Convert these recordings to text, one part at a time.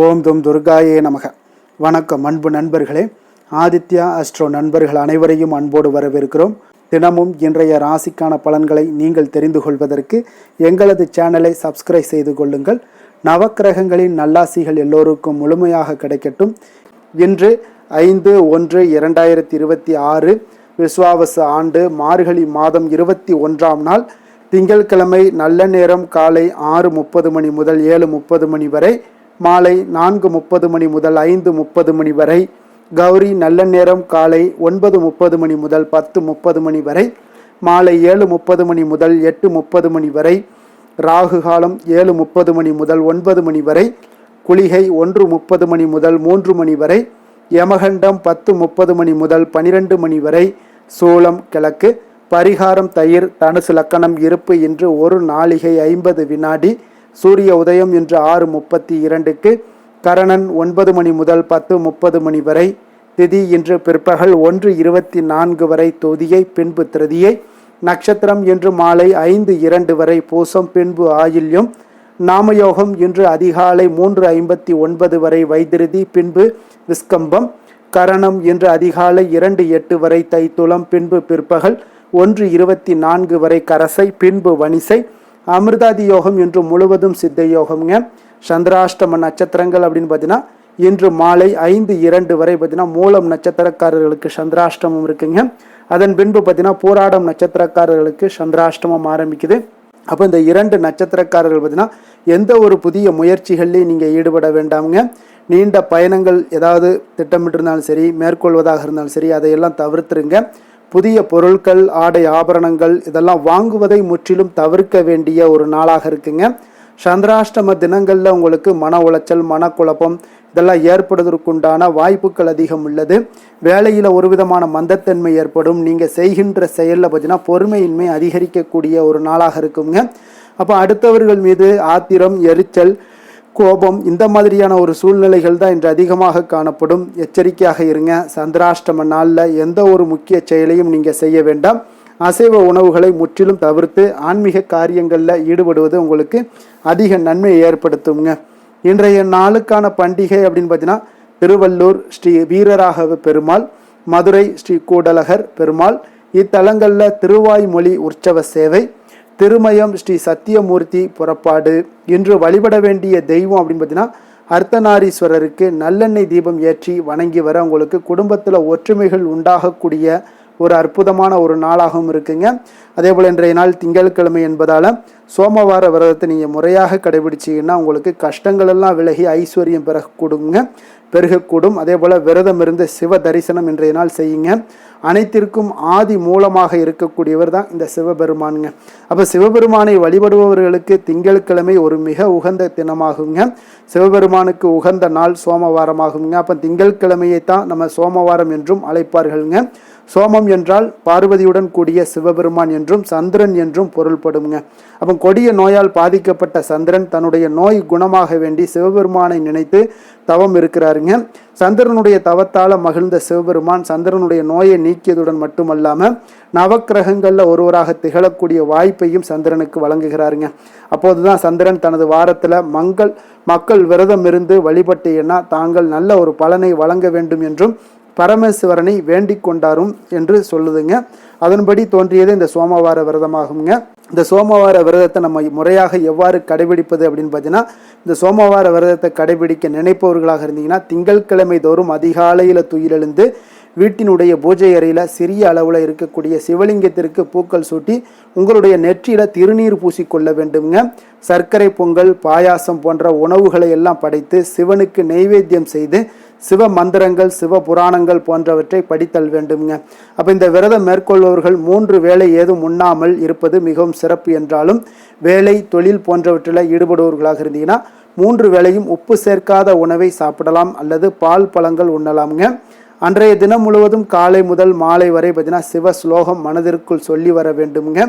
ஓம் தும் துர்காயே நமக. வணக்கம் அன்பு நண்பர்களே. ஆதித்யா அஸ்ட்ரோ நண்பர்கள் அனைவரையும் அன்போடு வரவேற்கிறோம். தினமும் இன்றைய ராசிக்கான பலன்களை நீங்கள் தெரிந்து கொள்வதற்கு எங்களது சேனலை சப்ஸ்கிரைப் செய்து கொள்ளுங்கள். நவக்கிரகங்களின் நல்லாசிகள் எல்லோருக்கும் முழுமையாக கிடைக்கட்டும். இன்று 5/1/2026 விஸ்வாவச ஆண்டு மார்கழி மாதம் 21ஆம் நாள் திங்கட்கிழமை. நல்ல நேரம் காலை 6:30 மணி முதல் 7:30 மணி வரை, மாலை 4:30 மணி முதல் 5:30 மணி வரை. கௌரி நல்ல நேரம் காலை 9:30 மணி முதல் 10:30 மணி வரை, மாலை 7:30 மணி முதல் 8:30 மணி வரை. ராகு காலம் 7:30 மணி முதல் 9 மணி வரை. குளிகை 1:30 மணி முதல் 3 மணி வரை. யமகண்டம் 10:30 மணி முதல் 12 மணி வரை. சூலம் கிழக்கு. பரிகாரம் தயிர். தனுசு லக்கணம் இருப்பு இன்று 1 நாழிகை 50 வினாடி. சூரிய உதயம் இன்று 6:32க்கு. கரணன் 9 மணி முதல் 10:30 மணி வரை. திதி இன்று பிற்பகல் 1:24 வரை தொதியை, பின்பு திருதியை. நட்சத்திரம் இன்று மாலை 5:02 வரை பூசம், பின்பு ஆயில்யம். நாமயோகம் இன்று அதிகாலை 3:59 வரை வைத்திருதி, பின்பு விஸ்கம்பம். கரணம் இன்று அதிகாலை 2:08 வரை தைத்துளம், பின்பு பிற்பகல் 1:24 வரை கரசை, பின்பு வணிசை. அமிர்தாதி யோகம் இன்று முழுவதும் சித்த யோகம்ங்க. சந்திராஷ்டம நட்சத்திரங்கள் அப்படின்னு பார்த்தீங்கன்னா இன்று மாலை 5:02 வரை பார்த்தீங்கன்னா மூலம் நட்சத்திரக்காரர்களுக்கு சந்திராஷ்டமம் இருக்குங்க. அதன் பின்பு பார்த்தீங்கன்னா போராடம் நட்சத்திரக்காரர்களுக்கு சந்திராஷ்டமம் ஆரம்பிக்குது. அப்போ இந்த 2 நட்சத்திரக்காரர்கள் பார்த்தீங்கன்னா எந்த ஒரு புதிய முயற்சிகள்லையும் நீங்கள் ஈடுபட வேண்டாமுங்க. நீண்ட பயணங்கள் ஏதாவது திட்டமிட்டிருந்தாலும் சரி, மேற்கொள்வதாக இருந்தாலும் சரி, அதையெல்லாம் தவிர்த்துருங்க. புதிய பொருட்கள், ஆடை ஆபரணங்கள் இதெல்லாம் வாங்குவதை முற்றிலும் தவிர்க்க வேண்டிய ஒரு நாளாக இருக்குங்க. சந்திராஷ்டம தினங்களில் உங்களுக்கு மன உளைச்சல், மனக்குழப்பம் இதெல்லாம் ஏற்படுவதற்குண்டான வாய்ப்புகள் அதிகம் உள்ளது. வேலையில் ஒரு விதமான மந்தத்தன்மை ஏற்படும். நீங்கள் செய்கின்ற செயலில் பார்த்தீங்கன்னா பொறுமையின்மை அதிகரிக்கக்கூடிய ஒரு நாளாக இருக்குங்க. அப்போ அடுத்தவர்கள் மீது ஆத்திரம், எரிச்சல், கோபம் இந்த மாதிரியான ஒரு சூழ்நிலைகள் தான் இன்று அதிகமாக காணப்படும். எச்சரிக்கையாக இருங்க. சந்திராஷ்டம நாளில் எந்த ஒரு முக்கிய செயலையும் நீங்கள் செய்ய வேண்டாம். அசைவ உணவுகளை முற்றிலும் தவிர்த்து ஆன்மீக காரியங்களில் ஈடுபடுவது உங்களுக்கு அதிக நன்மையை ஏற்படுத்துங்க. இன்றைய நாளுக்கான பண்டிகை அப்படின்னு பார்த்தீங்கன்னா திருவள்ளூர் ஸ்ரீ வீரராகவ பெருமாள், மதுரை ஸ்ரீ கூடலகர் பெருமாள். இத்தலங்களில் திருவாய்மொழி உற்சவ சேவை, திருமயம் ஸ்ரீ சத்தியமூர்த்தி புறப்பாடு. இன்று வழிபட வேண்டிய தெய்வம் அப்படின்னு பார்த்தீங்கன்னா அர்த்தநாரீஸ்வரருக்கு நல்லெண்ணெய் தீபம் ஏற்றி வணங்கி வர உங்களுக்கு குடும்பத்தில் ஒற்றுமைகள் உண்டாகக்கூடிய ஒரு அற்புதமான ஒரு நாளாகவும் இருக்குங்க. அதே போல் இன்றைய நாள் திங்கட்கிழமை என்பதால் சோமவார விரதத்தை நீங்கள் முறையாக கடைபிடிச்சிங்கன்னா உங்களுக்கு கஷ்டங்கள் எல்லாம் விலகி ஐஸ்வர்யம் பெருகக்கூடும். அதே போல் விரதம் இருந்து சிவ தரிசனம் இன்றைய நாள் செய்யுங்க. அனைத்திற்கும் ஆதி மூலமாக இருக்கக்கூடியவர் தான் இந்த சிவபெருமானுங்க. அப்போ சிவபெருமானை வழிபடுபவர்களுக்கு திங்கட்கிழமை ஒரு மிக உகந்த தினமாகுங்க. சிவபெருமானுக்கு உகந்த நாள் சோமவாரமாகுங்க. அப்போ திங்கட்கிழமையை தான் நம்ம சோமவாரம் என்றும் அழைப்பார்கள்ங்க. சோமம் என்றால் பார்வதியுடன் கூடிய சிவபெருமான் என்றும் சந்திரன் என்றும் பொருள்படுங்க. அப்போ கொடிய நோயால் பாதிக்கப்பட்ட சந்திரன் தன்னுடைய நோய் குணமாக வேண்டி சிவபெருமானை நினைத்து தவம் இருக்கிறாருங்க. சந்திரனுடைய தவத்தால் மகிழ்ந்த சிவபெருமான் சந்திரனுடைய நோயை நீக்கியதுடன் மட்டுமல்லாமல் நவக்கிரகங்களில் ஒருவராக திகழக்கூடிய வாய்ப்பையும் சந்திரனுக்கு வழங்குகிறாருங்க. அப்போதுதான் சந்திரன் தனது வாரத்தில் மக்கள் விரதம் இருந்து வழிபட்டீங்கன்னா தாங்கள் நல்ல ஒரு பலனை வழங்க வேண்டும் என்றும் பரமேஸ்வரனை வேண்டிக் கொண்டாரும் என்று சொல்லுதுங்க. அதன்படி தோன்றியது இந்த சோமவார விரதமாகுங்க. இந்த சோமவார விரதத்தை நம்ம முறையாக எவ்வாறு கடைபிடிப்பது அப்படின்னு பார்த்தீங்கன்னா, இந்த சோமவார விரதத்தை கடைபிடிக்க நினைப்பவர்களாக இருந்தீங்கன்னா திங்கட்கிழமை தோறும் அதிகாலையில் துயிலெழுந்து வீட்டினுடைய பூஜை அறையில் சிறிய அளவில் இருக்கக்கூடிய சிவலிங்கத்திற்கு பூக்கள் சூட்டி உங்களுடைய நெற்றியில் திருநீர் பூசிக்கொள்ள வேண்டுங்க. சர்க்கரை பொங்கல், பாயாசம் போன்ற உணவுகளை எல்லாம் படைத்து சிவனுக்கு நெய்வேத்தியம் செய்து சிவ மந்திரங்கள், சிவ புராணங்கள் போன்றவற்றை படித்தல் வேண்டுங்க. அப்போ இந்த விரதம் மேற்கொள்பவர்கள் 3 வேளை ஏதும் உண்ணாமல் இருப்பது மிகவும் சிறப்பு என்றாலும் வேலை, தொழில் போன்றவற்றில் ஈடுபடுபவர்களாக இருந்தீங்கன்னா 3 வேளையும் உப்பு சேர்க்காத உணவை சாப்பிடலாம் அல்லது பால் பழங்கள் உண்ணலாமுங்க. அன்றைய தினம் முழுவதும் காலை முதல் மாலை வரை பார்த்தீங்கன்னா சிவ ஸ்லோகம் மனதிற்குள் சொல்லி வர வேண்டுங்க.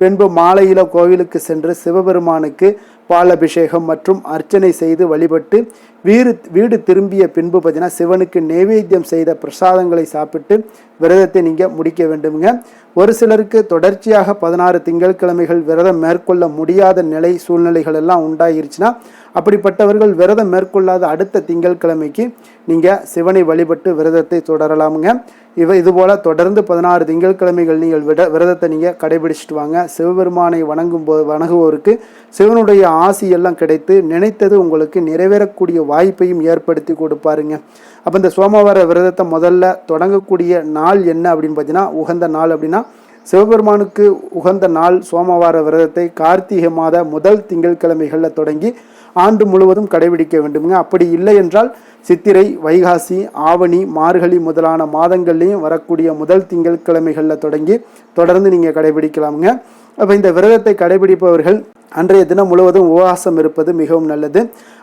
பின்பு மாலையில கோவிலுக்கு சென்று சிவபெருமானுக்கு பால் அபிஷேகம் மற்றும் அர்ச்சனை செய்து வழிபட்டு வீடு திரும்பிய பின்பு பார்த்தீங்கன்னா சிவனுக்கு நைவேத்தியம் செய்த பிரசாதங்களை சாப்பிட்டு விரதத்தை நீங்கள் முடிக்க வேண்டுங்க. ஒரு சிலருக்கு தொடர்ச்சியாக 16 திங்கட்கிழமைகள் விரதம் மேற்கொள்ள முடியாத சூழ்நிலைகள் எல்லாம் உண்டாயிருச்சுன்னா அப்படிப்பட்டவர்கள் விரதம் மேற்கொள்ளாத அடுத்த திங்கட்கிழமைக்கு நீங்கள் சிவனை வழிபட்டு விரதத்தை தொடரலாமுங்க. இதுபோல் தொடர்ந்து 16 திங்கட்கிழமைகள் நீங்கள் விரதத்தை நீங்கள் கடைபிடிச்சிட்டு வாங்க. சிவபெருமானை வணங்குவோருக்கு சிவனுடைய ஆசி எல்லாம் கிடைத்து நினைத்தது உங்களுக்கு நிறைவேறக்கூடிய வாய்ப்பையும் ஏற்படுத்தி கொடுப்பாருங்க. அப்போ இந்த சோமவார விரதத்தை முதல்ல தொடங்கக்கூடிய நாள் என்ன அப்படின்னு பார்த்தீங்கன்னா, உகந்த நாள் அப்படின்னா சிவபெருமானுக்கு உகந்த நாள் சோமவார விரதத்தை கார்த்திகை மாத முதல் திங்கட்கிழமைகளில் தொடங்கி ஆண்டு முழுவதும் கடைபிடிக்க வேண்டுமுங்க. அப்படி இல்லை என்றால் சித்திரை, வைகாசி, ஆவணி, மார்கழி முதலான மாதங்கள்லையும் வரக்கூடிய முதல் திங்கட்கிழமைகளில் தொடர்ந்து நீங்கள் கடைபிடிக்கலாமுங்க. அப்போ இந்த விரதத்தை கடைபிடிப்பவர்கள் அன்றைய தினம் முழுவதும் உபவாசம் இருப்பது மிகவும் நல்லது.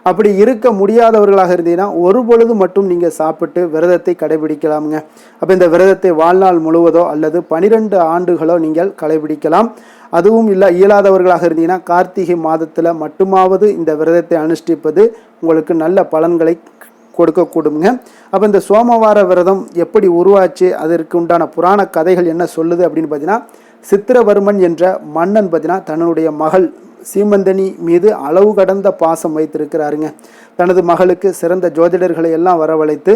அப்படி இருக்க முடியாதவர்களாக இருந்தீங்கன்னா ஒரு பொழுது மட்டும் நீங்கள் சாப்பிட்டு விரதத்தை கடைபிடிக்கலாமுங்க. அப்போ இந்த விரதத்தை வாழ்நாள் முழுவதோ அல்லது 12 ஆண்டுகளோ நீங்கள் கடைபிடிக்கலாம். அதுவும் இயலாதவர்களாக இருந்தீங்கன்னா கார்த்திகை மாதத்தில் மட்டுமாவது இந்த விரதத்தை அனுஷ்டிப்பது உங்களுக்கு நல்ல பலன்களை கொடுக்கக்கூடுங்க. அப்போ இந்த சோமவார விரதம் எப்படி உருவாச்சு, அதற்கு உண்டான புராண கதைகள் என்ன சொல்லுது அப்படின்னு பார்த்தீங்கன்னா, சித்திரவர்மன் என்ற மன்னன் பார்த்தீங்கன்னா தன்னுடைய மகள் சீமந்தனி மீது அளவு கடந்த பாசம் வைத்திருக்கிறாருங்க. தனது மகளுக்கு சிறந்த ஜோதிடர்களை எல்லாம் வரவழைத்து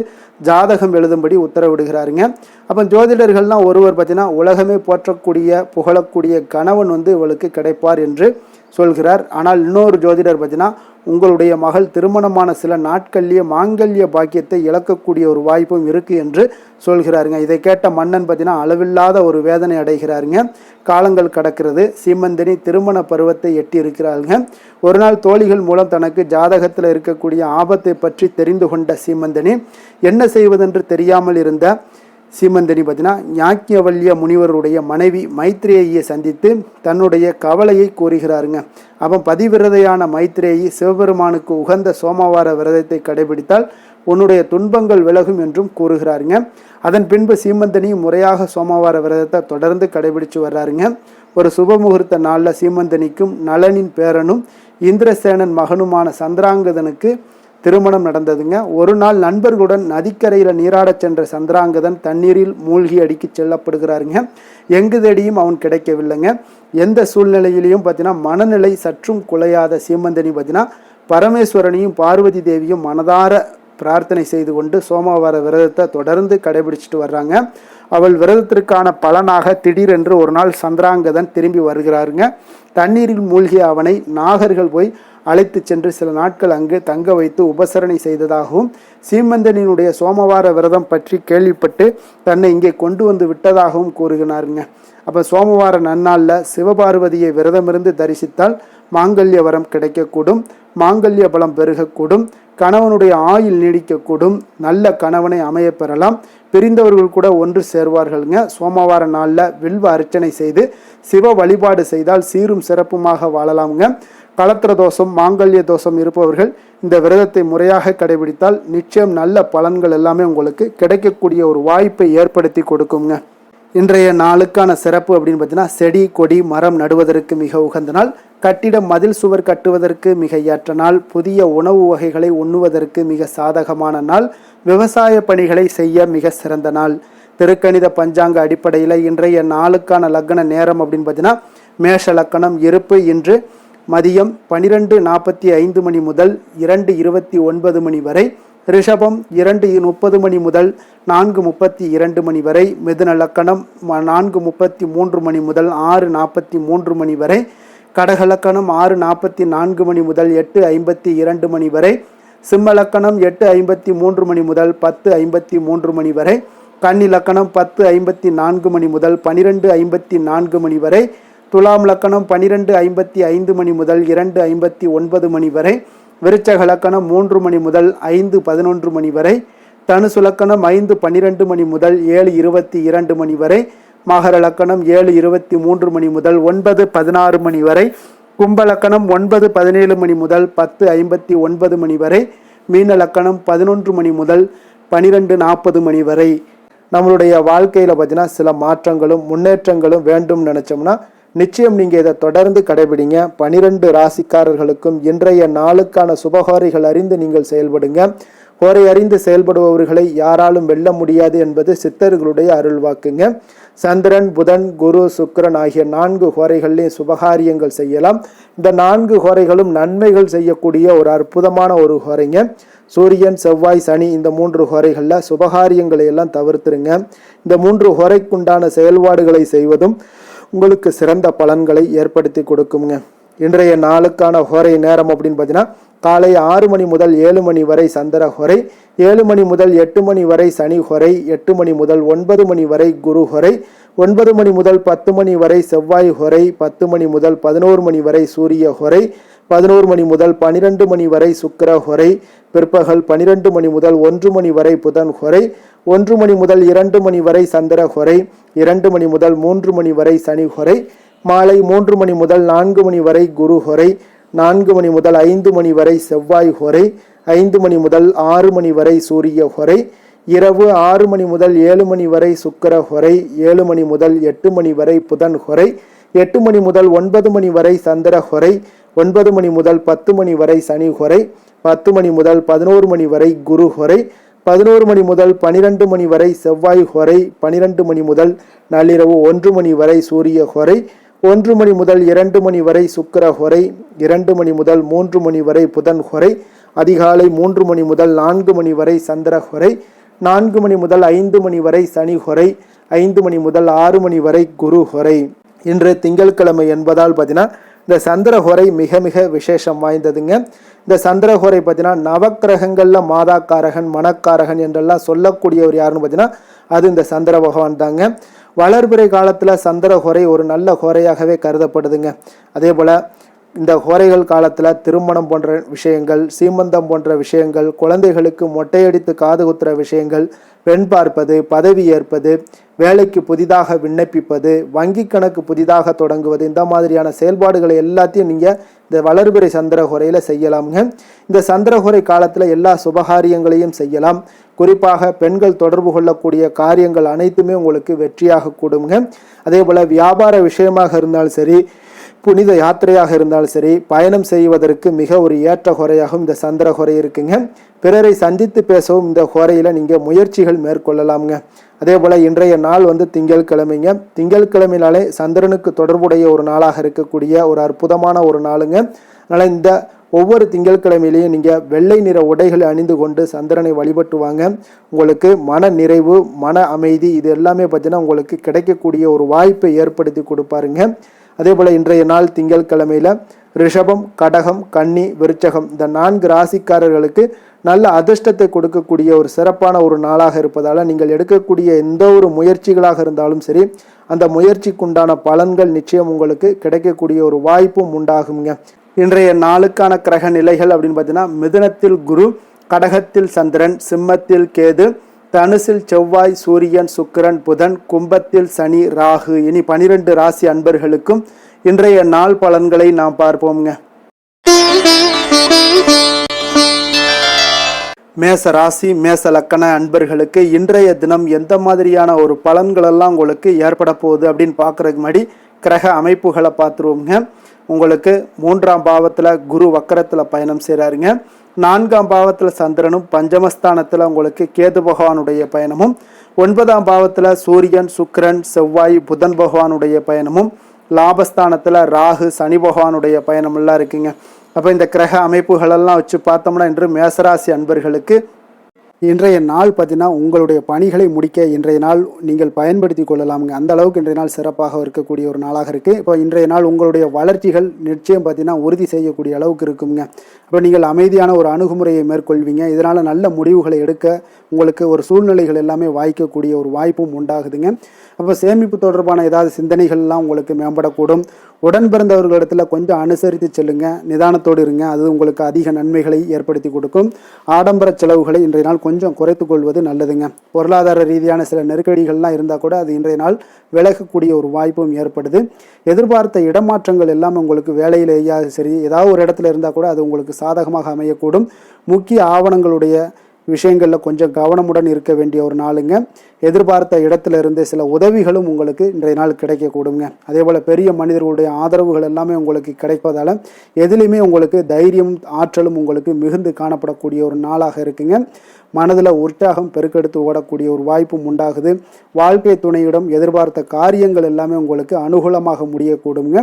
ஜாதகம் எழுதும்படி உத்தரவிடுகிறாருங்க. அப்போ ஜோதிடர்கள்லாம் ஒருவர் பார்த்தீங்கன்னா உலகமே போற்றக்கூடிய புகழக்கூடிய கணவன் இவளுக்கு கிடைப்பார் என்று சொல்கிறார். ஆனால் இன்னொரு ஜோதிடர் பார்த்தீங்கன்னா உங்களுடைய மகள் திருமணமான சில நாட்கள்லேயே மாங்கல்ய பாக்கியத்தை இழக்கக்கூடிய ஒரு வாய்ப்பும் இருக்குது என்று சொல்கிறாருங்க. இதை கேட்ட மன்னன் பார்த்தீங்கன்னா அளவில்லாத ஒரு வேதனை அடைகிறாருங்க. காலங்கள் கடக்கிறது. சீமந்தனி திருமண பருவத்தை எட்டி இருக்கிறாருங்க. ஒரு நாள் தோழிகள் மூலம் தனக்கு ஜாதகத்தில் இருக்கக்கூடிய ஆபத்தை பற்றி தெரிந்து கொண்ட சீமந்தனி என்ன செய்வதென்று தெரியாமல் இருந்த சீமந்தனி பார்த்தீங்கன்னா ஞாக்கியவல்ய முனிவருடைய மனைவி மைத்ரேயியை சந்தித்து தன்னுடைய கவலையை கூறுகிறாருங்க. அவன் பதிவிரதையான மைத்ரேயி சிவபெருமானுக்கு உகந்த சோமவார விரதத்தை கடைபிடித்தால் உன்னுடைய துன்பங்கள் விலகும் என்றும் கூறுகிறாருங்க. அதன் பின்பு சீமந்தனியும் முறையாக சோமவார விரதத்தை தொடர்ந்து கடைபிடிச்சு வர்றாருங்க. ஒரு சுபமுகூர்த்த நாளில் சீமந்தனிக்கும் நலனின் பேரனும் இந்திரசேனன் மகனுமான சந்திராங்கதனுக்கு திருமணம் நடந்ததுங்க. ஒரு நாள் நண்பர்களுடன் நதிக்கரையில் நீராடச் சென்ற சந்திராங்கதன் தண்ணீரில் மூழ்கி அடிக்கி செல்லப்படுகிறாருங்க. எங்கு தேடியும் அவன் கிடைக்கவில்லைங்க. எந்த சூழ்நிலையிலையும் பார்த்தீங்கன்னா மனநிலை சற்றும் குலையாத சீமந்தனி பார்த்தீங்கன்னா பரமேஸ்வரனையும் பார்வதி தேவியும் மனதார பிரார்த்தனை செய்து கொண்டு சோமவார விரதத்தை தொடர்ந்து கடைபிடிச்சிட்டு வர்றாங்க. அவள் விரதத்திற்கான பலனாக திடீரென்று ஒரு நாள் சந்திராங்கதன் திரும்பி வருகிறாருங்க. தண்ணீரில் மூழ்கிய அவனை நாகர்கள் போய் அழைத்து சென்று சில நாட்கள் அங்கு தங்க வைத்து உபசரணை செய்ததாகவும் சீமந்தனினுடைய சோமவார விரதம் பற்றி கேள்விப்பட்டு தன்னை இங்கே கொண்டு வந்து விட்டதாகவும் கூறுகிறாருங்க. அப்போ சோமவார நன்னாளில் சிவபார்வதியை விரதமிருந்து தரிசித்தால் மாங்கல்ய வரம் கிடைக்கக்கூடும், மாங்கல்ய பலம் பெருகக்கூடும், கணவனுடைய ஆயுள் நீடிக்கக்கூடும், நல்ல கணவனை அமைய பெறலாம், பிரிந்தவர்கள் கூட ஒன்று சேர்வார்களுங்க. சோமவார நாளில் வில்வ அர்ச்சனை செய்து சிவ வழிபாடு செய்தால் சீரும் சிறப்புமாக வாழலாமுங்க. களத்திர தோஷம், மாங்கல்ய தோஷம் இருப்பவர்கள் இந்த விரதத்தை முறையாக கடைபிடித்தால் நிச்சயம் நல்ல பலன்கள் எல்லாமே உங்களுக்கு கிடைக்கக்கூடிய ஒரு வாய்ப்பை ஏற்படுத்தி கொடுக்குங்க. இன்றைய நாளுக்கான சிறப்பு அப்படின்னு பார்த்தீங்கன்னா, செடி கொடி மரம் நடுவதற்கு மிக உகந்த நாள், கட்டிடம் மதில் சுவர் கட்டுவதற்கு மிக ஏற்ற நாள், புதிய உணவு வகைகளை உண்ணுவதற்கு மிக சாதகமான நாள், விவசாய பணிகளை செய்ய மிக சிறந்த நாள். திருக்கணித பஞ்சாங்க அடிப்படையில் இன்றைய நாளுக்கான லக்ன நேரம் அப்படின்னு பார்த்தீங்கன்னா, மேஷ லக்கணம் இருப்பு இன்று மதியம் 12:45 மணி முதல் 2:29 மணி வரை, ரிஷபம் 2:30 மணி முதல் 4:32 மணி வரை, மிதுன லக்கணம் 4:33 மணி முதல் 6:43 மணி வரை, கடக லக்கணம் 6:44 மணி முதல் 8:52 மணி வரை, சிம்ம லக்கணம் 8:53 மணி முதல் 10:53 மணி வரை, கன்னி லக்கணம் 10:54 மணி முதல் 12:54 மணி வரை, துலாம் லக்கணம் 12:55 மணி முதல் 2:59 மணி வரை, விருச்சக லக்கணம் 3 மணி முதல் 5:11 மணி வரை, தனுசு லக்கணம் 5:12 மணி முதல் 7:22 மணி வரை, மகர லக்கணம் 7:23 மணி முதல் 9:16 மணி வரை, கும்ப லக்கணம் 9:17 மணி முதல் 10:59 மணி வரை, மீன லக்கணம் 11 மணி முதல் 12:40 மணி வரை. நம்மளுடைய வாழ்க்கையில் பார்த்தீங்கன்னா சில மாற்றங்களும் முன்னேற்றங்களும் வேண்டும் நினச்சோம்னா நிச்சயம் நீங்கள் இதை தொடர்ந்து கடைபிடிங்க. 12 ராசிக்காரர்களுக்கும் இன்றைய நாளுக்கான சுபஹோரைகள் அறிந்து நீங்கள் செயல்படுங்க. ஹோரை அறிந்து செயல்படுபவர்களை யாராலும் வெல்ல முடியாது என்பது சித்தர்களுடைய அருள்வாக்குங்க. சந்திரன், புதன், குரு, சுக்கிரன் ஆகிய 4 ஹோரைகளிலே சுபகாரியங்கள் செய்யலாம். இந்த 4 ஹோரைகளும் நன்மைகள் செய்யக்கூடிய ஒரு அற்புதமான ஒரு ஹோரைங்க. சூரியன், செவ்வாய், சனி இந்த 3 ஹோரைகளில் சுபகாரியங்களை எல்லாம் தவிர்த்துருங்க. இந்த 3 ஹோரைக்குண்டான செயல்பாடுகளை செய்வதும் உங்களுக்கு சிறந்த பலன்களை ஏற்படுத்தி கொடுக்குங்க. இன்றைய நாளுக்கான ஹோரை நேரம் அப்படின்னு பார்த்தீங்கன்னா காலை 6 மணி முதல் 7 மணி வரை சந்திர ஹோரை, 7 மணி முதல் 8 மணி வரை சனி ஹோரை, 8 மணி முதல் 9 மணி வரை குரு ஹோரை, 9 மணி முதல் 10 மணி வரை செவ்வாய் ஹோரை, 10 மணி முதல் 11 மணி வரை சூரிய ஹோரை, 11 மணி முதல் 12 மணி வரை சுக்கிர ஹோரை, பிற்பகல் 12 மணி முதல் 1 மணி வரை புதன் ஹோரை, 1 மணி முதல் 2 மணி வரை சந்திர ஹோரை, 2 மணி முதல் 3 மணி வரை சனி ஹோரை, மாலை 3 மணி முதல் 4 மணி வரை குரு ஹோரை, 4 மணி முதல் 5 மணி வரை செவ்வாய் ஹோரை, 5 மணி முதல் 6 மணி வரை சூரிய ஹோரை, இரவு 6 மணி முதல் 7 மணி வரை சுக்கிர ஹோரை, 7 மணி முதல் 8 மணி வரை புதன் ஹோரை, 8 மணி முதல் 9 மணி வரை சந்திர ஹோரை, 9 மணி முதல் 10 மணி வரை சனி ஹோரை, 10 மணி முதல் 11 மணி வரை குரு ஹோரை, 11 மணி முதல் 12 மணி வரை செவ்வாய் ஹோரை, 12 மணி முதல் நள்ளிரவு 1 மணி வரை சூரிய ஹோரை, 1 மணி முதல் 2 மணி வரை சுக்கிர ஹோரை, 2 மணி முதல் 3 மணி வரை புதன் ஹோரை, அதிகாலை 3 மணி முதல் 4 மணி வரை சந்திர ஹோரை, 4 மணி முதல் 5 மணி வரை சனி ஹோரை, 5 மணி முதல் 6 மணி வரை குரு ஹோரை. இன்று திங்கட்கிழமை என்பதால் பார்த்தீங்கன்னா இந்த சந்திர ஹோரை மிக மிக விசேஷம் வாய்ந்ததுங்க. இந்த சந்திர ஹோரை பார்த்தீங்கன்னா நவக்கிரகங்களில் மாதாக்காரகன், மனக்காரகன் என்றெல்லாம் சொல்லக்கூடியவர் யாருன்னு பார்த்தீங்கன்னா அது இந்த சந்திர பகவான் தாங்க. வளர்பிறை காலத்தில் சந்திர ஹோரை ஒரு நல்ல ஹோரையாகவே கருதப்படுதுங்க. அதே போல் இந்த ஹோரைகள் காலத்தில் திருமணம் போன்ற விஷயங்கள், சீமந்தம் போன்ற விஷயங்கள், குழந்தைகளுக்கு மொட்டையடித்து காது குத்துற விஷயங்கள், பெண் பார்ப்பது, பதவி ஏற்பது, வேலைக்கு புதிதாக விண்ணப்பிப்பது, வங்கி கணக்கு புதிதாக தொடங்குவது, இந்த மாதிரியான செயல்பாடுகளை எல்லாத்தையும் நீங்கள் இந்த வளர்பிறை சந்திரஹோரையில் செய்யலாமுங்க. இந்த சந்திரஹோரை காலத்தில் எல்லா சுபகாரியங்களையும் செய்யலாம். குறிப்பாக பெண்கள் தொடர்பு கொள்ளக்கூடிய காரியங்கள் அனைத்துமே உங்களுக்கு வெற்றியாக கூடுங்க. அதே போல் வியாபார விஷயமாக இருந்தாலும் சரி, புனித யாத்திரையாக இருந்தாலும் சரி, பயணம் செய்வதற்கு மிக ஒரு ஏற்ற ஹோரையாகவும் இந்த சந்திர ஹோரை இருக்குங்க. பிறரை சந்தித்து பேசவும் இந்த ஹோரையில் நீங்கள் முயற்சிகள் மேற்கொள்ளலாமுங்க. அதே போல் இன்றைய நாள் திங்கட்கிழமைங்க. திங்கட்கிழமையினாலே சந்திரனுக்கு தொடர்புடைய ஒரு நாளாக இருக்கக்கூடிய ஒரு அற்புதமான ஒரு நாளுங்க. அதனால் இந்த ஒவ்வொரு திங்கட்கிழமையிலையும் நீங்கள் வெள்ளை நிற உடைகளை அணிந்து கொண்டு சந்திரனை வழிபட்டு வாங்க. உங்களுக்கு மன நிறைவு, மன அமைதி இது எல்லாமே பார்த்தீங்கன்னா உங்களுக்கு கிடைக்கக்கூடிய ஒரு வாய்ப்பை ஏற்படுத்தி கொடுப்பாருங்க. அதே போல் இன்றைய நாள் திங்கட்கிழமையில் ரிஷபம், கடகம், கன்னி, விருச்சகம் இந்த 4 ராசிக்காரர்களுக்கு நல்ல அதிர்ஷ்டத்தை கொடுக்கக்கூடிய ஒரு சிறப்பான ஒரு நாளாக இருப்பதால் நீங்கள் எடுக்கக்கூடிய எந்த ஒரு முயற்சிகளாக இருந்தாலும் சரி, அந்த முயற்சிக்குண்டான பலன்கள் நிச்சயம் உங்களுக்கு கிடைக்கக்கூடிய ஒரு வாய்ப்பும் உண்டாகுங்க. இன்றைய நாளுக்கான கிரக நிலைகள் அப்படின்னு பார்த்தீங்கன்னா மிதுனத்தில் குரு, கடகத்தில் சந்திரன், சிம்மத்தில் கேது, தனுசில் செவ்வாய், சூரியன், சுக்கிரன், புதன், கும்பத்தில் சனி, ராகு. இனி 12 ராசி அன்பர்களுக்கும் இன்றைய நாள் பலன்களை நாம் பார்ப்போம்ங்க. மேச ராசி, மேச லக்கண அன்பர்களுக்கு இன்றைய தினம் எந்த மாதிரியான ஒரு பலன்களெல்லாம் உங்களுக்கு ஏற்பட போகுது அப்படின்னு பார்க்குறதுக்கு முன்னாடி கிரக அமைப்புகளை பார்த்துருவோங்க. உங்களுக்கு 3ஆம் பாவத்தில் குரு வக்கரத்தில் பயணம் செய்கிறாருங்க. 4ஆம் பாவத்தில் சந்திரனும், பஞ்சமஸ்தானத்தில் உங்களுக்கு கேது பகவானுடைய பயணமும், 9ஆம் பாவத்தில் சூரியன், சுக்கிரன், செவ்வாய், புதன் பகவானுடைய பயணமும், லாபஸ்தானத்தில் ராகு, சனி பகவானுடைய பயணமெல்லாம் இருக்குங்க. அப்போ இந்த கிரக அமைப்புகளெல்லாம் வச்சு பார்த்தோம்னா இன்று மேசராசி அன்பர்களுக்கு இன்றைய நாள் பார்த்தீங்கன்னா உங்களுடைய பணிகளை முடிக்க இன்றைய நாள் நீங்கள் பயன்படுத்தி கொள்ளலாமுங்க. அந்த அளவுக்கு இன்றைய நாள் சிறப்பாக இருக்கக்கூடிய ஒரு நாளாக இருக்குது. இப்போ இன்றைய நாள் உங்களுடைய வளர்ச்சிகள் நிச்சயம் பார்த்தீங்கன்னா உறுதி செய்யக்கூடிய அளவுக்கு இருக்குங்க. அப்போ நீங்கள் அமைதியான ஒரு அணுகுமுறையை மேற்கொள்வீங்க. இதனால் நல்ல முடிவுகளை எடுக்க உங்களுக்கு ஒரு சூழ்நிலைகள் எல்லாமே வாய்க்கக்கூடிய ஒரு வாய்ப்பும் உண்டாகுதுங்க. அப்போ சேமிப்பு தொடர்பான ஏதாவது சிந்தனைகள்லாம் உங்களுக்கு மேம்படக்கூடும். உடன் பிறந்தவர்களிடத்தில் கொஞ்சம் அனுசரித்து செல்லுங்க, நிதானத்தோடு இருங்க. அது உங்களுக்கு அதிக நன்மைகளை ஏற்படுத்தி கொடுக்கும். ஆடம்பர செலவுகளை இன்றைய நாள் கொஞ்சம் குறைத்து கொள்வது நல்லதுங்க. பொருளாதார ரீதியான சில நெருக்கடிகள்லாம் இருந்தால் கூட அது இன்றைய நாள் விலகக்கூடிய ஒரு வாய்ப்பும் ஏற்படுது. எதிர்பார்த்த இடமாற்றங்கள் எல்லாம் உங்களுக்கு வேலையிலேயே சரி, ஏதாவது ஒரு இடத்துல இருந்தால் கூட அது உங்களுக்கு சாதகமாக அமையக்கூடும். முக்கிய ஆவணங்களுடைய விஷயங்களில் கொஞ்சம் கவனமுடன் இருக்க வேண்டிய ஒரு நாளுங்க. எதிர்பார்த்த இடத்துல இருந்து சில உதவிகளும் உங்களுக்கு இன்றைய நாள் கிடைக்கக்கூடுங்க. அதே போல் பெரிய மனிதர்களுடைய ஆதரவுகள் எல்லாமே உங்களுக்கு கிடைப்பதால் எதுலேயுமே உங்களுக்கு தைரியம் ஆற்றலும் உங்களுக்கு மிகுந்து காணப்படக்கூடிய ஒரு நாளாக இருக்குங்க. மனதில் உற்சாகம் பெருக்கெடுத்து ஓடக்கூடிய ஒரு வாய்ப்பும் உண்டாகுது. வாழ்க்கை துணையிடம் எதிர்பார்த்த காரியங்கள் எல்லாமே உங்களுக்கு அனுகூலமாக முடியக்கூடுங்க.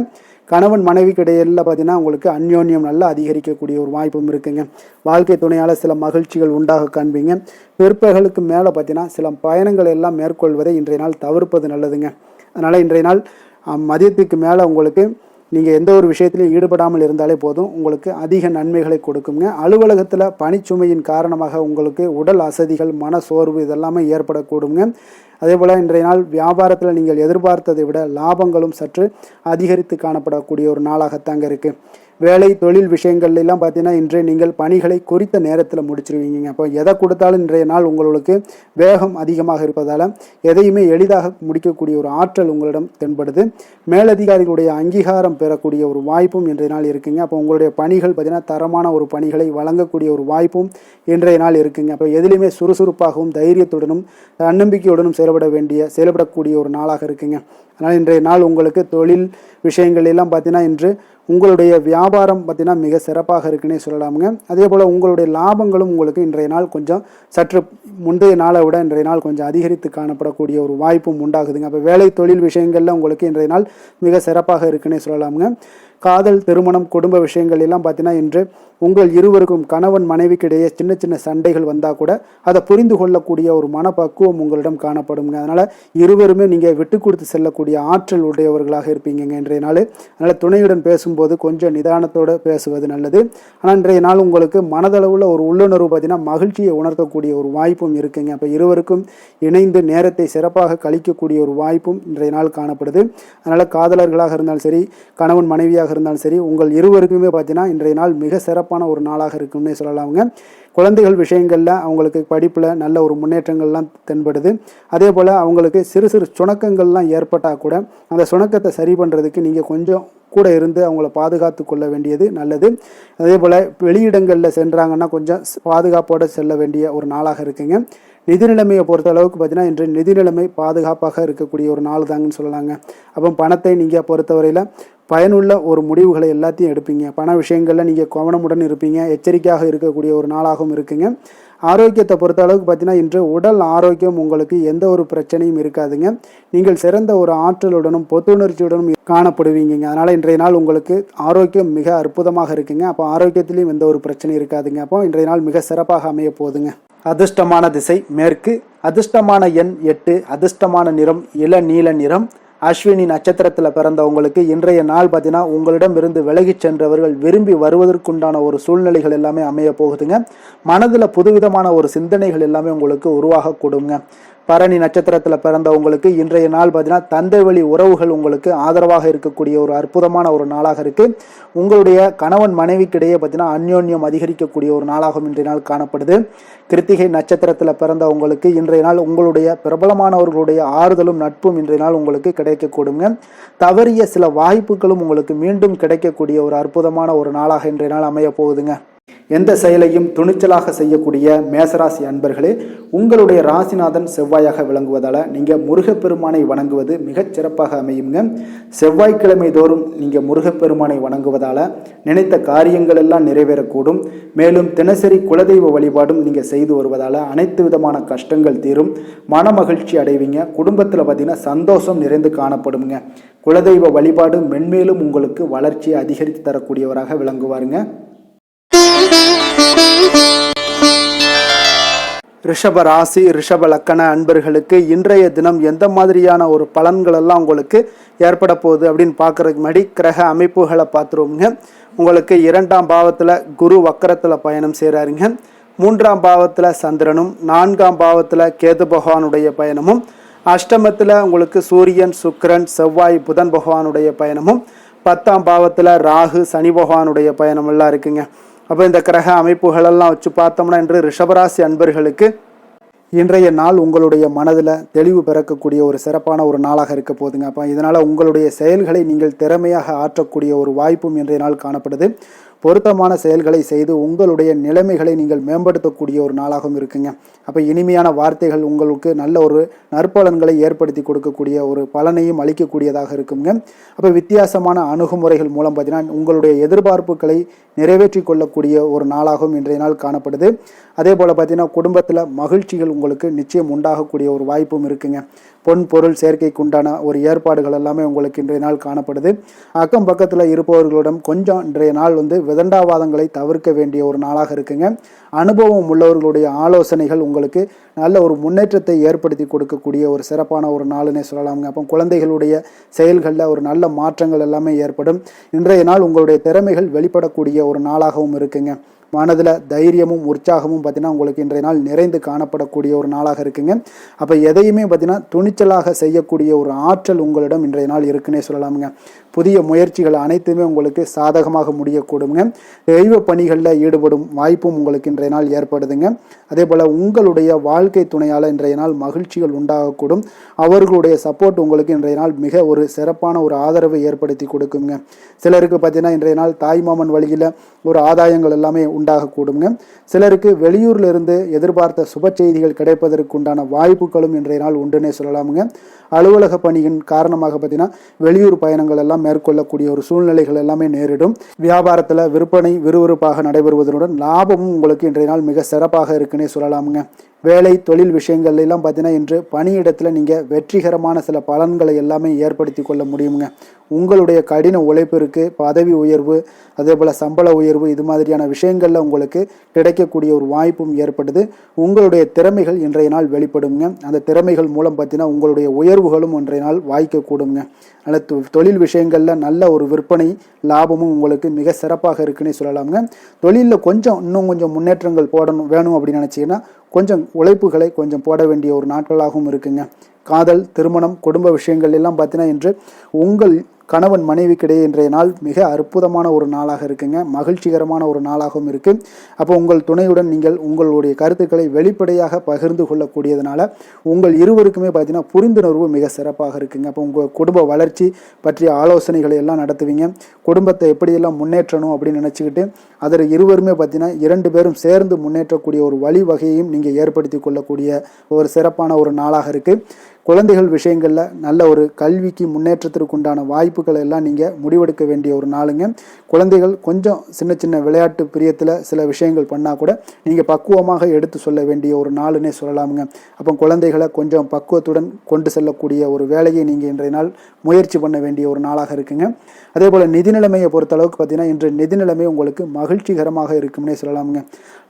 கணவன் மனைவிக்கு இடையில பார்த்தீங்கன்னா உங்களுக்கு அந்யோன்யம் நல்லா அதிகரிக்கக்கூடிய ஒரு வாய்ப்பும் இருக்குங்க. வாழ்க்கை துணையால் சில மகிழ்ச்சிகள் உண்டாக காண்பீங்க. பிற்பகலுக்கு மேலே பார்த்தீங்கன்னா சில பயணங்கள் எல்லாம் மேற்கொள்வதை இன்றைய நாள் தவிர்ப்பது நல்லதுங்க. அதனால் இன்றைய நாள் மதியத்துக்கு மேலே உங்களுக்கு நீங்கள் எந்த ஒரு விஷயத்திலையும் ஈடுபடாமல் இருந்தாலே போதும், உங்களுக்கு அதிக நன்மைகளை கொடுக்குங்க. அலுவலகத்தில் பணிச்சுமையின் காரணமாக உங்களுக்கு உடல் அசதிகள், மன சோர்வு இதெல்லாமே ஏற்படக்கூடுங்க. அதே போல் இன்றைய நாள் வியாபாரத்தில் நீங்கள் எதிர்பார்த்ததை விட லாபங்களும் சற்று அதிகரித்து காணப்படக்கூடிய ஒரு நாளாகத்தாங்க இருக்குது. வேலை தொழில் விஷயங்கள்லாம் பார்த்தீங்கன்னா இன்றைய நீங்கள் பணிகளை குறித்த நேரத்தில் முடிச்சிருவீங்க. அப்போ எதை கொடுத்தாலும் இன்றைய நாள் உங்களுக்கு வேகம் அதிகமாக இருப்பதால் எதையுமே எளிதாக முடிக்கக்கூடிய ஒரு ஆற்றல் உங்களிடம் தென்படுது. மேலதிகாரிகளுடைய அங்கீகாரம் பெறக்கூடிய ஒரு வாய்ப்பும் இன்றைய நாள் இருக்குங்க. அப்போ உங்களுடைய பணிகள் பார்த்தீங்கன்னா தரமான ஒரு பணிகளை வழங்கக்கூடிய ஒரு வாய்ப்பும் இன்றைய நாள் இருக்குங்க. அப்போ எதிலுமே சுறுசுறுப்பாகவும் தைரியத்துடனும் தன்னம்பிக்கையுடனும் செயல்படக்கூடிய ஒரு நாளாக இருக்குங்க. அதனால் இன்றைய நாள் உங்களுக்கு தொழில் விஷயங்கள் எல்லாம் பார்த்தீங்கன்னா இன்று உங்களுடைய வியாபாரம் பார்த்தீங்கன்னா மிக சிறப்பாக இருக்குன்னே சொல்லலாமுங்க. அதே போல் உங்களுடைய லாபங்களும் உங்களுக்கு இன்றைய நாள் கொஞ்சம் சற்று முந்தைய நாளை விட இன்றைய நாள் கொஞ்சம் அதிகரித்து காணப்படக்கூடிய ஒரு வாய்ப்பும் உண்டாகுதுங்க. அப்போ வேலை தொழில் விஷயங்கள்ல உங்களுக்கு இன்றைய நாள் மிக சிறப்பாக இருக்குன்னே சொல்லலாமுங்க. காதல், திருமணம், குடும்ப விஷயங்கள் எல்லாம் பார்த்தீங்கன்னா இன்று உங்கள் இருவருக்கும் கணவன் மனைவிக்கு இடையே சின்ன சின்ன சண்டைகள் வந்தால் கூட அதை புரிந்து கொள்ளக்கூடிய ஒரு மனப்பக்குவம் உங்களிடம் காணப்படுங்க. அதனால் இருவருமே நீங்கள் விட்டு கொடுத்து செல்லக்கூடிய ஆற்றல் உடையவர்களாக இருப்பீங்க இன்றைய நாள். அதனால் துணையுடன் பேசும்போது கொஞ்சம் நிதானத்தோடு பேசுவது நல்லது. ஆனால் இன்றைய நாள் உங்களுக்கு மனதளவில் ஒரு உள்ளுணர்வு பார்த்தீங்கன்னா மகிழ்ச்சியை உணர்த்தக்கூடிய ஒரு வாய்ப்பும் இருக்குங்க. அப்போ இருவருக்கும் இணைந்து நேரத்தை சிறப்பாக கழிக்கக்கூடிய ஒரு வாய்ப்பும் இன்றைய நாள் காணப்படுது. அதனால் காதலர்களாக இருந்தாலும் சரி, கணவன் மனைவியாக இருந்தாலும் சரி, உங்கள் இருவருக்குமே பார்த்தீங்கன்னா இன்றைய நாள் மிக சிறப்பான ஒரு நாளாக இருக்கும்னே சொல்லலாமுங்க. குழந்தைகள் விஷயங்களில் அவங்களுக்கு படிப்பில் நல்ல ஒரு முன்னேற்றங்கள்லாம் தென்படுது. அதே போல் அவங்களுக்கு சிறு சிறு சுணக்கங்கள்லாம் ஏற்பட்டால் கூட அந்த சுணக்கத்தை சரி பண்ணுறதுக்கு நீங்கள் கொஞ்சம் கூட இருந்து அவங்கள பாதுகாத்து கொள்ள வேண்டியது நல்லது. அதே போல் வெளியிடங்களில் சென்றாங்கன்னா கொஞ்சம் பாதுகாப்போடு செல்ல வேண்டிய ஒரு நாளாக இருக்குங்க. நிதி நிலைமையை பொறுத்த அளவுக்கு பார்த்தீங்கன்னா இன்று நிதி நிலைமை பாதுகாப்பாக இருக்கக்கூடிய ஒரு நாள் தாங்கன்னு சொல்லலாங்க. அப்போ பணத்தை நீங்கள் பொறுத்தவரையில் பயனுள்ள ஒரு முடிவுகளை எல்லாத்தையும் எடுப்பீங்க. பண விஷயங்களில் நீங்கள் கவனமுடன் இருப்பீங்க. எச்சரிக்கையாக இருக்கக்கூடிய ஒரு நாளாகவும் இருக்குங்க. ஆரோக்கியத்தை பொறுத்த அளவுக்கு பார்த்தீங்கன்னா இன்று உடல் ஆரோக்கியம் உங்களுக்கு எந்த ஒரு பிரச்சனையும் இருக்காதுங்க. நீங்கள் சிறந்த ஒரு ஆற்றலுடனும் புத்துணர்ச்சியுடனும் காணப்படுவீங்க. அதனால் இன்றைய நாள் உங்களுக்கு ஆரோக்கியம் மிக அற்புதமாக இருக்குங்க. அப்போ ஆரோக்கியத்திலையும் எந்த ஒரு பிரச்சனையும் இருக்காதுங்க. அப்போ இன்றைய நாள் மிக சிறப்பாக அமைய போகுதுங்க. அதிர்ஷ்டமான திசை மேற்கு, அதிர்ஷ்டமான எண் 8, அதிர்ஷ்டமான நிறம் இளநீல நிறம். அஸ்வினி நட்சத்திரத்தில் பிறந்தவங்களுக்கு இன்றைய நாள் பார்த்தீங்கன்னா உங்களிடம் இருந்து விலகி சென்றவர்கள் விரும்பி வருவதற்குண்டான ஒரு சூழ்நிலைகள் எல்லாமே அமைய போகுதுங்க. மனதில் புதுவிதமான ஒரு சிந்தனைகள் எல்லாமே உங்களுக்கு உருவாக கொடுங்க. பரணி நட்சத்திரத்தில் பிறந்தவங்களுக்கு இன்றைய நாள் பார்த்தீங்கன்னா தந்தை வழி உறவுகள் உங்களுக்கு ஆதரவாக இருக்கக்கூடிய ஒரு அற்புதமான ஒரு நாளாக இருக்குது. உங்களுடைய கணவன் மனைவிக்கிடையே பார்த்தீங்கன்னா அந்யோன்யம் அதிகரிக்கக்கூடிய ஒரு நாளாகவும் இன்றைய நாள் காணப்படுது. கிருத்திகை நட்சத்திரத்தில் பிறந்தவங்களுக்கு இன்றைய நாள் உங்களுடைய பிரபலமானவர்களுடைய ஆறுதலும் நட்பும் இன்றைய நாள் உங்களுக்கு கிடைக்கக்கூடுங்க. தவறிய சில வாய்ப்புகளும் உங்களுக்கு மீண்டும் கிடைக்கக்கூடிய ஒரு அற்புதமான ஒரு நாளாக இன்றைய நாள் அமைய போகுதுங்க. எந்த செயலையும் துணிச்சலாக செய்யக்கூடிய மேசராசி அன்பர்களே, உங்களுடைய ராசிநாதன் செவ்வாயாக விளங்குவதால் நீங்கள் முருகப்பெருமானை வணங்குவது மிகச் சிறப்பாக அமையுங்க. செவ்வாய்க்கிழமை தோறும் நீங்கள் முருகப்பெருமானை வணங்குவதால் நினைத்த காரியங்கள் எல்லாம் நிறைவேறக்கூடும். மேலும் தினசரி குலதெய்வ வழிபாடும் நீங்கள் செய்து வருவதால் அனைத்து விதமான கஷ்டங்கள் தீரும், மன மகிழ்ச்சி அடைவீங்க. குடும்பத்தில் பார்த்தீங்கன்னா சந்தோஷம் நிறைந்து காணப்படுங்க. குலதெய்வ வழிபாடு மென்மேலும் உங்களுக்கு வளர்ச்சியை அதிகரித்து தரக்கூடியவராக விளங்குவாருங்க. ரிஷப ராசி ரிஷப லக்கண அன்பர்களுக்கு இன்றைய தினம் எந்த மாதிரியான ஒரு பலன்கள் எல்லாம் உங்களுக்கு ஏற்பட போகுது அப்படின்னு பார்க்கறதுக்கு முன்னாடி கிரக அமைப்புகளை பார்த்துருவோங்க. உங்களுக்கு 2ஆம் பாவத்தில் குரு வக்கரத்தில் பயணம் செய்கிறாருங்க. 3ஆம் பாவத்தில் சந்திரனும், 4ஆம் பாவத்தில் கேது பகவானுடைய பயணமும், அஷ்டமத்தில் உங்களுக்கு சூரியன், சுக்கிரன், செவ்வாய், புதன் பகவானுடைய பயணமும், 10ஆம் பாவத்தில் ராகு, சனி பகவானுடைய பயணம் எல்லாம் இருக்குங்க. அப்போ இந்த கிரக அமைப்புகளெல்லாம் வச்சு பார்த்தோம்னா இன்று ரிஷபராசி அன்பர்களுக்கு இன்றைய நாள் உங்களுடைய மனதில் தெளிவு பிறக்கக்கூடிய ஒரு சிறப்பான ஒரு நாளாக இருக்க போகுதுங்க. அப்போ இதனால் உங்களுடைய செயல்களை நீங்கள் திறமையாக ஆற்றக்கூடிய ஒரு வாய்ப்பும் இன்றைய நாள் காணப்படுது. பொருத்தமான செயல்களை செய்து உங்களுடைய நிலைமைகளை நீங்கள் மேம்படுத்தக்கூடிய ஒரு நாளாகவும் இருக்குங்க. அப்போ இனிமையான வார்த்தைகள் உங்களுக்கு நல்ல ஒரு நற்பலன்களை ஏற்படுத்தி கொடுக்கக்கூடிய ஒரு பலனையும் அளிக்கக்கூடியதாக இருக்குங்க. அப்போ வித்தியாசமான அணுகுமுறைகள் மூலம் பார்த்தீங்கன்னா உங்களுடைய எதிர்பார்ப்புகளை நிறைவேற்றி கொள்ளக்கூடிய ஒரு நாளாகவும் இன்றைய நாள் காணப்படுது. அதே போல் பார்த்தீங்கன்னா குடும்பத்தில் மகிழ்ச்சிகள் உங்களுக்கு நிச்சயம் உண்டாகக்கூடிய ஒரு வாய்ப்பும் இருக்குங்க. பொன் பொருள் சேர்க்கைக்கு உண்டான ஒரு ஏற்பாடுகள் எல்லாமே உங்களுக்கு இன்றைய நாள் காணப்படுது. அக்கம் பக்கத்தில் இருப்பவர்களிடம் கொஞ்சம் இன்றைய நாள் விதண்டாவாதங்களை தவிர்க்க வேண்டிய ஒரு நாளாக இருக்குங்க. அனுபவம் உள்ளவர்களுடைய ஆலோசனைகள் உங்களுக்கு நல்ல ஒரு முன்னேற்றத்தை ஏற்படுத்தி கொடுக்கக்கூடிய ஒரு சிறப்பான ஒரு நாளுன்னே சொல்லலாமுங்க. அப்போ குழந்தைகளுடைய செயல்களில் ஒரு நல்ல மாற்றங்கள் எல்லாமே ஏற்படும். இன்றைய நாள் உங்களுடைய திறமைகள் வெளிப்படக்கூடிய ஒரு நாளாகவும் இருக்குங்க. மனதில் தைரியமும் உற்சாகமும் பார்த்தீங்கன்னா உங்களுக்கு இன்றைய நாள் நிறைந்து காணப்படக்கூடிய ஒரு நாளாக இருக்குங்க. அப்போ எதையுமே பார்த்தீங்கன்னா துணிச்சலாக செய்யக்கூடிய ஒரு ஆற்றல் உங்களிடம் இன்றைய நாள் இருக்குன்னே சொல்லலாமுங்க. புதிய முயற்சிகள் அனைத்துமே உங்களுக்கு சாதகமாக முடியக்கூடுங்க. தெய்வ பணிகளில் ஈடுபடும் வாய்ப்பும் உங்களுக்கு இன்றைய நாள் ஏற்படுதுங்க. அதே போல் உங்களுடைய வாழ்க்கை துணையால் இன்றைய நாள் மகிழ்ச்சிகள் உண்டாகக்கூடும். அவர்களுடைய சப்போர்ட் உங்களுக்கு இன்றைய நாள் மிக ஒரு சிறப்பான ஒரு ஆதரவை ஏற்படுத்தி கொடுக்குங்க. சிலருக்கு பார்த்தீங்கன்னா இன்றைய நாள் தாய்மாமன் வழியில் ஒரு ஆதாயங்கள் எல்லாமே உண்டாகக்கூடுங்க. சிலருக்கு வெளியூர்ல இருந்து எதிர்பார்த்த சுப செய்திகள் கிடைப்பதற்கு உண்டான வாய்ப்புகளும் இன்றைய நாள் உண்டுன்னே சொல்லலாமுங்க. அலுவலக பணியின் காரணமாக பார்த்தீங்கன்னா வெளியூர் பயணங்கள் எல்லாம் மேற்கொள்ளக்கூடிய ஒரு சூழ்நிலைகள் எல்லாமே நேரிடும். வியாபாரத்தில் விற்பனை விறுவிறுப்பாக நடைபெறுவதனுடன் லாபமும் உங்களுக்கு இன்றைய நாள் மிக சிறப்பாக இருக்குன்னே சொல்லலாமுங்க. வேலை தொழில் விஷயங்கள்ல எல்லாம் பார்த்தீங்கன்னா இன்று பணியிடத்தில் நீங்கள் வெற்றிகரமான சில பலன்களை எல்லாமே ஏற்படுத்தி கொள்ள முடியுங்க. உங்களுடைய கடின உழைப்பிற்கு பதவி உயர்வு அதே போல் சம்பள உயர்வு இது மாதிரியான விஷயங்களில் உங்களுக்கு கிடைக்கக்கூடிய ஒரு வாய்ப்பும் ஏற்படுது. உங்களுடைய திறமைகள் இன்றைய நாள் வெளிப்படுங்க. அந்த திறமைகள் மூலம் பார்த்தீங்கன்னா உங்களுடைய உயர்வுகளும் இன்றைய நாள் வாய்க்கக்கூடுங்க. அல்லது தொழில் விஷயங்களில் நல்ல ஒரு விற்பனை லாபமும் உங்களுக்கு மிக சிறப்பாக இருக்குன்னே சொல்லலாமுங்க. தொழிலில் இன்னும் கொஞ்சம் முன்னேற்றங்கள் வேணும் அப்படின்னு நினச்சிங்கன்னா கொஞ்சம் உழைப்புகளை கொஞ்சம் போட வேண்டிய ஒரு நாட்களாகவும் இருக்குங்க. காதல் திருமணம் குடும்ப விஷயங்கள் எல்லாம் பார்த்தீங்கன்னா இன்று உங்கள் கணவன் மனைவிக்கிடையே இன்றைய நாள் மிக அற்புதமான ஒரு நாளாக இருக்குங்க. மகிழ்ச்சிகரமான ஒரு நாளாகவும் இருக்குது. அப்போ உங்கள் துணையுடன் நீங்கள் உங்களுடைய கருத்துக்களை வெளிப்படையாக பகிர்ந்து கொள்ளக்கூடியதுனால உங்கள் இருவருக்குமே பார்த்தீங்கன்னா புரிந்துணர்வு மிக சிறப்பாக இருக்குங்க. அப்போ உங்கள் குடும்ப வளர்ச்சி பற்றிய ஆலோசனைகளை எல்லாம் நடத்துவீங்க. குடும்பத்தை எப்படியெல்லாம் முன்னேற்றணும் அப்படின்னு நினச்சிக்கிட்டு அதில் இருவருமே பார்த்தீங்கன்னா 2 பேரும் சேர்ந்து முன்னேற்றக்கூடிய ஒரு வழிவகையையும் நீங்கள் ஏற்படுத்தி கொள்ளக்கூடிய ஒரு சிறப்பான ஒரு நாளாக இருக்குது. குழந்தைகள் விஷயங்களில் நல்ல ஒரு கல்விக்கு முன்னேற்றத்திற்கு உண்டான வாய்ப்புகளை எல்லாம் நீங்கள் முடிவெடுக்க வேண்டிய ஒரு நாளுங்க. குழந்தைகள் கொஞ்சம் சின்ன சின்ன விளையாட்டு பிரியத்தில் சில விஷயங்கள் பண்ணால் கூட நீங்கள் பக்குவமாக எடுத்து சொல்ல வேண்டிய ஒரு நாளுன்னே சொல்லலாமுங்க. அப்போ குழந்தைகளை கொஞ்சம் பக்குவத்துடன் கொண்டு செல்லக்கூடிய ஒரு வேலையை நீங்கள் இன்றைய நாள் முயற்சி பண்ண வேண்டிய ஒரு நாளாக இருக்குங்க. அதே போல் நிதி நிலைமையை பொறுத்தளவுக்கு பார்த்தீங்கன்னா இன்று நிதி நிலைமை உங்களுக்கு மகிழ்ச்சிகரமாக இருக்கும்னே சொல்லலாமுங்க.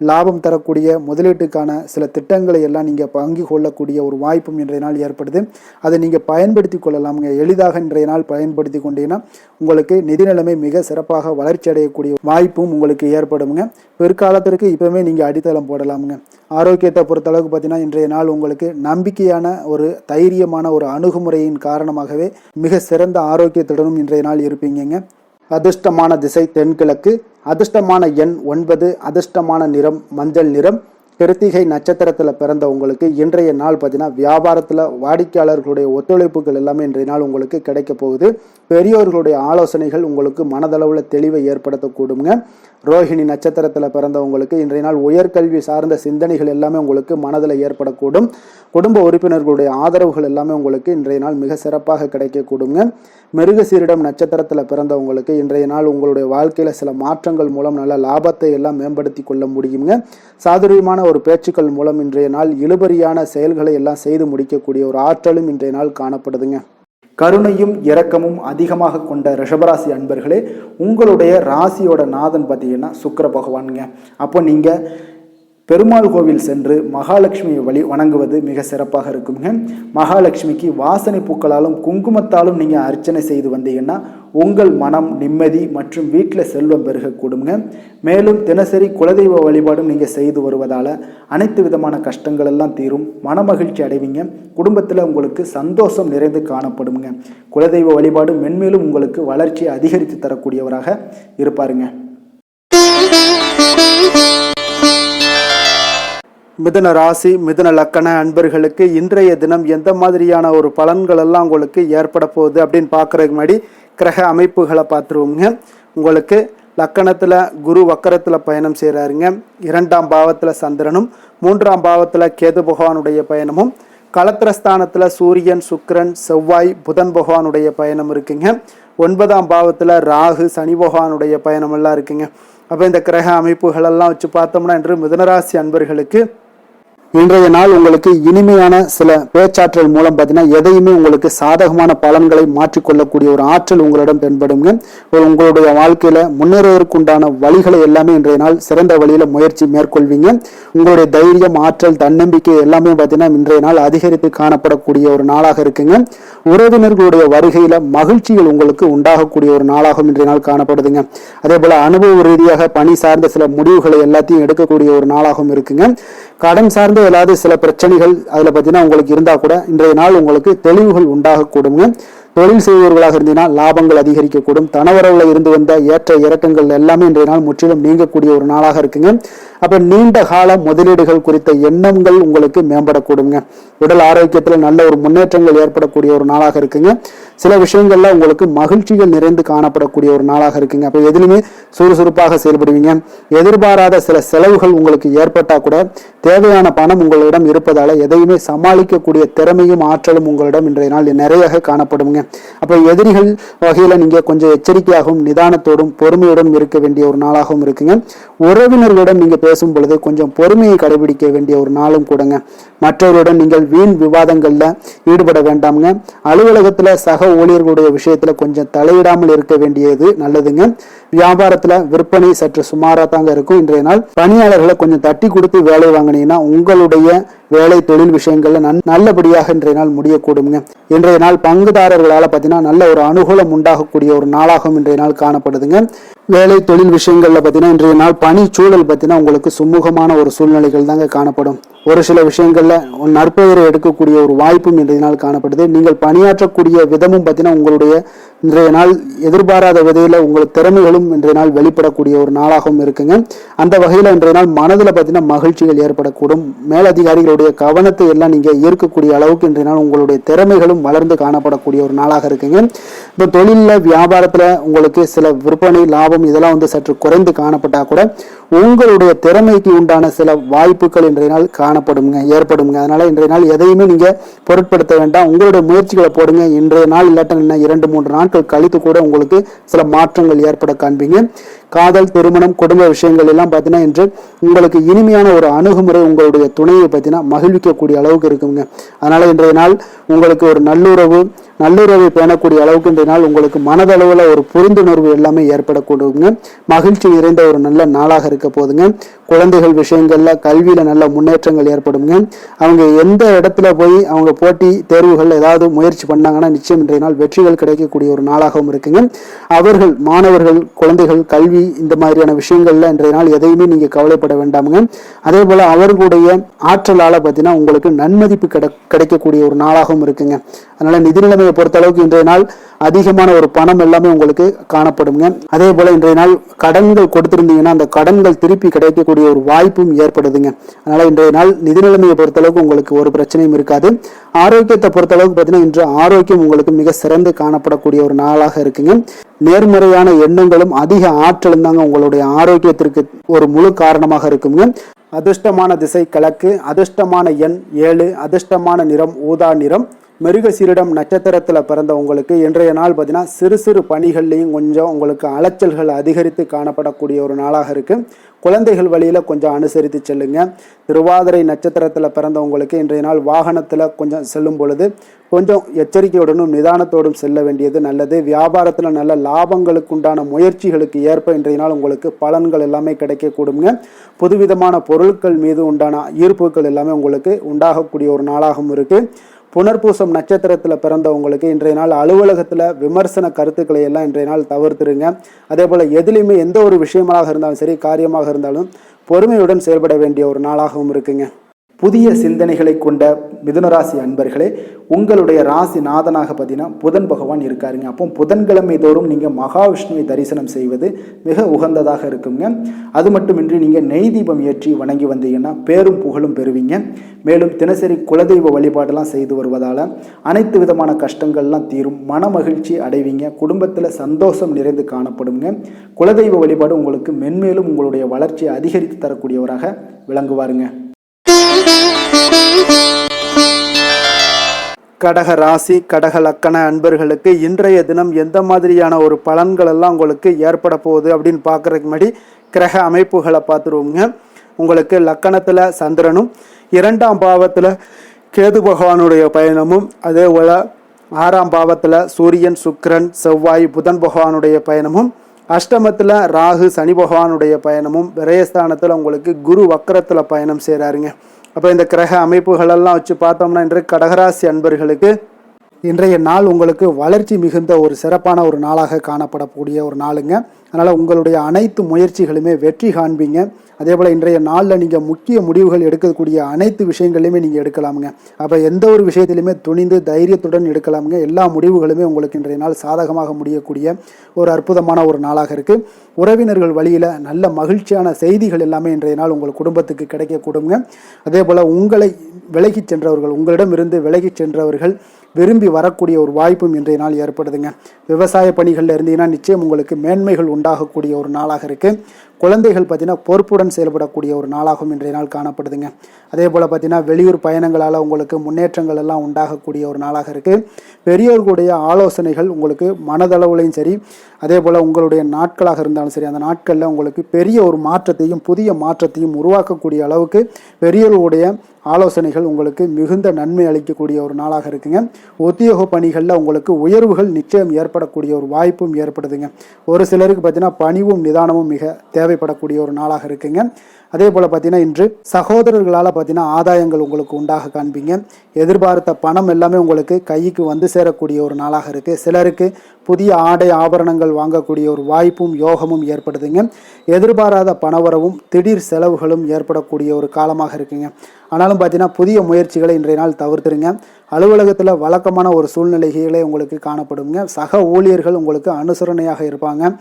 லாபம் தரக்கூடிய முதலீட்டுக்கான சில திட்டங்களை எல்லாம் நீங்கள் பங்கு கொள்ளக்கூடிய ஒரு வாய்ப்பும் இன்றைய நாள் ஏற்படுது. அதை நீங்கள் பயன்படுத்தி கொள்ளலாமுங்க. எளிதாக இன்றைய நாள் பயன்படுத்தி கொண்டீங்கன்னா உங்களுக்கு நிதி நிலைமை மிக சிறப்பாக வளர்ச்சி அடையக்கூடிய வாய்ப்பும் உங்களுக்கு ஏற்படுங்க. பிற்காலத்திற்கு இப்பவுமே நீங்கள் அடித்தளம் போடலாமுங்க. ஆரோக்கியத்தை பொறுத்தளவுக்கு பார்த்தீங்கன்னா இன்றைய நாள் உங்களுக்கு நம்பிக்கையான ஒரு தைரியமான ஒரு அணுகுமுறையின் காரணமாகவே மிக சிறந்த ஆரோக்கியத்துடனும் இன்றைய நாள் இருப்பீங்க. அதிர்ஷ்டமான திசை தென்கிழக்கு, அதிர்ஷ்டமான எண் 9, அதிர்ஷ்டமான நிறம் மஞ்சள் நிறம். கிருத்திகை நட்சத்திரத்தில் பிறந்த உங்களுக்கு இன்றைய நாள் பார்த்தீங்கன்னா வியாபாரத்தில் வாடிக்கையாளர்களுடைய ஒத்துழைப்புகள் எல்லாமே இன்றைய நாள் உங்களுக்கு கிடைக்க போகுது. பெரியோர்களுடைய ஆலோசனைகள் உங்களுக்கு மனதளவில் தெளிவை ஏற்படுத்தக்கூடுங்க. ரோஹிணி நட்சத்திரத்தில் பிறந்தவங்களுக்கு இன்றைய நாள் உயர்கல்வி சார்ந்த சிந்தனைகள் எல்லாமே உங்களுக்கு மனதில் ஏற்படக்கூடும். குடும்ப உறுப்பினர்களுடைய ஆதரவுகள் எல்லாமே உங்களுக்கு இன்றைய நாள் மிக சிறப்பாக கிடைக்கக்கூடுங்க. மிருகசீரிடம் நட்சத்திரத்தில் பிறந்தவங்களுக்கு இன்றைய நாள் உங்களுடைய வாழ்க்கையில் சில மாற்றங்கள் மூலம் நல்ல லாபத்தை எல்லாம் மேம்படுத்தி கொள்ள முடியுங்க. சாதுரியமான ஒரு பேச்சுக்கள் மூலம் இன்றைய நாள் இழுபறியான செயல்களை எல்லாம் செய்து முடிக்கக்கூடிய ஒரு ஆற்றலும் இன்றைய நாள் காணப்படுதுங்க. கருணையும் இரக்கமும் அதிகமாக கொண்ட ரிஷபராசி அன்பர்களே, உங்களுடைய ராசியோட நாதன் பார்த்தீங்கன்னா சுக்கிர பகவானுங்க. அப்போ நீங்கள் பெருமாள் கோவில் சென்று மகாலட்சுமியை வணங்குவது மிக சிறப்பாக இருக்குங்க. மகாலட்சுமிக்கு வாசனை பூக்களாலும் குங்குமத்தாலும் நீங்கள் அர்ச்சனை செய்து வந்தீங்கன்னா உங்கள் மனம் நிம்மதி மற்றும் வீட்டில் செல்வம் பெருகக்கூடுங்க. மேலும் தினசரி குலதெய்வ வழிபாடும் நீங்கள் செய்து வருவதால் அனைத்து விதமான கஷ்டங்கள் எல்லாம் தீரும், மனமகிழ்ச்சி அடைவீங்க. குடும்பத்தில் உங்களுக்கு சந்தோஷம் நிறைந்து காணப்படுங்க. குலதெய்வ வழிபாடு மென்மேலும் உங்களுக்கு வளர்ச்சியை அதிகரித்து தரக்கூடியவராக இருப்பாருங்க. மிதுன ராசி மிதுன லக்கண அன்பர்களுக்கு இன்றைய தினம் எந்த மாதிரியான ஒரு பலன்கள் எல்லாம் உங்களுக்கு ஏற்பட போகுது அப்படின்னு பார்க்குறதுக்கு முன்னாடி கிரக அமைப்புகளை பார்த்துருவோங்க. உங்களுக்கு லக்கணத்தில் குரு வக்கரத்தில் பயணம் செய்கிறாருங்க. 2ஆம் பாவத்தில் சந்திரனும் 3ஆம் பாவத்தில் கேது பகவானுடைய பயணமும், களத்திரஸ்தானத்தில் சூரியன் சுக்கிரன் செவ்வாய் புதன் பகவானுடைய பயணம் இருக்குங்க. 9ஆம் பாவத்தில் ராகு சனி பகவானுடைய பயணம் எல்லாம் இருக்குங்க. அப்போ இந்த கிரக அமைப்புகளெல்லாம் வச்சு பார்த்தோம்னா இன்று மிதுனராசி அன்பர்களுக்கு இன்றைய நாள் உங்களுக்கு இனிமையான சில பேச்சாற்றல் மூலம் பார்த்தீங்கன்னா எதையுமே உங்களுக்கு சாதகமான பலன்களை மாற்றிக்கொள்ளக்கூடிய ஒரு ஆற்றல் உங்களிடம் தென்படுங்க. உங்களுடைய வாழ்க்கையில முன்னேறுவதற்குண்டான வழிகளை எல்லாமே இன்றைய நாள் சிறந்த வழியில முயற்சி மேற்கொள்வீங்க. உங்களுடைய தைரியம் ஆற்றல் தன்னம்பிக்கை எல்லாமே பார்த்தீங்கன்னா இன்றைய நாள் அதிகரித்து காணப்படக்கூடிய ஒரு நாளாக இருக்குங்க. உறவினர்களுடைய வருகையில மகிழ்ச்சிகள் உங்களுக்கு உண்டாகக்கூடிய ஒரு நாளாகவும் இன்றைய நாள் காணப்படுதுங்க. அதே போல அனுபவ ரீதியாக பணி சார்ந்த சில முடிவுகளை எல்லாத்தையும் எடுக்கக்கூடிய ஒரு நாளாகவும் இருக்குங்க. கடன் சார்ந்த ஏதாவது சில பிரச்சனைகள் அதுல பார்த்தீங்கன்னா உங்களுக்கு இருந்தா கூட இன்றைய நாள் உங்களுக்கு தெளிவுகள் உண்டாகக்கூடுங்க. தொழில் செய்பவர்களாக இருந்தீங்கன்னா லாபங்கள் அதிகரிக்கக்கூடும். தனவரவுல இருந்து வந்த ஏற்ற இறக்கங்கள் எல்லாமே இன்றைய நாள் முற்றிலும் நீங்கக்கூடிய ஒரு நாளாக இருக்குங்க. அப்ப நீண்ட கால முதலீடுகள் குறித்த எண்ணங்கள் உங்களுக்கு மேம்படக்கூடுங்க. உடல் ஆரோக்கியத்துல நல்ல ஒரு முன்னேற்றங்கள் ஏற்படக்கூடிய ஒரு நாளாக இருக்குங்க. சில விஷயங்கள்ல உங்களுக்கு மகிழ்ச்சிகள் நிறைந்து காணப்படக்கூடிய ஒரு நாளாக இருக்குங்க. அப்ப எதிலுமே சுறுசுறுப்பாக செயல்படுவீங்க. எதிர்பாராத சில செலவுகள் உங்களுக்கு ஏற்பட்டா கூட தேவையான பணம் உங்களிடம் இருப்பதால எதையுமே சமாளிக்கக்கூடிய திறமையும் ஆற்றலும் உங்களிடம் இன்றைய நாள் நிறைய காணப்படுங்க. அப்ப எதிரிகள் வகையில நீங்க கொஞ்சம் எச்சரிக்கையாகவும் நிதானத்தோடும் பொறுமையோடும் இருக்க வேண்டிய ஒரு நாளாகவும் இருக்குங்க. உறவினர்களிடம் நீங்க பேசும் பொழுது கொஞ்சம் பொறுமையை கடைபிடிக்க வேண்டிய ஒரு நாளும் கூடங்க. மற்றவருடன் நீங்கள் வீண் விவாதங்கள்ல ஈடுபட வேண்டாமுங்க. அலுவலகத்துல சக ஊழியர்களுடைய விஷயத்துல கொஞ்சம் தலையிடாமல் இருக்க வேண்டியது நல்லதுங்க. வியாபாரத்துல விற்பனை சற்று சுமாரா தாங்க இருக்கும். இன்றைய நாள் பணியாளர்களை கொஞ்சம் தட்டி கொடுத்து வேலை வாங்கினீங்கன்னா உங்களுடைய வேலை தொழில் விஷயங்கள்ல நல்லபடியாக இன்றைய நாள் முடியக்கூடுங்க. இன்றைய நாள் பங்குதாரர்களால பார்த்தீங்கன்னா நல்ல ஒரு அனுகூலம் உண்டாகக்கூடிய ஒரு நாளாகவும் இன்றைய நாள் காணப்படுதுங்க. வேலை தொழில் விஷயங்கள்ல பார்த்தீங்கன்னா இன்றைய நாள் பணி சூழல் பார்த்தீங்கன்னா உங்களுக்கு சுமூகமான ஒரு சூழ்நிலைகள் தாங்க காணப்படும். ஒரு சில விஷயங்கள்ல நற்பெயரை எடுக்கக்கூடிய ஒரு வாய்ப்பும் இன்றைய நாள் காணப்படுது. நீங்கள் பணியாற்றக்கூடிய விதமும் பார்த்தீங்கன்னா உங்களுடைய இன்றைய நாள் எதிர்பாராத விதையில உங்கள் திறமைகளும் இன்றைய நாள் வெளிப்படக்கூடிய ஒரு நாளாகவும் இருக்குங்க. அந்த வகையில இன்றைய நாள் மனதில் பார்த்தீங்கன்னா மகிழ்ச்சிகள் ஏற்படக்கூடும். மேலதிகாரிகளுடைய கவனத்தை எல்லாம் நீங்க ஈர்க்கக்கூடிய அளவுக்கு இன்றைய நாள் உங்களுடைய திறமைகளும் வளர்ந்து காணப்படக்கூடிய ஒரு நாளாக இருக்குங்க. இப்போ தொழில வியாபாரத்துல உங்களுக்கு சில விற்பனை லாபம் இதெல்லாம் சற்று குறைந்து காணப்பட்டா கூட உங்களுடைய திறமைக்கு உண்டான சில வாய்ப்புகள் இன்றைய நாள் ஏற்படுங்க. அதனால இன்றைய நாள் எதையுமே நீங்க பொருட்படுத்த வேண்டாம். உங்களுடைய முயற்சிகளை போடுங்க. இன்றைய நாள் இல்லாட்ட இன்னும் 2-3 நாட்கள் கழித்து கூட உங்களுக்கு சில மாற்றங்கள் ஏற்பட காண்பீங்க. காதல் திருமணம் குடும்ப விஷயங்கள் எல்லாம் பார்த்தீங்கன்னா இன்று உங்களுக்கு இனிமையான ஒரு அணுகுமுறை உங்களுடைய துணையை பார்த்தீங்கன்னா மகிழ்விக்கக்கூடிய அளவுக்கு இருக்குங்க. அதனால இன்றைய நாள் உங்களுக்கு ஒரு நல்லுறவை பேணக்கூடிய அளவுக்கு இன்றைய நாள் உங்களுக்கு மனதளவுல ஒரு புரிந்துணர்வு எல்லாமே ஏற்படக்கூடுங்க. மகிழ்ச்சி நிறைந்த ஒரு நல்ல நாளாக இருக்க போதுங்க. குழந்தைகள் விஷயங்கள்ல கல்வியில நல்ல முன்னேற்றங்கள் ஏற்படுங்க. அவங்க எந்த இடத்துல போய் அவங்க போட்டி தேர்வுகள் ஏதாவது முயற்சி பண்ணாங்கன்னா நிச்சயம் இன்றைய நாள் வெற்றிகள் கிடைக்கக்கூடிய ஒரு நாளாகவும் இருக்குங்க. அவர்கள் மாணவர்கள் குழந்தைகள் கல்வி இந்த மாதிரியான விஷயங்கள்ல இன்றைய நாள் எதையுமே நீங்க கவலைப்பட வேண்டாமுங்க. அதே போல அவர்களுடைய ஆற்றலால பார்த்தீங்கன்னா உங்களுக்கு நன்மதிப்பு கிடைக்கக்கூடிய ஒரு நாளாகவும் இருக்குங்க. அதனால நிதி நிலைமையை பொறுத்த அளவுக்கு இன்றைய நாள் அதிகமான ஒரு பணம் எல்லாமே உங்களுக்கு காணப்படுங்க. அதே போல இன்றைய நாள் கடன்கள் கொடுத்திருந்தீங்கன்னா அந்த கடன்கள் திருப்பி கிடைக்கக்கூடிய ஒரு வாய்ப்பும் ஏற்படுதுங்க. அதனால இன்றைய நாள் நிதி நிலைமையை பொறுத்த அளவுக்கு உங்களுக்கு ஒரு பிரச்சனையும் இருக்காது. ஆரோக்கியத்தை பொறுத்த அளவுக்கு பார்த்தீங்கன்னா இன்று ஆரோக்கியம் உங்களுக்கு மிக சிறந்து காணப்படக்கூடிய ஒரு நாளாக இருக்குங்க. நேர்மறையான எண்ணங்களும் அதிக ஆற்றலும் தாங்க உங்களுடைய ஆரோக்கியத்திற்கு ஒரு முழு காரணமாக இருக்குங்க. அதிர்ஷ்டமான திசை கிழக்கு, அதிர்ஷ்டமான எண் 7, அதிர்ஷ்டமான நிறம் ஊதா நிறம். மிருகசீரிடம் நட்சத்திரத்தில் பிறந்த உங்களுக்கு இன்றைய நாள் பார்த்தீங்கன்னா சிறு சிறு பணிகள்லையும் கொஞ்சம் உங்களுக்கு அலைச்சல்கள் அதிகரித்து காணப்படக்கூடிய ஒரு நாளாக இருக்கு. குழந்தைகள் வழியில கொஞ்சம் அனுசரித்து செல்லுங்க. திருவாதிரை நட்சத்திரத்தில் பிறந்தவங்களுக்கு இன்றைய நாள் வாகனத்தில் கொஞ்சம் செல்லும் பொழுது கொஞ்சம் எச்சரிக்கையுடனும் நிதானத்தோடும் செல்ல வேண்டியது நல்லது. வியாபாரத்தில் நல்ல லாபங்களுக்கு உண்டான முயற்சிகளுக்கு ஏற்ப இன்றைய நாள் உங்களுக்கு பலன்கள் எல்லாமே கிடைக்கக்கூடுங்க. புதுவிதமான பொருட்கள் மீது உண்டான ஈர்ப்புகள் எல்லாமே உங்களுக்கு உண்டாகக்கூடிய ஒரு நாளாகவும் இருக்கு. புனர்பூசம் நட்சத்திரத்தில் பிறந்தவங்களுக்கு இன்றைய நாள் அலுவலகத்தில் விமர்சன கருத்துக்களை எல்லாம் இன்றைய நாள் தவிர்த்துருங்க. அதே போல் எதிலையுமே எந்த ஒரு விஷயமாக இருந்தாலும் சரி காரியமாக இருந்தாலும் பொறுமையுடன் செயல்பட வேண்டிய ஒரு நாளாகவும் இருக்குங்க. புதிய சிந்தனைகளை கொண்ட மிதுனராசி அன்பர்களே, உங்களுடைய ராசி நாதனாக பார்த்தீங்கன்னா புதன் பகவான் இருக்காருங்க. அப்போ புதன்கிழமை தோறும் நீங்கள் மகாவிஷ்ணுவை தரிசனம் செய்வது மிக உகந்ததாக இருக்குங்க. அது மட்டுமின்றி நீங்கள் நெய் தீபம் ஏற்றி வணங்கி வந்தீங்கன்னா பேரும் புகழும் பெறுவீங்க. மேலும் தினசரி குலதெய்வ வழிபாடெல்லாம் செய்து வருவதால் அனைத்து விதமான கஷ்டங்கள்லாம் தீரும், மன மகிழ்ச்சி அடைவீங்க, குடும்பத்தில் சந்தோஷம் நிறைந்து காணப்படுங்க. குலதெய்வ வழிபாடு உங்களுக்கு மென்மேலும் உங்களுடைய வளர்ச்சியை அதிகரித்து தரக்கூடியவராக விளங்குவாருங்க. கடக ராசி கடக லக்கண அன்பர்களுக்கு இன்றைய தினம் எந்த மாதிரியான ஒரு பலன்கள் எல்லாம் உங்களுக்கு ஏற்பட போகுது அப்படின்னு பார்க்கறதுக்கு முன்னாடி கிரக அமைப்புகளை பார்த்துருவோங்க. உங்களுக்கு லக்கணத்தில் சந்திரனும் 2ஆம் பாவத்தில் கேது பகவானுடைய பயணமும், அதே போல் 6ஆம் பாவத்தில் சூரியன் சுக்கிரன் செவ்வாய் புதன் பகவானுடைய பயணமும், அஷ்டமத்தில் ராகு சனி பகவானுடைய பயணமும், விரயஸ்தானத்தில் உங்களுக்கு குரு வக்கரத்தில் பயணம் செய்கிறாருங்க. அப்போ இந்த கிரக அமைப்புகளெல்லாம் வச்சு பார்த்தோம்னா இன்று கடகராசி அன்பர்களுக்கு இன்றைய நாள் உங்களுக்கு வளர்ச்சி மிகுந்த ஒரு சிறப்பான ஒரு நாளாக காணப்படக்கூடிய ஒரு நாளுங்க. அதனால் உங்களுடைய அனைத்து முயற்சிகளுமே வெற்றி காண்பீங்க. அதே போல் இன்றைய நாளில் நீங்கள் முக்கிய முடிவுகள் எடுக்கக்கூடிய அனைத்து விஷயங்களையுமே நீங்கள் எடுக்கலாமுங்க. அப்போ எந்த ஒரு விஷயத்திலுமே துணிந்து தைரியத்துடன் எடுக்கலாமுங்க. எல்லா முடிவுகளுமே உங்களுக்கு இன்றைய நாள் சாதகமாக முடியக்கூடிய ஒரு அற்புதமான ஒரு நாளாக இருக்குது. உறவினர்கள் வழியில் நல்ல மகிழ்ச்சியான செய்திகள் எல்லாமே இன்றைய நாள் உங்கள் குடும்பத்துக்கு கிடைக்கக்கூடுங்க. அதே போல் உங்களை விலகிச் சென்றவர்கள், உங்களிடமிருந்து விலகிச் சென்றவர்கள் விரும்பி வரக்கூடிய ஒரு வாய்ப்பும் இன்றைய நாள் ஏற்படுதுங்க. விவசாய பணிகளில் இருந்தீங்கன்னா நிச்சயம் உங்களுக்கு மேன்மைகள் உண்டாகக்கூடிய ஒரு நாளாக இருக்குது. குழந்தைகள் பார்த்தீங்கன்னா பொறுப்புடன் செயல்படக்கூடிய ஒரு நாளாகவும் இன்றைய நாள் காணப்படுதுங்க. அதே போல் பார்த்தீங்கன்னா வெளியூர் பயணங்களால் உங்களுக்கு முன்னேற்றங்கள் எல்லாம் உண்டாகக்கூடிய ஒரு நாளாக இருக்குது. பெரியோர்களுடைய ஆலோசனைகள் உங்களுக்கு மனதளவுலையும் சரி, அதே போல் உங்களுடைய நாட்களாக இருந்தாலும் சரி, அந்த நாட்களில் உங்களுக்கு பெரிய ஒரு மாற்றத்தையும் புதிய மாற்றத்தையும் உருவாக்கக்கூடிய அளவுக்கு பெரியோர்களுடைய ஆலோசனைகள் உங்களுக்கு மிகுந்த நன்மை அளிக்கக்கூடிய ஒரு நாளாக இருக்குங்க. உத்தியோக பணிகளில் உங்களுக்கு உயர்வுகள் நிச்சயம் ஏற்படக்கூடிய ஒரு வாய்ப்பும் ஏற்படுதுங்க. ஒரு சிலருக்கு பார்த்தீங்கன்னா பணிவும் நிதானமும் மிக தேவைப்படக்கூடிய ஒரு நாளாக இருக்குங்க. அதே போல் பார்த்தீங்கன்னா இன்று சகோதரர்களால் பார்த்தீங்கன்னா ஆதாயங்கள் உங்களுக்கு உண்டாக காண்பீங்க. எதிர்பார்த்த பணம் எல்லாமே உங்களுக்கு கைக்கு வந்து சேரக்கூடிய ஒரு நாளாக இருக்குது. சிலருக்கு புதிய ஆடை ஆபரணங்கள் வாங்கக்கூடிய ஒரு வாய்ப்பும் யோகமும் ஏற்படுதுங்க. எதிர்பாராத பணவரவும் திடீர் செலவுகளும் ஏற்படக்கூடிய ஒரு காலமாக இருக்குங்க. ஆனாலும் பார்த்தீங்கன்னா புதிய முயற்சிகளை இன்றைய நாள் தவிர்த்துருங்க. அலுவலகத்தில் வழக்கமான ஒரு சூழ்நிலைகளே உங்களுக்கு காணப்படுங்க. சக ஊழியர்கள் உங்களுக்கு அனுசரணையாக இருப்பாங்க.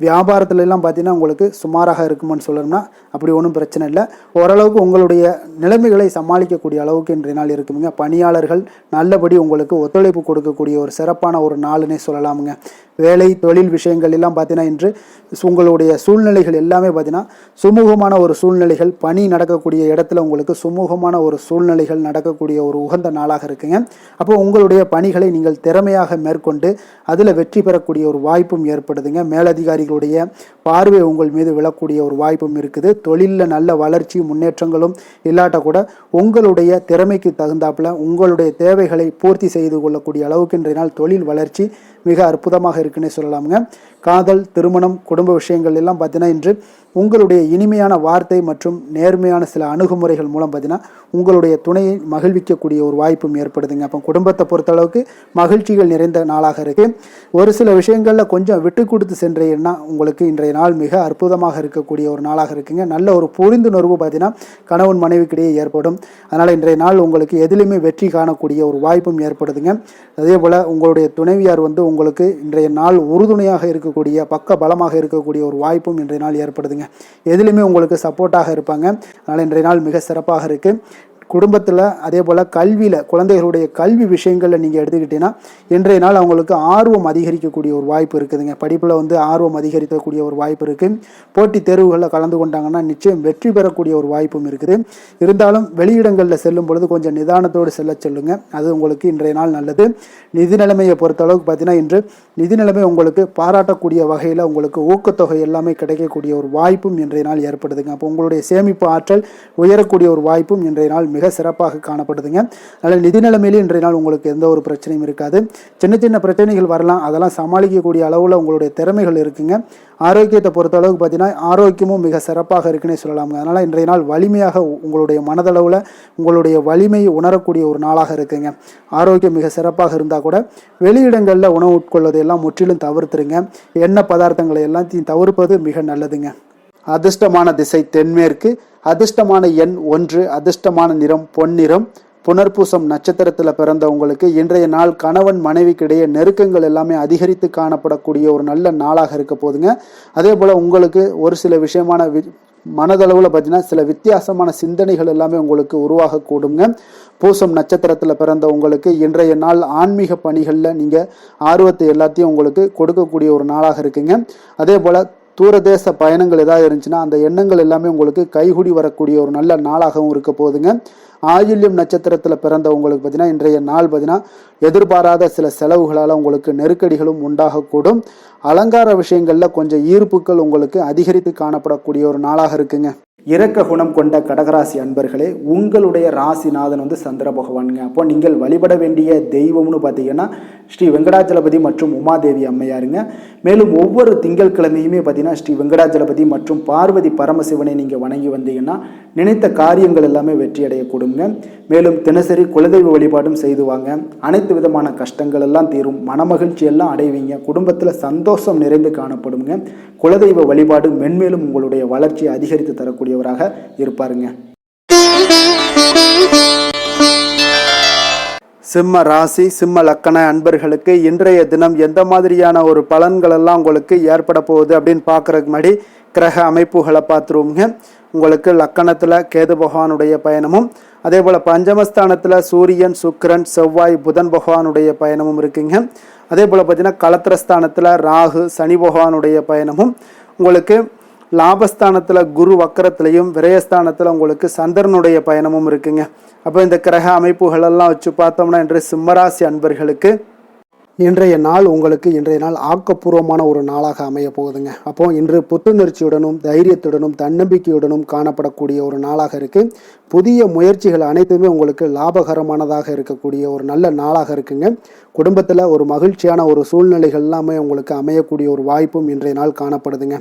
வியாபாரத்துலலாம் பார்த்தீங்கன்னா உங்களுக்கு சுமாராக இருக்குமென்னு சொல்லணும்னா அப்படி ஒன்றும் பிரச்சனை இல்லை. ஓரளவுக்கு உங்களுடைய நிலைமைகளை சமாளிக்கக்கூடிய அளவுக்கு இன்றைய நாள் இருக்குங்க. பணியாளர்கள் நல்லபடி உங்களுக்கு ஒத்துழைப்பு கொடுக்கக்கூடிய ஒரு சிறப்பான ஒரு நாளுன்னே சொல்லலாமுங்க. வேலை தொழில் விஷயங்கள் எல்லாம் பார்த்தீங்கன்னா இன்று உங்களுடைய சூழ்நிலைகள் எல்லாமே பார்த்தீங்கன்னா சுமூகமான ஒரு சூழ்நிலைகள், பணி நடக்கக்கூடிய இடத்துல உங்களுக்கு சுமூகமான ஒரு சூழ்நிலைகள் நடக்கக்கூடிய ஒரு உகந்த நாளாக இருக்குங்க. அப்போ உங்களுடைய பணிகளை நீங்கள் திறமையாக மேற்கொண்டு அதில் வெற்றி பெறக்கூடிய ஒரு வாய்ப்பும் ஏற்படுதுங்க. மேலதிகாரிகளுடைய பார்வை உங்கள் மீது விழக்கூடிய ஒரு வாய்ப்பும் இருக்குது. தொழிலில் நல்ல வளர்ச்சி முன்னேற்றங்களும் இல்லாட்ட கூட உங்களுடைய திறமைக்கு தகுந்தாப்புல உங்களுடைய தேவைகளை பூர்த்தி செய்து கொள்ளக்கூடிய அளவுக்கு இன்றைய நாள் தொழில் வளர்ச்சி மிக அற்புதமாக இருக்குன்னே சொல்லலாமுங்க. காதல், திருமணம், குடும்ப விஷயங்கள் எல்லாம் பார்த்தீங்கன்னா இன்று உங்களுடைய இனிமையான வார்த்தை மற்றும் நேர்மையான சில அணுகுமுறைகள் மூலம் பார்த்தீங்கன்னா உங்களுடைய துணையை மகிழ்விக்கக்கூடிய ஒரு வாய்ப்பும் ஏற்படுதுங்க. அப்போ குடும்பத்தை பொறுத்தளவுக்கு மகிழ்ச்சிகள் நிறைந்த நாளாக இருக்குது. ஒரு சில விஷயங்களில் கொஞ்சம் விட்டு கொடுத்து சென்றீங்கன்னா உங்களுக்கு இன்றைய நாள் மிக அற்புதமாக இருக்கக்கூடிய ஒரு நாளாக இருக்குங்க. நல்ல ஒரு புரிந்துணர்வு பார்த்தீங்கன்னா கணவன் மனைவிக்கிடையே ஏற்படும். அதனால் இன்றைய நாள் உங்களுக்கு எதிலுமே வெற்றி காணக்கூடிய ஒரு வாய்ப்பும் ஏற்படுதுங்க. அதே போல் உங்களுடைய துணைவியார் உங்களுக்கு இன்றைய நாள் உறுதுணையாக இருக்கக்கூடிய பக்க பலமாக இருக்கக்கூடிய ஒரு வாய்ப்பும் இன்றைய நாள் ஏற்படுதுங்க. எதிலுமே உங்களுக்கு சப்போர்ட்டாக இருப்பாங்க. அதனால் இன்றைய நாள் மிக சிறப்பாக இருக்குது. குடும்பத்தில் அதே போல் கல்வியில் குழந்தைகளுடைய கல்வி விஷயங்களில் நீங்கள் எடுத்துக்கிட்டீங்கன்னா இன்றைய நாள் அவங்களுக்கு ஆர்வம் அதிகரிக்கக்கூடிய ஒரு வாய்ப்பு இருக்குதுங்க. படிப்பில் ஆர்வம் அதிகரிக்கக்கூடிய ஒரு வாய்ப்பு இருக்குது. போட்டித் தேர்வுகளில் கலந்து கொண்டாங்கன்னா நிச்சயம் வெற்றி பெறக்கூடிய ஒரு வாய்ப்பும் இருக்குது. இருந்தாலும் வெளியிடங்களில் செல்லும் பொழுது கொஞ்சம் நிதானத்தோடு செல்ல சொல்லுங்கள். அது உங்களுக்கு இன்றைய நாள் நல்லது. நிதி நிலைமையை பொறுத்தளவுக்கு பார்த்தீங்கன்னா இன்று நிதி நிலைமை உங்களுக்கு பாராட்டக்கூடிய வகையில் உங்களுக்கு ஊக்கத்தொகை எல்லாமே கிடைக்கக்கூடிய ஒரு வாய்ப்பும் இன்றைய நாள் ஏற்படுதுங்க. அப்போ உங்களுடைய சேமிப்பு ஆற்றல் உயரக்கூடிய ஒரு வாய்ப்பும் இன்றைய நாள் மிக சிறப்பாக காணப்படுதுங்க. அதனால் நிதி நிலைமையிலே இன்றைய நாள் உங்களுக்கு எந்த ஒரு பிரச்சனையும் இருக்காது. சின்ன சின்ன பிரச்சனைகள் வரலாம், அதெல்லாம் சமாளிக்கக்கூடிய அளவில் உங்களுடைய திறமைகள் இருக்குங்க. ஆரோக்கியத்தை பொறுத்த அளவுக்கு பார்த்தீங்கன்னா ஆரோக்கியமும் மிக சிறப்பாக இருக்குன்னே சொல்லலாங்க. அதனால் இன்றைய நாள் வலிமையாக உங்களுடைய மனதளவில் உங்களுடைய வலிமையை உணரக்கூடிய ஒரு நாளாக இருக்குங்க. ஆரோக்கியம் மிக சிறப்பாக இருந்தால் கூட வெளியிடங்களில் உணவு உட்கொள்வதை எல்லாம் முற்றிலும் தவிர்த்துருங்க. எண்ணெய் பதார்த்தங்களை எல்லாத்தையும் தவிர்ப்பது மிக நல்லதுங்க. அதிர்ஷ்டமான திசை தென்மேற்கு, அதிர்ஷ்டமான எண் 1, அதிர்ஷ்டமான நிறம் பொன்னிறம். புனர்பூசம் நட்சத்திரத்தில் பிறந்தவங்களுக்கு இன்றைய நாள் கணவன் மனைவிக்கிடையே நெருக்கங்கள் எல்லாமே அதிகரித்து காணப்படக்கூடிய ஒரு நல்ல நாளாக இருக்க போதுங்க. அதே போல் உங்களுக்கு ஒரு சில விஷயமான மனதளவில் பார்த்தீங்கன்னா சில வித்தியாசமான சிந்தனைகள் எல்லாமே உங்களுக்கு உருவாகக்கூடுங்க. பூசம் நட்சத்திரத்தில் பிறந்த உங்களுக்கு இன்றைய நாள் ஆன்மீக பணிகளில் நீங்கள் ஆர்வத்தை எல்லாத்தையும் உங்களுக்கு கொடுக்கக்கூடிய ஒரு நாளாக இருக்குங்க. அதே போல் தூரதேச பயணங்கள் ஏதாவது இருந்துச்சுன்னா அந்த எண்ணங்கள் எல்லாமே உங்களுக்கு கைகூடி வரக்கூடிய ஒரு நல்ல நாளாகவும் இருக்க போகுதுங்க. ஆயில்யம் நட்சத்திரத்தில் பிறந்த உங்களுக்கு பார்த்தீங்கன்னா இன்றைய நாள் பார்த்தீங்கன்னா எதிர்பாராத சில செலவுகளால் உங்களுக்கு நெருக்கடிகளும் உண்டாகக்கூடும். அலங்கார விஷயங்களில் கொஞ்சம் ஈர்ப்புகள் உங்களுக்கு அதிகரித்து காணப்படக்கூடிய ஒரு நாளாக இருக்குங்க. இரக்க குணம் கொண்ட கடகராசி அன்பர்களே, உங்களுடைய ராசிநாதன் சந்திர பகவானுங்க. அப்போ நீங்கள் வழிபட வேண்டிய தெய்வம்னு பார்த்தீங்கன்னா ஸ்ரீ வெங்கடாச்சலபதி மற்றும் உமாதேவி அம்மையாருங்க. மேலும் ஒவ்வொரு திங்கட்கிழமையுமே பார்த்தீங்கன்னா ஸ்ரீ வெங்கடாச்சலபதி மற்றும் பார்வதி பரமசிவனை நீங்கள் வணங்கி வந்தீங்கன்னா நினைத்த காரியங்கள் எல்லாமே வெற்றி அடையக்கூடுங்க. மேலும் தினசரி குலதெய்வ வழிபாடும் செய்து வாங்க. அனைத்து விதமான கஷ்டங்கள் எல்லாம் தீரும், மனமகிழ்ச்சி எல்லாம் அடைவீங்க. குடும்பத்தில் சந்தோஷம் நிறைந்து காணப்படுங்க. குலதெய்வ வழிபாடு மென்மேலும் உங்களுடைய வளர்ச்சியை அதிகரித்து தரக்கூடியவராக இருப்பாருங்க. சிம்ம ராசி சிம்ம லக்கண அன்பர்களுக்கு இன்றைய தினம் எந்த மாதிரியான ஒரு பலன்கள் எல்லாம் உங்களுக்கு ஏற்பட போகுது அப்படின்னு பார்க்கறதுக்கு முன்னாடி கிரக அமைப்புகளை பார்த்துருவோங்க. உங்களுக்கு லக்கணத்தில் கேது பகவானுடைய பயணமும், அதே போல் பஞ்சமஸ்தானத்தில் சூரியன் சுக்கிரன் செவ்வாய் புதன் பகவானுடைய பயணமும் இருக்குங்க. அதே போல் பார்த்தீங்கன்னா களத்திரஸ்தானத்தில் ராகு சனி பகவானுடைய பயணமும், உங்களுக்கு லாபஸ்தானத்தில் குரு வக்கரத்திலையும் விரயஸ்தானத்தில் உங்களுக்கு சந்திரனுடைய பயணமும் இருக்குங்க. அப்போ இந்த கிரக அமைப்புகளெல்லாம் வச்சு பார்த்தோம்னா இன்று சிம்மராசி அன்பர்களுக்கு இன்றைய நாள் உங்களுக்கு ஆக்கப்பூர்வமான ஒரு நாளாக அமைய போகுதுங்க. அப்போ இன்று புத்துணர்ச்சியுடனும் தைரியத்துடனும் தன்னம்பிக்கையுடனும் காணப்படக்கூடிய ஒரு நாளாக இருக்கு. புதிய முயற்சிகள் அனைத்துமே உங்களுக்கு லாபகரமானதாக இருக்கக்கூடிய ஒரு நல்ல நாளாக இருக்குங்க. குடும்பத்தில் ஒரு மகிழ்ச்சியான ஒரு சூழ்நிலைகள் எல்லாமே உங்களுக்கு அமையக்கூடிய ஒரு வாய்ப்பும் இன்றைய நாள் காணப்படுதுங்க.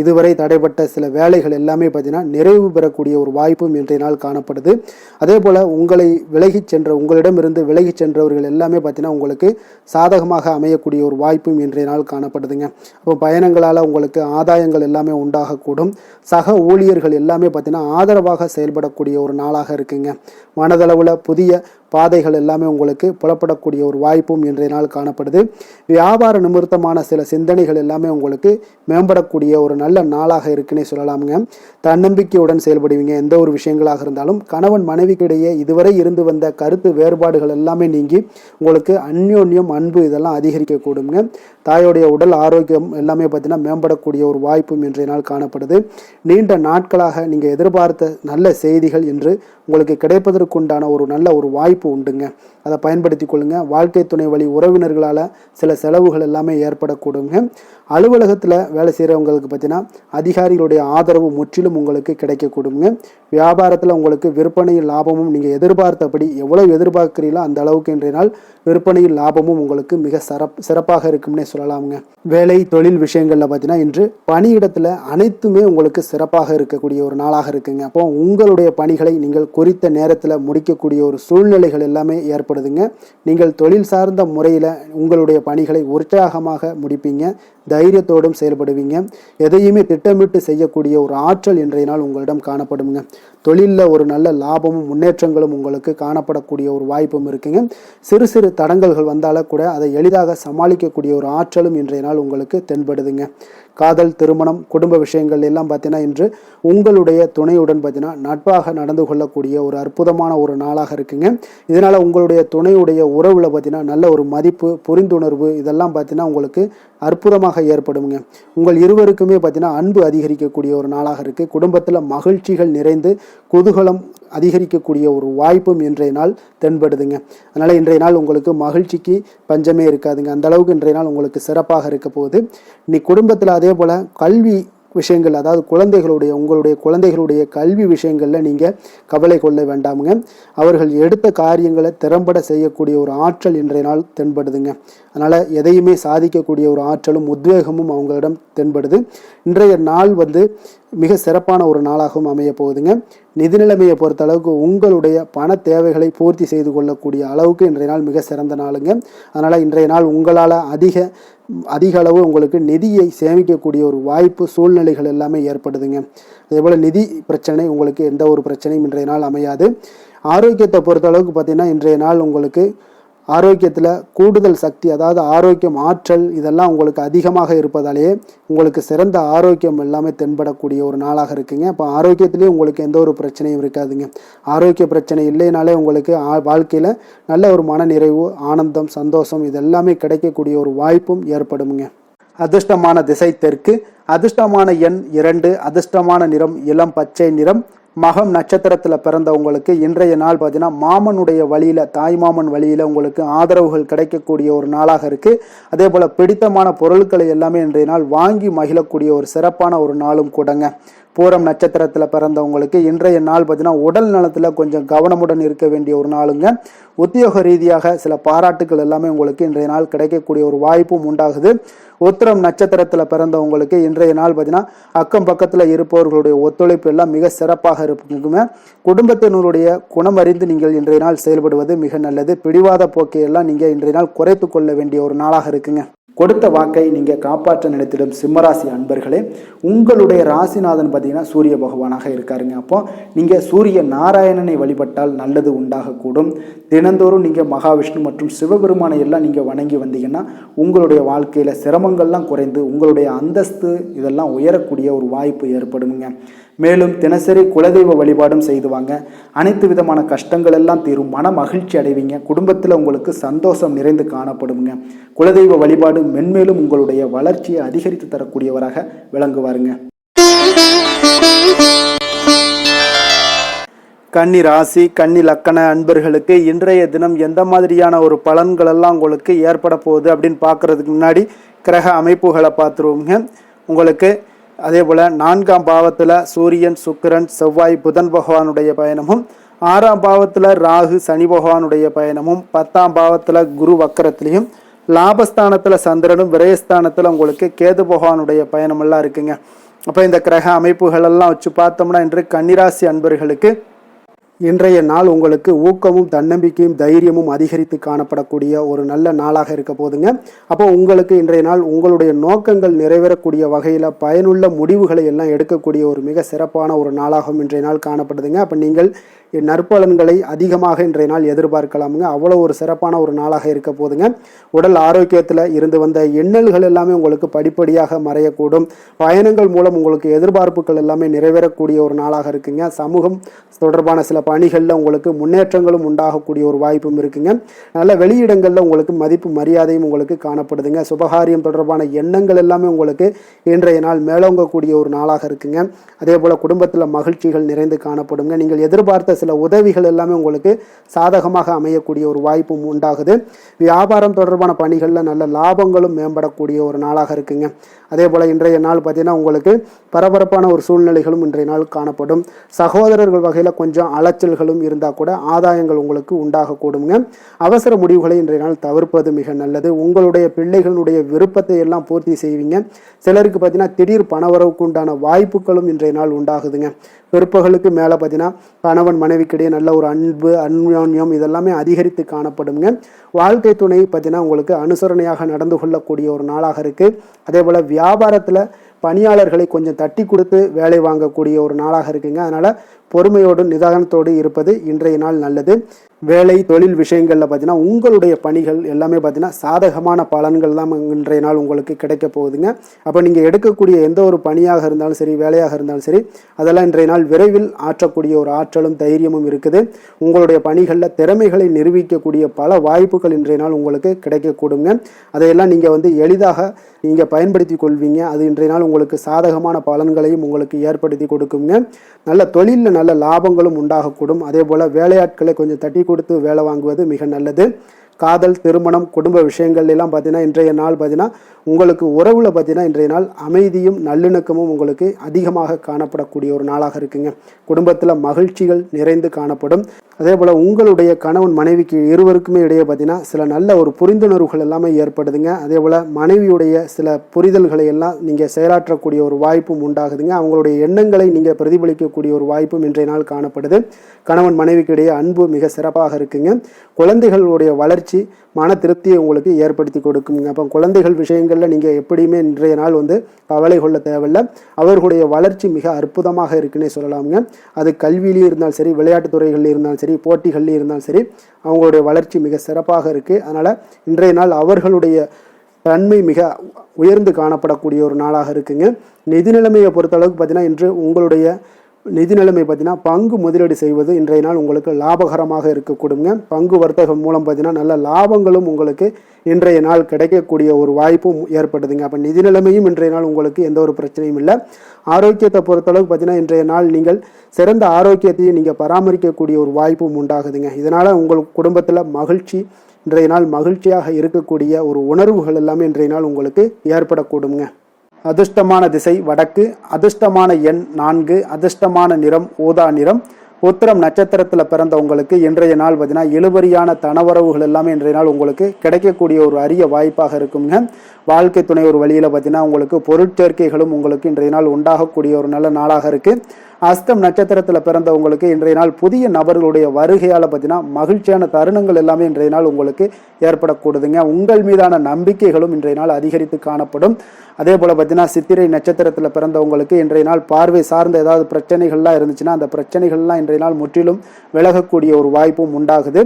இதுவரை தடைப்பட்ட சில வேலைகள் எல்லாமே பார்த்தீங்கன்னா நிறைவு பெறக்கூடிய ஒரு வாய்ப்பும் இன்றைய நாள் காணப்படுது. அதே போல் உங்களிடமிருந்து விலகி சென்றவர்கள் எல்லாமே பார்த்தீங்கன்னா உங்களுக்கு சாதகமாக அமையக்கூடிய ஒரு வாய்ப்பும் இன்றைய நாள் காணப்படுதுங்க. அப்போ பயணங்களால் உங்களுக்கு ஆதாயங்கள் எல்லாமே உண்டாகக்கூடும். சக ஊழியர்கள் எல்லாமே பார்த்தீங்கன்னா ஆதரவாக செயல்படக்கூடிய ஒரு நாளாக இருக்குங்க. மனதளவில் புதிய பாதைகள் எல்லாமே உங்களுக்கு புலப்படக்கூடிய ஒரு வாய்ப்பும் இன்றைய நாள் காணப்படுது. வியாபார நிமித்தமான சில சிந்தனைகள் எல்லாமே உங்களுக்கு மேம்படக்கூடிய ஒரு நல்ல நாளாக இருக்குன்னே சொல்லலாமுங்க. தன்னம்பிக்கையுடன் செயல்படுவீங்க. எந்த ஒரு விஷயங்களாக இருந்தாலும் கணவன் மனைவிக்கிடையே இதுவரை இருந்து வந்த கருத்து வேறுபாடுகள் எல்லாமே நீங்கி உங்களுக்கு அந்யோன்யம் அன்பு இதெல்லாம் அதிகரிக்கக்கூடுங்க. தாயோடைய உடல் ஆரோக்கியம் எல்லாமே பார்த்தீங்கன்னா மேம்படக்கூடிய ஒரு வாய்ப்பும் இன்றைய நாள் காணப்படுது. நீண்ட நாட்களாக நீங்கள் எதிர்பார்த்த நல்ல செய்திகள் இன்று உங்களுக்கு கிடைப்பதற்குண்டான ஒரு நல்ல ஒரு வாய்ப்பு உண்டுங்க. அதை பயன்படுத்தி கொள்ளுங்க. வாழ்க்கை துணை வழி உறவினர்களால் சில செலவுகள் எல்லாமே ஏற்படக்கூடுங்க. அலுவலகத்தில் வேலை செய்கிறவங்களுக்கு பார்த்தீங்கன்னா அதிகாரிகளுடைய ஆதரவு முற்றிலும் உங்களுக்கு கிடைக்கக்கூடுங்க. வியாபாரத்தில் உங்களுக்கு விற்பனையில் லாபமும் நீங்கள் எதிர்பார்த்தபடி எவ்வளவு எதிர்பார்க்கிறீங்களோ அந்த அளவுக்கு இன்றைய நாள் விற்பனையில் லாபமும் உங்களுக்கு மிக சிறப்பாக இருக்கும்னே சொல்லலாமுங்க. வேலை தொழில் விஷயங்களில் பார்த்தீங்கன்னா இன்று பணியிடத்தில் அனைத்துமே உங்களுக்கு சிறப்பாக இருக்கக்கூடிய ஒரு நாளாக இருக்குங்க. அப்போ உங்களுடைய பணிகளை நீங்கள் குறித்த நேரத்தில் முடிக்கக்கூடிய ஒரு சூழ்நிலைகள் எல்லாமே ஏற்படுதுங்க. நீங்கள் தொழில் சார்ந்த முறையில் உங்களுடைய பணிகளை உற்சாகமாக முடிப்பீங்க. தைரியத்தோடும் செயல்படுவீங்க. எதையுமே திட்டமிட்டு செய்யக்கூடிய ஒரு ஆற்றல் இன்றைய நாள் உங்களிடம் காணப்படுங்க. தொழிலில் ஒரு நல்ல லாபமும் முன்னேற்றங்களும் உங்களுக்கு காணப்படக்கூடிய ஒரு வாய்ப்பும் இருக்குங்க. சிறு சிறு தடங்கல்கள் வந்தாலும் கூட அதை எளிதாக சமாளிக்கக்கூடிய ஒரு ஆற்றலும் இன்றைய நாள் உங்களுக்கு தென்படுதுங்க. காதல் திருமணம் குடும்ப விஷயங்கள் எல்லாம் பார்த்தீங்கன்னா இன்று உங்களுடைய துணையுடன் பார்த்தீங்கன்னா நட்பாக நடந்து கொள்ளக்கூடிய ஒரு அற்புதமான ஒரு நாளாக இருக்குங்க. இதனால் உங்களுடைய துணையுடைய உறவில் பார்த்தீங்கன்னா நல்ல ஒரு மதிப்பு புரிந்துணர்வு இதெல்லாம் பார்த்தீங்கன்னா உங்களுக்கு அற்புதமாக ஏற்படுங்க. உங்கள் இருவருக்குமே பார்த்தீங்கன்னா அன்பு அதிகரிக்கக்கூடிய ஒரு நாளாக இருக்குது. குடும்பத்தில் மகிழ்ச்சிகள் நிறைந்து குதூகலம் அதிகரிக்கக்கூடிய ஒரு வாய்ப்பும் இன்றைய நாள் தென்படுதுங்க. அதனால் இன்றைய நாள் உங்களுக்கு மகிழ்ச்சிக்கு பஞ்சமே இருக்காதுங்க. அந்த அளவுக்கு இன்றைய நாள் உங்களுக்கு சிறப்பாக இருக்க போகுது. நீ குடும்பத்தில் அதே போல் கல்வி விஷயங்கள், அதாவது உங்களுடைய குழந்தைகளுடைய கல்வி விஷயங்களில் நீங்கள் கவலை கொள்ள வேண்டாமுங்க. அவர்கள் எடுத்த காரியங்களை திறம்பட செய்யக்கூடிய ஒரு ஆற்றல் இன்றைய நாள் தென்படுதுங்க. அதனால் எதையுமே சாதிக்கக்கூடிய ஒரு ஆற்றலும் உத்வேகமும் அவங்களிடம் தென்படுது. இன்றைய நாள் மிக சிறப்பான ஒரு நாளாகவும் அமைய போகுதுங்க. நிதி நிலைமையை பொறுத்த அளவுக்கு உங்களுடைய பண தேவைகளை பூர்த்தி செய்து கொள்ளக்கூடிய அளவுக்கு இன்றைய நாள் மிக சிறந்த நாளுங்க. அதனால் இன்றைய நாள் உங்களால் அதிக அதிக அளவு உங்களுக்கு நிதியை சேமிக்கக்கூடிய ஒரு வாய்ப்பு சூழ்நிலைகள் எல்லாமே ஏற்படுதுங்க. அதேபோல் நிதி பிரச்சனை உங்களுக்கு எந்த ஒரு பிரச்சனையும் இன்றைய நாள் அமையாது. ஆரோக்கியத்தை பொறுத்த அளவுக்கு பார்த்தீங்கன்னா இன்றைய நாள் உங்களுக்கு ஆரோக்கியத்தில் கூடுதல் சக்தி, அதாவது ஆரோக்கியம், ஆற்றல் இதெல்லாம் உங்களுக்கு அதிகமாக இருப்பதாலேயே உங்களுக்கு சிறந்த ஆரோக்கியம் எல்லாமே தென்படக்கூடிய ஒரு நாளாக இருக்குங்க. அப்போ ஆரோக்கியத்திலேயே உங்களுக்கு எந்த ஒரு பிரச்சனையும் இருக்காதுங்க. ஆரோக்கிய பிரச்சனை இல்லைனாலே உங்களுக்கு வாழ்க்கையில் நல்ல ஒரு மன நிறைவு, ஆனந்தம், சந்தோஷம் இதெல்லாமே கிடைக்கக்கூடிய ஒரு வாய்ப்பும் ஏற்படுமுங்க. அதிர்ஷ்டமான திசை தெற்கு, அதிர்ஷ்டமான எண் 2, அதிர்ஷ்டமான நிறம் இளம் பச்சை நிறம். மகம் நட்சத்திரத்தில் பிறந்தவங்களுக்கு இன்றைய நாள் பார்த்தீங்கன்னா மாமனுடைய வழியில், தாய்மாமன் வழியில் உங்களுக்கு ஆதரவுகள் கிடைக்கக்கூடிய ஒரு நாளாக இருக்குது. அதே போல் பிடித்தமான பொருட்களை எல்லாமே இன்றைய நாள் வாங்கி மகிழக்கூடிய ஒரு சிறப்பான ஒரு நாளும் கூடங்க. பூரம் நட்சத்திரத்தில் பிறந்தவங்களுக்கு இன்றைய நாள் பார்த்தீங்கன்னா உடல் நலத்தில் கொஞ்சம் கவனமுடன் இருக்க வேண்டிய ஒரு நாளுங்க. உத்தியோக ரீதியாக சில பாராட்டுகள் எல்லாமே உங்களுக்கு இன்றைய நாள் கிடைக்கக்கூடிய ஒரு வாய்ப்பும் உண்டாகுது. உத்திரம் நட்சத்திரத்தில் பிறந்தவங்களுக்கு இன்றைய நாள் பார்த்தீங்கன்னா அக்கம் பக்கத்தில் இருப்பவர்களுடைய ஒத்துழைப்பு எல்லாம் மிக சிறப்பாக இருக்குங்க. குடும்பத்தினருடைய குணம் அறிந்து நீங்கள் இன்றைய நாள் செயல்படுவது மிக நல்லது. பிடிவாத போக்கையெல்லாம் நீங்கள் இன்றைய நாள் குறைத்து கொள்ள வேண்டிய ஒரு நாளாக இருக்குங்க. கொடுத்த வாக்கை நீங்கள் காப்பாற்ற நினைத்திடும் சிம்மராசி அன்பர்களே, உங்களுடைய ராசிநாதன் பார்த்தீங்கன்னா சூரிய பகவானாக இருக்காருங்க. அப்போ நீங்கள் சூரிய நாராயணனை வழிபட்டால் நல்லது உண்டாகக்கூடும். தினந்தோறும் நீங்கள் மகாவிஷ்ணு மற்றும் சிவபெருமானை எல்லாம் நீங்கள் வணங்கி வந்தீங்கன்னா உங்களுடைய வாழ்க்கையில் சிரமங்கள்லாம் குறைந்து உங்களுடைய அந்தஸ்து இதெல்லாம் உயரக்கூடிய ஒரு வாய்ப்பு ஏற்படுங்க. மேலும் தினசரி குலதெய்வ வழிபாடும் செய்துவாங்க. அனைத்து விதமான கஷ்டங்கள் எல்லாம் தீரும். மன மகிழ்ச்சி அடைவீங்க. குடும்பத்தில் உங்களுக்கு சந்தோஷம் நிறைந்து காணப்படுங்க. குலதெய்வ வழிபாடு மென்மேலும் உங்களுடைய வளர்ச்சியை அதிகரித்து தரக்கூடியவராக விளங்குவாருங்க. கன்னி ராசி, கன்னி லக்கண அன்பர்களுக்கு இன்றைய தினம் எந்த மாதிரியான ஒரு பலன்கள் எல்லாம் உங்களுக்கு ஏற்பட போகுது அப்படின்னு பார்க்கறதுக்கு முன்னாடி கிரக அமைப்புகளை பார்த்துருவோங்க. உங்களுக்கு அதே போல் 4ஆம் பாவத்தில் சூரியன், சுக்கிரன், செவ்வாய், புதன் பகவானுடைய பயணமும், 6ஆம் பாவத்தில் ராகு, சனி பகவானுடைய பயணமும், 10ஆம் பாவத்தில் குரு வக்கரத்திலையும், லாபஸ்தானத்தில் சந்திரனும், விரயஸ்தானத்தில் உங்களுக்கு கேது பகவானுடைய பயணமெல்லாம் இருக்குங்க. அப்போ இந்த கிரக அமைப்புகள் எல்லாம் வச்சு பார்த்தோம்னா இன்று கன்னிராசி அன்பர்களுக்கு இன்றைய நாள் உங்களுக்கு ஊக்கமும் தன்னம்பிக்கையும் தைரியமும் அதிகரித்து காணப்படக்கூடிய ஒரு நல்ல நாளாக இருக்க போதுங்க. அப்போ உங்களுக்கு இன்றைய நாள் உங்களுடைய நோக்கங்கள் நிறைவேறக்கூடிய வகையில் பயனுள்ள முடிவுகளை எல்லாம் எடுக்கக்கூடிய ஒரு மிக சிறப்பான ஒரு நாளாகவும் இன்றைய நாள் காணப்படுதுங்க. அப்போ நீங்கள் நற்பலன்களை அதிகமாக இன்றைய நாள் எதிர்பார்க்கலாமுங்க. அவ்வளோ ஒரு சிறப்பான ஒரு நாளாக இருக்க போதுங்க. உடல் ஆரோக்கியத்தில் இருந்து வந்த எண்ணல்கள் எல்லாமே உங்களுக்கு படிப்படியாக மறையக்கூடும். பயணங்கள் மூலம் உங்களுக்கு எதிர்பார்ப்புகள் எல்லாமே நிறைவேறக்கூடிய ஒரு நாளாக இருக்குங்க. சமூகம் தொடர்பான சில பணிகளில் உங்களுக்கு முன்னேற்றங்களும் உண்டாகக்கூடிய ஒரு வாய்ப்பும் இருக்குங்க. நல்ல வெளியிடங்களில் உங்களுக்கு மதிப்பு மரியாதையும் உங்களுக்கு காணப்படுதுங்க. சுபகாரியம் தொடர்பான எண்ணங்கள் எல்லாமே உங்களுக்கு இன்றைய நாள் மேலோங்கக்கூடிய ஒரு நாளாக இருக்குங்க. அதே போல் குடும்பத்தில் மகிழ்ச்சிகள் நிறைந்து காணப்படுங்க. நீங்கள் எதிர்பார்த்த சில உதவிகள் எல்லாமே உங்களுக்கு சாதகமாக அமையக்கூடிய ஒரு வாய்ப்பும் உண்டாகுது. வியாபாரம் தொடர்பான பணிகளில் நல்ல லாபங்களும் மேம்படக்கூடிய ஒரு நாளாக இருக்குங்க. அதே போல் இன்றைய நாள் பார்த்தீங்கன்னா உங்களுக்கு பரபரப்பான ஒரு சூழ்நிலைகளும் இன்றைய நாள் காணப்படும். சகோதரர்கள் வகையில் கொஞ்சம் அலைச்சல்களும் இருந்தால் கூட ஆதாயங்கள் உங்களுக்கு உண்டாகக்கூடுங்க. அவசர முடிவுகளை இன்றைய நாள் தவிர்ப்பது மிக நல்லது. உங்களுடைய பிள்ளைகளுடைய விருப்பத்தை எல்லாம் பூர்த்தி செய்வீங்க. சிலருக்கு பார்த்தீங்கன்னா திடீர் பணவரவுக்கு உண்டான வாய்ப்புகளும் இன்றைய நாள் உண்டாகுதுங்க. பிற்பகலுக்கு மேலே பார்த்தீங்கன்னா கணவன் மனைவிக்கிடையே நல்ல ஒரு அன்பு, அந்யோன்யம் இதெல்லாமே அதிகரித்து காணப்படுங்க. வாழ்க்கை துணை பார்த்தீங்கன்னா உங்களுக்கு அனுசரணையாக நடந்து கொள்ளக்கூடிய ஒரு நாளாக இருக்குது. அதே போல் வியாபாரத்தில் பணியாளர்களை கொஞ்சம் தட்டி கொடுத்து வேலை வாங்கக்கூடிய ஒரு நாளாக இருக்குங்க. அதனால் பொறுமையோடு நிதானத்தோடு இருப்பது இன்றைய நாள் நல்லது. வேலை தொழில் விஷயங்களில் பார்த்தீங்கன்னா உங்களுடைய பணிகள் எல்லாமே பார்த்தீங்கன்னா சாதகமான பலன்கள் தான் இன்றைய நாள் உங்களுக்கு கிடைக்க போகுதுங்க. அப்போ நீங்கள் எடுக்கக்கூடிய எந்த ஒரு பணியாக இருந்தாலும் சரி, வேலையாக இருந்தாலும் சரி, அதெல்லாம் இன்றைய நாள் விரைவில் ஆற்றக்கூடிய ஒரு ஆற்றலும் தைரியமும் இருக்குது. உங்களுடைய பணிகளில் திறமைகளை நிரூபிக்கக்கூடிய பல வாய்ப்புகள் இன்றைய நாள் உங்களுக்கு கிடைக்கக்கூடுங்க. அதையெல்லாம் நீங்கள் எளிதாக நீங்கள் பயன்படுத்தி கொள்வீங்க. அது இன்றைய நாள் உங்களுக்கு சாதகமான பலன்களையும் உங்களுக்கு ஏற்படுத்தி கொடுக்குங்க. நல்ல தொழிலில் நல்ல லாபங்களும் உண்டாகக்கூடும். அதே போல் வேலையாட்களை கொஞ்சம் தட்டி கொடுத்து வேலை வாங்குவது மிக நல்லது. காதல், திருமணம், குடும்ப விஷயங்கள் எல்லாம் பார்த்தீங்கன்னா இன்றைய நாள் பார்த்தீங்கன்னா உங்களுக்கு உறவில் பார்த்தீங்கன்னா இன்றைய நாள் அமைதியும் நல்லிணக்கமும் உங்களுக்கு அதிகமாக காணப்படக்கூடிய ஒரு நாளாக இருக்குங்க. குடும்பத்தில் மகிழ்ச்சிகள் நிறைந்து காணப்படும். அதே போல் உங்களுடைய கணவன் மனைவிக்கு இருவருக்குமே இடையே பார்த்தீங்கன்னா சில நல்ல ஒரு புரிந்துணர்வுகள் எல்லாமே ஏற்படுதுங்க. அதே போல் மனைவியுடைய சில புரிதல்களை எல்லாம் நீங்கள் செயலாற்றக்கூடிய ஒரு வாய்ப்பும் உண்டாகுதுங்க. அவங்களுடைய எண்ணங்களை நீங்கள் பிரதிபலிக்கக்கூடிய ஒரு வாய்ப்பும் இன்றைய நாள் காணப்படுது. கணவன் மனைவிக்கு இடையே அன்பு மிக சிறப்பாக இருக்குங்க. குழந்தைகளுடைய வளர்ச்சி மகிழ்ச்சி மன திருப்தியை உங்களுக்கு ஏற்படுத்தி கொடுக்குங்க. அப்போ குழந்தைகள் விஷயங்களில் நீங்கள் எப்படியுமே இன்றைய நாள் வந்து கவலை கொள்ள தேவையில்லை. அவர்களுடைய வளர்ச்சி மிக அற்புதமாக இருக்குன்னே சொல்லலாமுங்க. அது கல்வியிலையும் இருந்தாலும் சரி, விளையாட்டுத் துறைகளில் இருந்தாலும் சரி, போட்டிகள்லையும் இருந்தாலும் சரி, அவங்களுடைய வளர்ச்சி மிக சிறப்பாக இருக்குது. அதனால் இன்றைய நாள் அவர்களுடைய தன்மை மிக உயர்ந்து காணப்படக்கூடிய ஒரு நாளாக இருக்குங்க. நிதி நிலைமையை பொறுத்தளவுக்கு பார்த்தீங்கன்னா இன்று உங்களுடைய நிதி நிலைமை பார்த்தீங்கன்னா பங்கு முதலீடு செய்வது இன்றைய நாள் உங்களுக்கு லாபகரமாக இருக்கக்கூடுங்க. பங்கு வர்த்தகம் மூலம் பார்த்தீங்கன்னா நல்ல லாபங்களும் உங்களுக்கு இன்றைய நாள் கிடைக்கக்கூடிய ஒரு வாய்ப்பும் ஏற்படுதுங்க. அப்போ நிதி நிலைமையும் இன்றைய நாள் உங்களுக்கு எந்த ஒரு பிரச்சனையும் இல்லை. ஆரோக்கியத்தை பொறுத்தளவுக்கு பார்த்தீங்கன்னா இன்றைய நாள் நீங்கள் சிறந்த ஆரோக்கியத்தையும் நீங்கள் பராமரிக்கக்கூடிய ஒரு வாய்ப்பும் உண்டாகுதுங்க. இதனால் உங்கள் குடும்பத்தில் மகிழ்ச்சி இன்றைய நாள் மகிழ்ச்சியாக இருக்கக்கூடிய ஒரு உணர்வுகள் எல்லாமே இன்றைய நாள் உங்களுக்கு ஏற்படக்கூடுங்க. அதிர்ஷ்டமான திசை வடக்கு, அதிர்ஷ்டமான எண் 4, அதிர்ஷ்டமான நிறம் ஊதா நிறம். உத்திரம் நட்சத்திரத்தில் பிறந்தவங்களுக்கு இன்றைய நாள் பார்த்தீங்கன்னா இழுபறியான தனவரவுகள் எல்லாமே இன்றைய நாள் உங்களுக்கு கிடைக்கக்கூடிய ஒரு அரிய வாய்ப்பாக இருக்குங்க. வாழ்க்கை துணை ஒரு வழியில் பார்த்தீங்கன்னா உங்களுக்கு பொருட்சேர்க்கைகளும் உங்களுக்கு இன்றைய நாள் உண்டாகக்கூடிய ஒரு நல்ல நாளாக இருக்குது. அஸ்தம் நட்சத்திரத்தில் பிறந்தவங்களுக்கு இன்றைய நாள் புதிய நபர்களுடைய வருகையால் பார்த்தீங்கன்னா மகிழ்ச்சியான தருணங்கள் எல்லாமே இன்றைய நாள் உங்களுக்கு ஏற்படக்கூடுதுங்க. உங்கள் மீதான நம்பிக்கைகளும் இன்றைய நாள் அதிகரித்து காணப்படும். அதே போல் பார்த்தீங்கன்னா சித்திரை நட்சத்திரத்தில் பிறந்தவங்களுக்கு இன்றைய நாள் பார்வை சார்ந்த ஏதாவது பிரச்சனைகள்லாம் இருந்துச்சுன்னா அந்த பிரச்சனைகள்லாம் இன்றைய நாள் முற்றிலும் விலகக்கூடிய ஒரு வாய்ப்பும் உண்டாகுது.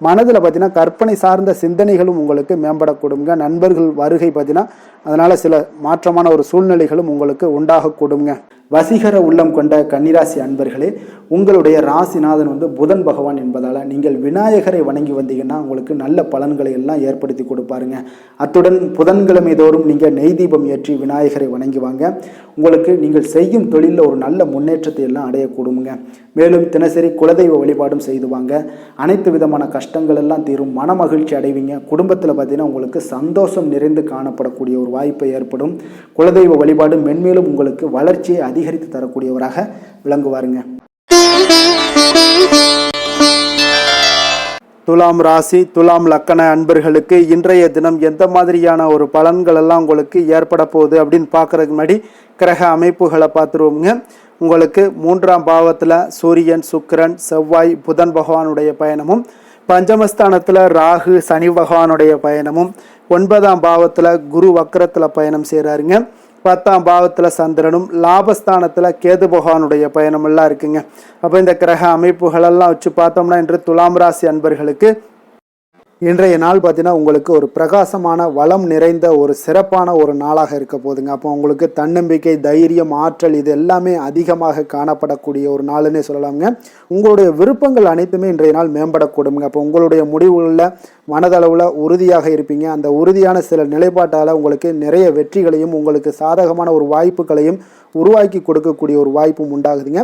மனதில் பார்த்தீங்கன்னா கற்பனை சார்ந்த சிந்தனைகளும் உங்களுக்கு மேம்படக்கூடுங்க. நண்பர்கள் வருகை பார்த்தீங்கன்னா அதனால் சில மாற்றமான ஒரு சூழ்நிலைகளும் உங்களுக்கு உண்டாகக்கூடுங்க. வசீகர உள்ளம் கொண்ட கன்னிராசி அன்பர்களே, உங்களுடைய ராசிநாதன் வந்து புதன் பகவான் என்பதால் நீங்கள் விநாயகரை வணங்கி வந்தீங்கன்னா உங்களுக்கு நல்ல பலன்களை எல்லாம் ஏற்படுத்தி கொடுப்பாருங்க. அத்துடன் புதன்கிழமை தோறும் நீங்கள் நெய் தீபம் ஏற்றி விநாயகரை வணங்கி வாங்க. உங்களுக்கு நீங்கள் செய்யும் தொழிலில் ஒரு நல்ல முன்னேற்றத்தை எல்லாம் அடையக்கூடுங்க. மேலும் தினசரி குலதெய்வ வழிபாடும் செய்து வாங்க. அனைத்து விதமான கஷ்டங்கள் எல்லாம் தீரும், மன மகிழ்ச்சி அடைவீங்க. குடும்பத்தில் பார்த்தீங்கன்னா உங்களுக்கு சந்தோஷம் நிறைந்து காணப்படக்கூடிய ஒரு வாய்ப்பு ஏற்படும். குலதெய்வ வழிபாடு மென்மேலும் உங்களுக்கு வளர்ச்சியை அதிகரித்து தரக்கூடியவராக விளங்குவாருங்க. துலாம் ராசி, துலாம் லக்கண அன்பர்களுக்கு இன்றைய தினம் எந்த மாதிரியான ஒரு பலன்கள் எல்லாம் உங்களுக்கு ஏற்பட போகுது அப்படின்னு பார்க்கறதுக்கு முன்னாடி கிரக அமைப்புகளை பார்த்துருவோங்க. உங்களுக்கு 3ஆம் பாவத்தில் சூரியன், சுக்கிரன், செவ்வாய், புதன் பகவானுடைய பயணமும், பஞ்சமஸ்தானத்தில் ராகு, சனி பகவானுடைய பயணமும், 9ஆம் பாவத்தில் குரு வக்கரத்தில் பயணம் செய்கிறாருங்க. 10ஆம் பாவத்தில் சந்திரனும், லாபஸ்தானத்தில் கேது பகவானுடைய பயணம் எல்லாம் இருக்குங்க. அப்போ இந்த கிரக அமைப்புகளெல்லாம் வச்சு பார்த்தோம்னா இன்று துலாம் ராசி அன்பர்களுக்கு இன்றைய நாள் பார்த்தீங்கன்னா உங்களுக்கு ஒரு பிரகாசமான வளம் நிறைந்த ஒரு சிறப்பான ஒரு நாளாக இருக்க போதுங்க. அப்போ உங்களுக்கு தன்னம்பிக்கை, தைரியம், ஆற்றல் இது எல்லாமே அதிகமாக காணப்படக்கூடிய ஒரு நாளுன்னே சொல்லலாங்க. உங்களுடைய விருப்பங்கள் அனைத்துமே இன்றைய நாள் மேம்படக்கூடுங்க. அப்போ உங்களுடைய முடிவுகளில் மனதளவில் உறுதியாக இருப்பீங்க. அந்த உறுதியான சில நிலைப்பாட்டால் உங்களுக்கு நிறைய வெற்றிகளையும் உங்களுக்கு சாதகமான ஒரு வாய்ப்புகளையும் உருவாக்கி கொடுக்கக்கூடிய ஒரு வாய்ப்பும் உண்டாகுதுங்க.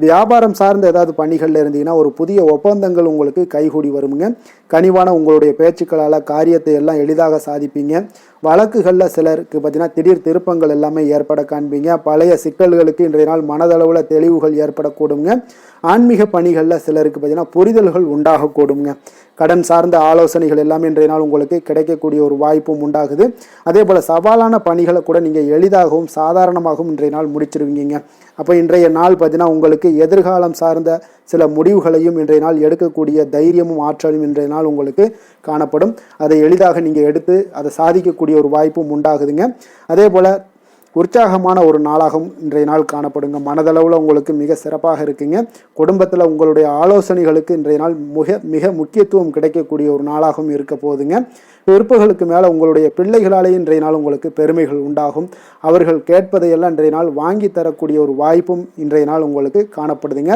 வியாபாரம் சார்ந்த ஏதாவது பணிகளில் இருந்தீங்கன்னா ஒரு புதிய ஒப்பந்தங்கள் உங்களுக்கு கைகூடி வருங்க. கனிவான உங்களுடைய பேச்சுக்களால் காரியத்தை எல்லாம் எளிதாக சாதிப்பீங்க. வழக்குகளில் சிலருக்கு பார்த்தீங்கன்னா திடீர் திருப்பங்கள் எல்லாமே ஏற்பட காண்பீங்க. பழைய சிக்கல்களுக்கு இன்றைய நாள் மனதளவில் தெளிவுகள் ஏற்படக்கூடுங்க. ஆன்மீக பணிகளில் சிலருக்கு பார்த்தீங்கன்னா புரிதல்கள் உண்டாகக்கூடுங்க. கடன் சார்ந்த ஆலோசனைகள் எல்லாமே இன்றைய நாள் உங்களுக்கு கிடைக்கக்கூடிய ஒரு வாய்ப்பும் உண்டாகுது. அதே போல் சவாலான பணிகளை கூட நீங்கள் எளிதாகவும் சாதாரணமாகவும் இன்றைய நாள் முடிச்சிருவீங்க. அப்போ இன்றைய நாள் பார்த்தீங்கன்னா உங்களுக்கு எதிர்காலம் சார்ந்த சில முடிவுகளையும் இன்றைய நாள் எடுக்கக்கூடிய தைரியமும் ஆற்றலும் இன்றைய நாள் உங்களுக்கு காணப்படும். அதை எளிதாக நீங்கள் எடுத்து அதை சாதிக்கக்கூடிய ஒரு வாய்ப்பும் உண்டாகுதுங்க. அதே போல் உற்சாகமான ஒரு நாளாகவும் இன்றைய நாள் காணப்படுங்க. மனதளவில் உங்களுக்கு மிக சிறப்பாக இருக்குங்க. குடும்பத்தில் உங்களுடைய ஆலோசனைகளுக்கு இன்றைய நாள் மிக முக்கியத்துவம் கிடைக்கக்கூடிய ஒரு நாளாகவும் இருக்க போகுதுங்க. பிற்பகலுக்கு மேலே உங்களுடைய பிள்ளைகளாலே இன்றைய நாள் உங்களுக்கு பெருமைகள் உண்டாகும். அவர்கள் கேட்பதையெல்லாம் இன்றைய நாள் வாங்கி தரக்கூடிய ஒரு வாய்ப்பும் இன்றைய நாள் உங்களுக்கு காணப்படுதுங்க.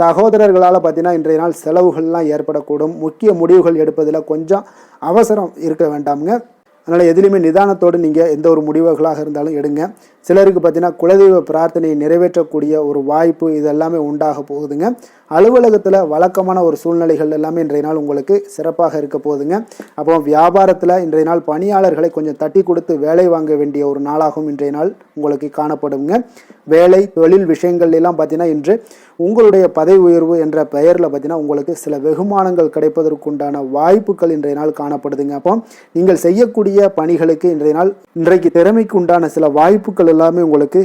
சகோதரர்களால் பார்த்தீங்கன்னா இன்றைய நாள் செலவுகள்லாம் ஏற்படக்கூடும். முக்கிய முடிவுகள் எடுப்பதில் கொஞ்சம் அவசரம் இருக்க வேண்டாமுங்க. அதனால் எதுலேயுமே நிதானத்தோடு நீங்கள் எந்த ஒரு முடிவுகளாக இருந்தாலும் எடுங்க. சிலருக்கு பார்த்தீங்கன்னா குலதெய்வ பிரார்த்தனையை நிறைவேற்றக்கூடிய ஒரு வாய்ப்பு இதெல்லாமே உண்டாக போகுதுங்க. அலுவலகத்தில் வழக்கமான ஒரு சூழ்நிலைகள் எல்லாமே இன்றைய நாள் உங்களுக்கு சிறப்பாக இருக்க போகுதுங்க. அப்போ வியாபாரத்தில் இன்றைய நாள் பணியாளர்களை கொஞ்சம் தட்டி கொடுத்து வேலை வாங்க வேண்டிய ஒரு நாளாகவும் இன்றைய நாள் உங்களுக்கு காணப்படுங்க. வேலை தொழில் விஷயங்கள் எல்லாம் பார்த்தீங்கன்னா இன்று உங்களுடைய பதவி உயர்வு என்ற பெயரில் பார்த்தீங்கன்னா உங்களுக்கு சில வெகுமானங்கள் கிடைப்பதற்குண்டான வாய்ப்புகள் இன்றைய நாள் காணப்படுதுங்க. அப்போ நீங்கள் செய்யக்கூடிய புதிய பணிகளுக்கு இன்றைக்கு திறமைக்கு உண்டான சில வாய்ப்புகள் எல்லாமே உங்களுக்கு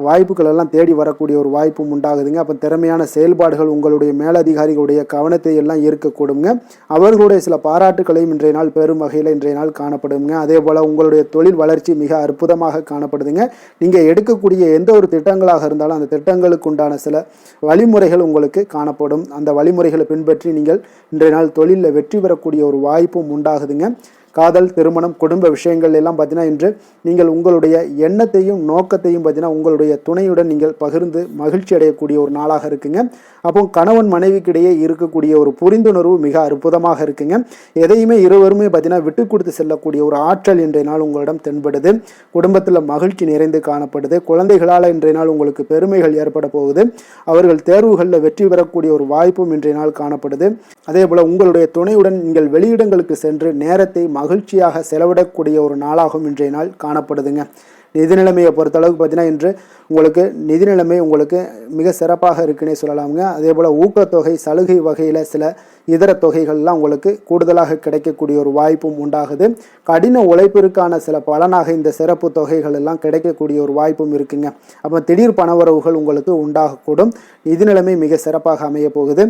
வாய்ப்புகள் எல்லாம் தேடி வரக்கூடிய ஒரு வாய்ப்பும் உண்டாகுதுங்க. அப்போ திறமையான செயல்பாடுகள் உங்களுடைய மேலதிகாரிகளுடைய கவனத்தை எல்லாம் ஈர்க்கக்கூடுங்க. அவர்களுடைய சில பாராட்டுகளையும் இன்றைய நாள் பெரும் வகையில் இன்றைய நாள் காணப்படுங்க. அதே போல் உங்களுடைய தொழில் வளர்ச்சி மிக அற்புதமாக காணப்படுதுங்க. நீங்கள் எடுக்கக்கூடிய எந்த ஒரு திட்டங்களாக இருந்தாலும் அந்த திட்டங்களுக்கு உண்டான சில வழிமுறைகள் உங்களுக்கு காணப்படும். அந்த வழிமுறைகளை பின்பற்றி நீங்கள் இன்றைய நாள் தொழிலில் வெற்றி பெறக்கூடிய ஒரு வாய்ப்பும் உண்டாகுதுங்க. காதல், திருமணம், குடும்ப விஷயங்கள் எல்லாம் பார்த்தீங்கன்னா இன்று நீங்கள் உங்களுடைய எண்ணத்தையும் நோக்கத்தையும் பார்த்தீங்கன்னா உங்களுடைய துணையுடன் நீங்கள் பகிர்ந்து மகிழ்ச்சி அடையக்கூடிய ஒரு நாளாக இருக்குங்க. அப்போ கணவன் மனைவிக்கிடையே இருக்கக்கூடிய ஒரு புரிந்துணர்வு மிக அற்புதமாக இருக்குங்க. எதையுமே இருவருமே பார்த்தீங்கன்னா விட்டு கொடுத்து செல்லக்கூடிய ஒரு ஆற்றல் இன்றைய நாள் உங்களிடம் தென்படுது. குடும்பத்தில் மகிழ்ச்சி நிறைந்து காணப்படுது. குழந்தைகளால் இன்றைய நாள் உங்களுக்கு பெருமைகள் ஏற்பட போகுது. அவர்கள் தேர்வுகளில் வெற்றி பெறக்கூடிய ஒரு வாய்ப்பும் இன்றைய நாள் காணப்படுது. அதே போல் உங்களுடைய துணையுடன் நீங்கள் வெளியிடங்களுக்கு சென்று நேரத்தை மகிழ்ச்சியாக செலவிடக்கூடிய ஒரு நாளாகவும் இன்றைய நாள் காணப்படுதுங்க. நிதி நிலைமையை பொறுத்தளவுக்கு பார்த்தீங்கன்னா இன்று உங்களுக்கு நிதி நிலைமை உங்களுக்கு மிக சிறப்பாக இருக்குன்னே சொல்லலாமுங்க. அதே போல் ஊக்கத்தொகை, சலுகை வகையில் சில இதர தொகைகள்லாம் உங்களுக்கு கூடுதலாக கிடைக்கக்கூடிய ஒரு வாய்ப்பும் உண்டாகுது. கடின உழைப்பிற்கான சில பலனாக இந்த சிறப்பு தொகைகள் எல்லாம் கிடைக்கக்கூடிய ஒரு வாய்ப்பும் இருக்குங்க. அப்போ திடீர் பணவரவுகள் உங்களுக்கு உண்டாகக்கூடும். நிதி நிலைமை மிக சிறப்பாக அமைய போகுது.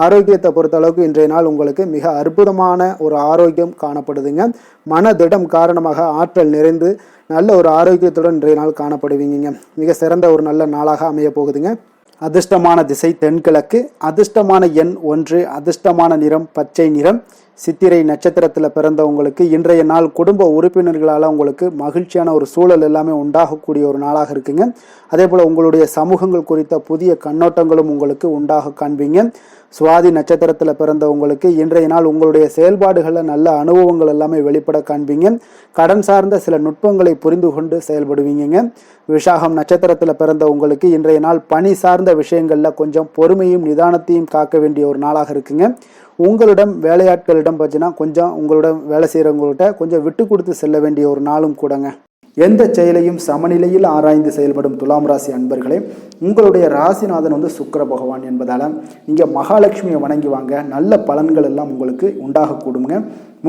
ஆரோக்கியத்தை பொறுத்தளவுக்கு இன்றைய நாள் உங்களுக்கு மிக அற்புதமான ஒரு ஆரோக்கியம் காணப்படுதுங்க. மனதிடம் காரணமாக ஆற்றல் நிறைந்து நல்ல ஒரு ஆரோக்கியத்துடன் இன்றைய நாள் காணப்படுவீங்க. மிக சிறந்த ஒரு நல்ல நாளாக அமைய போகுதுங்க. அதிர்ஷ்டமான திசை தென்கிழக்கு, அதிர்ஷ்டமான எண் 1, அதிர்ஷ்டமான நிறம் பச்சை நிறம். சித்திரை நட்சத்திரத்தில் பிறந்தவங்களுக்கு இன்றைய நாள் குடும்ப உறுப்பினர்களால் உங்களுக்கு மகிழ்ச்சியான ஒரு சூழல் எல்லாமே உண்டாகக்கூடிய ஒரு நாளாக இருக்குங்க. அதே போல் உங்களுடைய சமூகங்கள் குறித்த புதிய கண்ணோட்டங்களும் உங்களுக்கு உண்டாக காண்பீங்க. சுவாதி நட்சத்திரத்தில் பிறந்தவங்களுக்கு இன்றைய நாள் உங்களுடைய செயல்பாடுகளில் நல்ல அனுபவங்கள் எல்லாமே வெளிப்பட காண்பீங்க. கடன் சார்ந்த சில நுட்பங்களை புரிந்து கொண்டு செயல்படுவீங்க. விசாகம் நட்சத்திரத்தில் பிறந்த உங்களுக்கு இன்றைய நாள் பணி சார்ந்த விஷயங்களில் கொஞ்சம் பொறுமையும் நிதானத்தையும் காக்க வேண்டிய ஒரு நாளாக இருக்குங்க. உங்களிடம் வேலையாட்களிடம் பார்த்தீங்கன்னா கொஞ்சம் உங்களிடம் வேலை செய்கிறவங்கள்ட்ட கொஞ்சம் விட்டு கொடுத்து செல்ல வேண்டிய ஒரு நாளும் கூடங்க. எந்த செயலையும் சமநிலையில் ஆராய்ந்து செயல்படும் துலாம் ராசி அன்பர்களே, உங்களுடைய ராசிநாதன் சுக்கிர பகவான் என்பதால் நீங்கள் மகாலட்சுமியை வணங்கி வாங்க. நல்ல பலன்கள் எல்லாம் உங்களுக்கு உண்டாகக்கூடுங்க.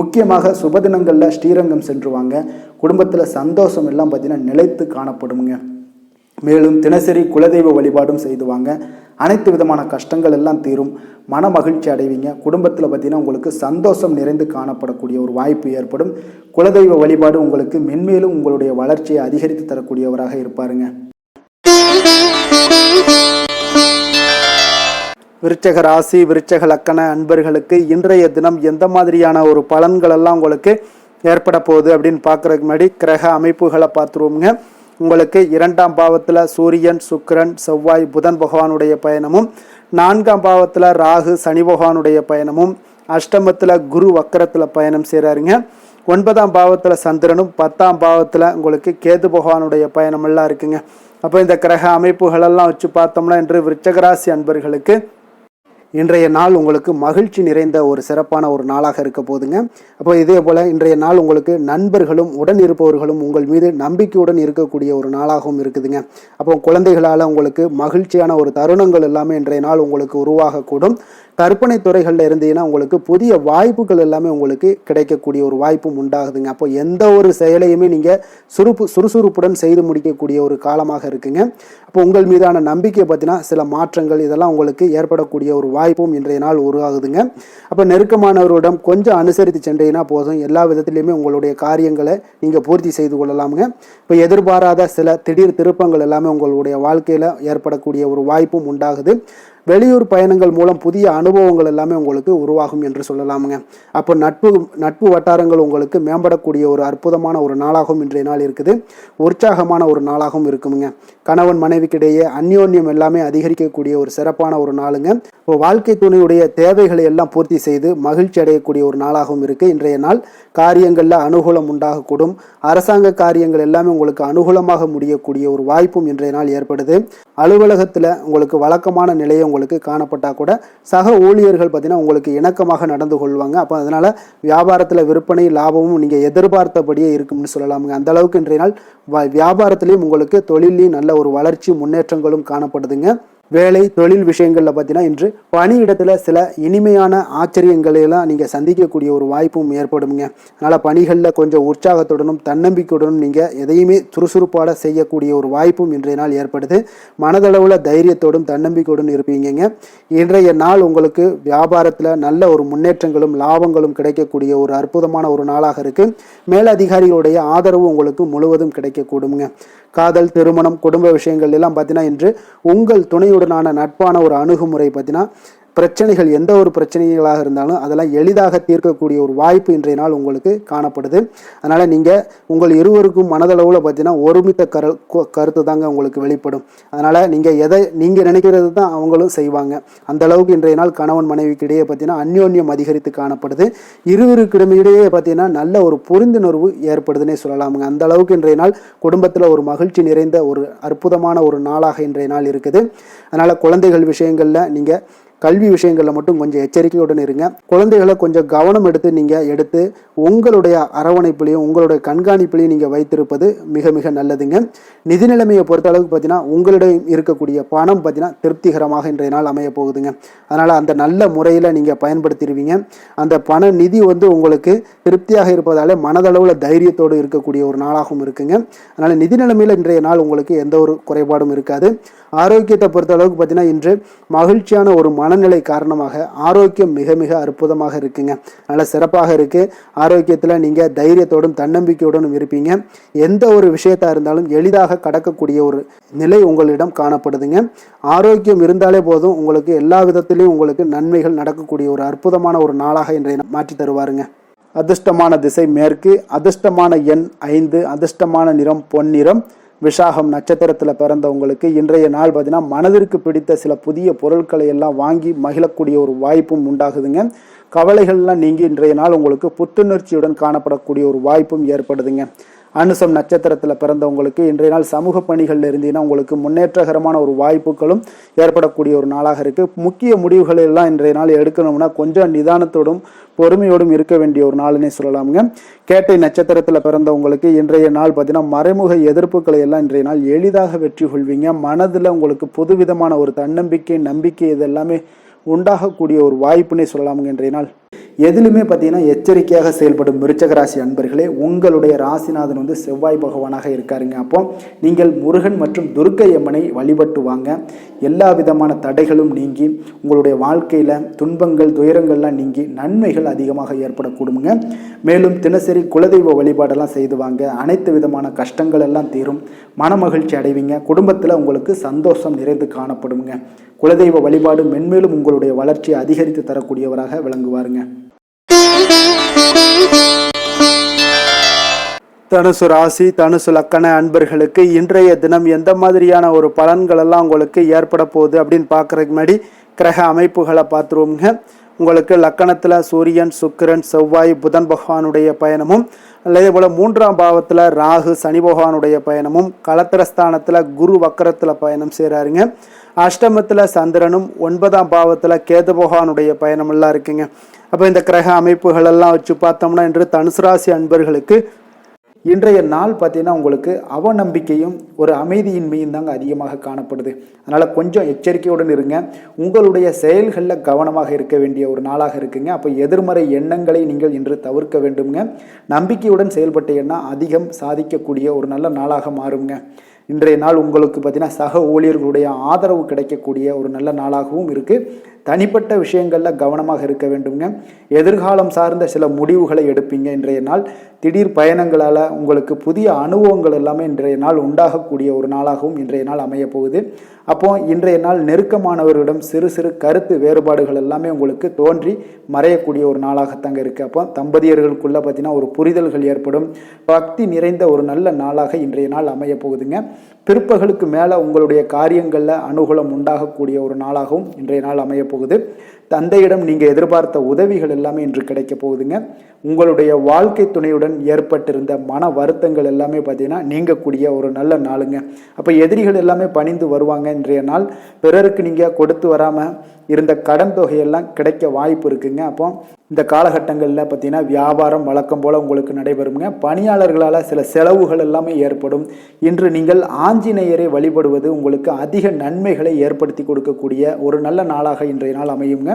முக்கியமாக சுபதினங்களில் ஸ்ரீரங்கம் சென்று வாங்க. குடும்பத்தில் சந்தோஷம் எல்லாம் பார்த்தீங்கன்னா நிலைத்து காணப்படுங்க. மேலும் தினசரி குலதெய்வ வழிபாடும் செய்து வாங்க. அனைத்து விதமான கஷ்டங்கள் எல்லாம் தீரும். மன மகிழ்ச்சி அடைவீங்க. குடும்பத்தில் பார்த்தீங்கன்னா உங்களுக்கு சந்தோஷம் நிறைந்து காணப்படக்கூடிய ஒரு வாய்ப்பு ஏற்படும். குலதெய்வ வழிபாடு உங்களுக்கு மென்மேலும் உங்களுடைய வளர்ச்சியை அதிகரித்து தரக்கூடியவராக இருப்பாருங்க. விருச்சக ராசி, விருச்சக லக்கண அன்பர்களுக்கு இன்றைய தினம் எந்த மாதிரியான ஒரு பலன்கள் எல்லாம் உங்களுக்கு ஏற்பட போகுது அப்படின்னு பார்க்குறதுக்கு முன்னாடி கிரக அமைப்புகளை பார்த்துருவோங்க. உங்களுக்கு 2ஆம் பாவத்தில் சூரியன், சுக்கிரன், செவ்வாய், புதன் பகவானுடைய பயணமும், 4ஆம் பாவத்தில் ராகு, சனி பகவானுடைய பயணமும், அஷ்டமத்தில் குரு வக்கரத்தில் பயணம் செய்கிறாருங்க. 9ஆம் பாவத்தில் சந்திரனும், 10ஆம் பாவத்தில் உங்களுக்கு கேது பகவானுடைய பயணமெல்லாம் இருக்குங்க. அப்போ இந்த கிரக அமைப்புகளெல்லாம் வச்சு பார்த்தோம்னா இன்று விருச்சகராசி அன்பர்களுக்கு இன்றைய நாள் உங்களுக்கு மகிழ்ச்சி நிறைந்த ஒரு சிறப்பான ஒரு நாளாக இருக்க போதுங்க. அப்போ இதே போல் இன்றைய நாள் உங்களுக்கு நண்பர்களும் உடன் இருப்பவர்களும் உங்கள் மீது நம்பிக்கையுடன் இருக்கக்கூடிய ஒரு நாளாகவும் இருக்குதுங்க. அப்போ குழந்தைகளால் உங்களுக்கு மகிழ்ச்சியான ஒரு தருணங்கள் எல்லாமே இன்றைய நாள் உங்களுக்கு உருவாகக்கூடும். கற்பனை துறைகளில் இருந்தீங்கன்னா உங்களுக்கு புதிய வாய்ப்புகள் எல்லாமே உங்களுக்கு கிடைக்கக்கூடிய ஒரு வாய்ப்பும் உண்டாகுதுங்க. அப்போ எந்த ஒரு செயலையுமே நீங்கள் சுறுசுறுப்புடன் செய்து முடிக்கக்கூடிய ஒரு காலமாக இருக்குங்க. அப்போ உங்கள் மீதான நம்பிக்கை பார்த்தீங்கன்னா சில மாற்றங்கள் இதெல்லாம் உங்களுக்கு ஏற்படக்கூடிய ஒரு வாய்ப்பும் இன்றைய நாள் உருவாகுதுங்க. அப்போ நெருக்கமானவர்களிடம் கொஞ்சம் அனுசரித்து சென்றீங்கன்னா போதும், எல்லா விதத்திலையுமே உங்களுடைய காரியங்களை நீங்கள் பூர்த்தி செய்து கொள்ளலாமுங்க. இப்போ எதிர்பாராத சில திடீர் திருப்பங்கள் எல்லாமே உங்களுடைய வாழ்க்கையில் ஏற்படக்கூடிய ஒரு வாய்ப்பும் உண்டாகுது. வெளியூர் பயணங்கள் மூலம் புதிய அனுபவங்கள் எல்லாமே உங்களுக்கு உருவாகும் என்று சொல்லலாமுங்க. அப்போ நட்பு வட்டாரங்கள் உங்களுக்கு மேம்படக்கூடிய ஒரு அற்புதமான ஒரு நாளாகவும் இன்றைய நாள் இருக்குது. உற்சாகமான ஒரு நாளாகவும் இருக்குமுங்க. கணவன் மனைவிக்கிடையே அந்யோன்யம் எல்லாமே அதிகரிக்கக்கூடிய ஒரு சிறப்பான ஒரு நாளுங்க. இப்போ வாழ்க்கை துணையுடைய தேவைகளை எல்லாம் பூர்த்தி செய்து மகிழ்ச்சி அடையக்கூடிய ஒரு நாளாகவும் இருக்குது இன்றைய நாள். காரியங்களில் அனுகூலம் உண்டாகக்கூடும். அரசாங்க காரியங்கள் எல்லாமே உங்களுக்கு அனுகூலமாக முடியக்கூடிய ஒரு வாய்ப்பும் இன்றைய நாள் ஏற்படுது. அலுவலகத்தில் உங்களுக்கு வழக்கமான நிலையை உங்களுக்கு காணப்பட்டால் கூட சக ஊழியர்கள் பார்த்தீங்கன்னா உங்களுக்கு இணக்கமாக நடந்து கொள்வாங்க. அப்போ அதனால் வியாபாரத்தில் விற்பனை லாபமும் நீங்கள் எதிர்பார்த்தபடியே இருக்கும்னு சொல்லலாமுங்க. அந்த அளவுக்கு இன்றைய நாள் வியாபாரத்திலையும் உங்களுக்கு தொழிலையும் நல்ல ஒரு வளர்ச்சி முன்னேற்றங்களும் காணப்படுதுங்க. வேலை தொழில் விஷயங்களில் பார்த்தீங்கன்னா இன்று பணியிடத்தில் சில இனிமையான ஆச்சரியங்களை எல்லாம் நீங்கள் சந்திக்கக்கூடிய ஒரு வாய்ப்பும் ஏற்படுங்க. அதனால் பணிகளில் கொஞ்சம் உற்சாகத்துடனும் தன்னம்பிக்கையுடனும் நீங்கள் எதையுமே சுறுசுறுப்பாட செய்யக்கூடிய ஒரு வாய்ப்பும் இன்றைய நாள் ஏற்படுது. மனதளவில் தைரியத்தோடும் தன்னம்பிக்கையுடன் இருப்பீங்க. இன்றைய நாள் உங்களுக்கு வியாபாரத்தில் நல்ல ஒரு முன்னேற்றங்களும் லாபங்களும் கிடைக்கக்கூடிய ஒரு அற்புதமான ஒரு நாளாக இருக்குது. மேலதிகாரிகளுடைய ஆதரவு உங்களுக்கு முழுவதும் கிடைக்கக்கூடுங்க. காதல், திருமணம், குடும்ப விஷயங்கள் எல்லாம் பார்த்தீங்கன்னா இன்று உங்கள் துணையுடனான நட்பான ஒரு அணுகுமுறை பார்த்தீங்கன்னா பிரச்சனைகள் எந்த ஒரு பிரச்சனைகளாக இருந்தாலும் அதெல்லாம் எளிதாக தீர்க்கக்கூடிய ஒரு வாய்ப்பு இன்றைய நாள் உங்களுக்கு காணப்படுது. அதனால் நீங்கள் உங்கள் இருவருக்கும் மனதளவில் பார்த்தீங்கன்னா ஒருமித்த கருத்து தாங்க உங்களுக்கு வெளிப்படும். அதனால் நீங்கள் நினைக்கிறது தான் அவங்களும் செய்வாங்க. அந்த அளவுக்கு இன்றைய நாள் கணவன் மனைவிக்கு இடையே பார்த்தீங்கன்னா அந்யோன்யம் அதிகரித்து காணப்படுது. இருவருக்கிடையே பார்த்தீங்கன்னா நல்ல ஒரு புரிந்துணர்வு ஏற்படுதுன்னே சொல்லலாமுங்க. அந்த அளவுக்கு இன்றைய நாள் குடும்பத்தில் ஒரு மகிழ்ச்சி நிறைந்த ஒரு அற்புதமான ஒரு நாளாக இன்றைய நாள் இருக்குது. அதனால் குழந்தைகள் விஷயங்களில் நீங்கள் கல்வி விஷயங்களில் மட்டும் கொஞ்சம் எச்சரிக்கையுடன் இருங்க. குழந்தைகளை கொஞ்சம் கவனம் எடுத்து உங்களுடைய அரவணைப்பிலையும் உங்களுடைய கண்காணிப்பிலையும் நீங்கள் வைத்திருப்பது மிக மிக நல்லதுங்க. நிதி நிலைமையை பொறுத்த அளவுக்கு பார்த்தீங்கன்னா உங்களிடம் இருக்கக்கூடிய பணம் பார்த்தீங்கன்னா திருப்திகரமாக இன்றைய நாள் அமைய போகுதுங்க. அதனால் அந்த நல்ல முறையில் நீங்கள் பயன்படுத்திடுவீங்க. அந்த பண நிதி உங்களுக்கு திருப்தியாக இருப்பதாலே மனதளவில் தைரியத்தோடு இருக்கக்கூடிய ஒரு நாளாகவும் இருக்குங்க. அதனால் நிதி நிலைமையில் இன்றைய நாள் உங்களுக்கு எந்த ஒரு குறைபாடும் இருக்காது. ஆரோக்கியத்தை பொறுத்த அளவுக்கு பார்த்தீங்கன்னா இன்று மகிழ்ச்சியான ஒரு மனநிலை காரணமாக ஆரோக்கியம் மிக மிக அற்புதமாக இருக்குங்க. நல்ல சிறப்பாக இருக்கு. ஆரோக்கியத்தில் நீங்கள் தைரியத்தோடும் தன்னம்பிக்கையுடனும் இருப்பீங்க. எந்த ஒரு விஷயத்தா இருந்தாலும் எளிதாக கடக்கக்கூடிய ஒரு நிலை உங்களிடம் காணப்படுதுங்க. ஆரோக்கியம் இருந்தாலே போதும் உங்களுக்கு எல்லா விதத்திலையும் உங்களுக்கு நன்மைகள் நடக்கக்கூடிய ஒரு அற்புதமான ஒரு நாளாக இன்றைய மாற்றி தருவாருங்க. அதிர்ஷ்டமான திசை மேற்கு, அதிர்ஷ்டமான எண் 5, அதிர்ஷ்டமான நிறம் பொன்னிறம். விசாகம் நட்சத்திரத்தில் பிறந்தவங்களுக்கு இன்றைய நாள் பார்த்தீங்கன்னா மனதிற்கு பிடித்த சில புதிய பொருட்களை எல்லாம் வாங்கி மகிழக்கூடிய ஒரு வாய்ப்பும் உண்டாகுதுங்க. கவலைகள்லாம் நீங்கி இன்றைய நாள் உங்களுக்கு புத்துணர்ச்சியுடன் காணப்படக்கூடிய ஒரு வாய்ப்பும் ஏற்படுதுங்க. அனுசம் நட்சத்திரத்தில் பிறந்தவங்களுக்கு இன்றைய நாள் சமூக பணிகளில் இருந்தீங்கன்னா உங்களுக்கு முன்னேற்றகரமான ஒரு வாய்ப்புகளும் ஏற்படக்கூடிய ஒரு நாளாக இருக்குது. முக்கிய முடிவுகளை எல்லாம் இன்றைய நாள் எடுக்கணும்னா கொஞ்சம் நிதானத்தோடும் பொறுமையோடும் இருக்க வேண்டிய ஒரு நாள்னே சொல்லலாமுங்க. கேட்டை நட்சத்திரத்தில் பிறந்தவங்களுக்கு இன்றைய நாள் பார்த்தீங்கன்னா மறைமுக எதிர்ப்புகளை எல்லாம் இன்றைய நாள் எளிதாக வெற்றி கொள்வீங்க. மனதில் உங்களுக்கு புதுவிதமான ஒரு தன்னம்பிக்கை, நம்பிக்கை இதெல்லாமே உண்டாகக்கூடிய ஒரு வாய்ப்புனே சொல்லலாமுங்க. இன்றைய நாள் எதிலுமே பார்த்தீங்கன்னா எச்சரிக்கையாக செயல்படும் விருச்சக ராசி அன்பர்களே, உங்களுடைய ராசிநாதன் செவ்வாய் பகவானாக இருக்காருங்க. அப்போ நீங்கள் முருகன் மற்றும் துர்க்கை அம்மனை வழிபட்டு வாங்க. எல்லா விதமான தடைகளும் நீங்கி உங்களுடைய வாழ்க்கையில் துன்பங்கள் துயரங்கள்லாம் நீங்கி நன்மைகள் அதிகமாக ஏற்படக்கூடுங்க. மேலும் தினசரி குலதெய்வ வழிபாடெல்லாம் செய்து வாங்க. அனைத்து விதமான கஷ்டங்கள் எல்லாம் தீரும். மன மகிழ்ச்சி அடைவீங்க. குடும்பத்தில் உங்களுக்கு சந்தோஷம் நிறைந்து காணப்படுங்க. குலதெய்வ வழிபாடு மென்மேலும் உங்களுடைய வளர்ச்சியை அதிகரித்து தரக்கூடியவராக விளங்குவாருங்க. தனுசு ராசி, தனுசு லக்கண அன்பர்களுக்கு இன்றைய தினம் எந்த மாதிரியான ஒரு பலன்கள் எல்லாம் உங்களுக்கு ஏற்பட போகுது அப்படின்னு பார்க்கறதுக்கு முன்னாடி கிரக அமைப்புகளை பார்த்துருவோங்க. உங்களுக்கு லக்கணத்தில் சூரியன், சுக்கிரன், செவ்வாய், புதன் பகவானுடைய பயணமும், அதே போல் 3ஆம் பாவத்தில் ராகு, சனி பகவானுடைய பயணமும், களத்திரஸ்தானத்தில் குரு வக்கரத்தில் பயணம் செய்கிறாருங்க. அஷ்டமத்தில் சந்திரனும், 9ஆம் பாவத்தில் கேது பகவானுடைய பயணமெல்லாம் இருக்குங்க. அப்போ இந்த கிரக அமைப்புகள் எல்லாம் வச்சு பார்த்தோம்னா இன்று தனுசு ராசி அன்பர்களுக்கு இன்றைய நாள் பார்த்தீங்கன்னா உங்களுக்கு அவநம்பிக்கையும் ஒரு அமைதியின்மையும் தாங்க அதிகமாக காணப்படுது. அதனால் கொஞ்சம் எச்சரிக்கையுடன் இருங்க. உங்களுடைய செயல்களில் கவனமாக இருக்க வேண்டிய ஒரு நாளாக இருக்குங்க. அப்போ எதிர்மறை எண்ணங்களை நீங்கள் இன்று தவிர்க்க வேண்டுங்க. நம்பிக்கையுடன் செயல்பட்டீங்கன்னா அதிகம் சாதிக்கக்கூடிய ஒரு நல்ல நாளாக மாறுங்க. இன்றைய நாள் உங்களுக்கு பார்த்தீங்கன்னா சக ஊழியர்களுடைய ஆதரவு கிடைக்கக்கூடிய ஒரு நல்ல நாளாகவும் இருக்குது. தனிப்பட்ட விஷயங்களில் கவனமாக இருக்க வேண்டுங்க. எதிர்காலம் சார்ந்த சில முடிவுகளை எடுப்பீங்க. இன்றைய நாள் திடீர் பயணங்களால் உங்களுக்கு புதிய அனுபவங்கள் எல்லாமே இன்றைய நாள் உண்டாகக்கூடிய ஒரு நாளாகவும் இன்றைய நாள் அமைய போகுது. அப்போ இன்றைய நாள் நெருக்கமானவர்களிடம் சிறு சிறு கருத்து வேறுபாடுகள் எல்லாமே உங்களுக்கு தோன்றி மறையக்கூடிய ஒரு நாளாகத்தாங்க இருக்குது. அப்போ தம்பதியர்களுக்குள்ள பார்த்தீங்கன்னா ஒரு புரிதல்கள் ஏற்படும். பக்தி நிறைந்த ஒரு நல்ல நாளாக இன்றைய நாள் அமைய போகுதுங்க. பிற்பகலுக்கு மேலே உங்களுடைய காரியங்களில் அனுகூலம் உண்டாகக்கூடிய ஒரு நாளாகவும் இன்றைய நாள் அமைய போகுது. தந்தையிடம் நீங்கள் எதிர்பார்த்த உதவிகள் எல்லாமே இன்று கிடைக்க போகுதுங்க. உங்களுடைய வாழ்க்கை துணையுடன் ஏற்பட்டிருந்த மன வருத்தங்கள் எல்லாமே பார்த்தீங்கன்னா நீங்கக்கூடிய ஒரு நல்ல நாளுங்க. அப்போ எதிரிகள் எல்லாமே பணிந்து வருவாங்க. இன்றைய நாள் பிறருக்கு நீங்கள் கொடுத்து வராமல் இருந்த கடன் தொகையெல்லாம் கிடைக்க வாய்ப்பு இருக்குங்க. அப்போ இந்த காலகட்டங்களில் பார்த்தீங்கன்னா வியாபாரம் வழக்கம் போல் உங்களுக்கு நடைபெறுங்க. பணியாளர்களால் சில செலவுகள் எல்லாமே ஏற்படும். இன்று நீங்கள் ஆஞ்சநேயரை வழிபடுவது உங்களுக்கு அதிக நன்மைகளை ஏற்படுத்தி கொடுக்கக்கூடிய ஒரு நல்ல நாளாக இன்றைய நாள் அமையுங்க.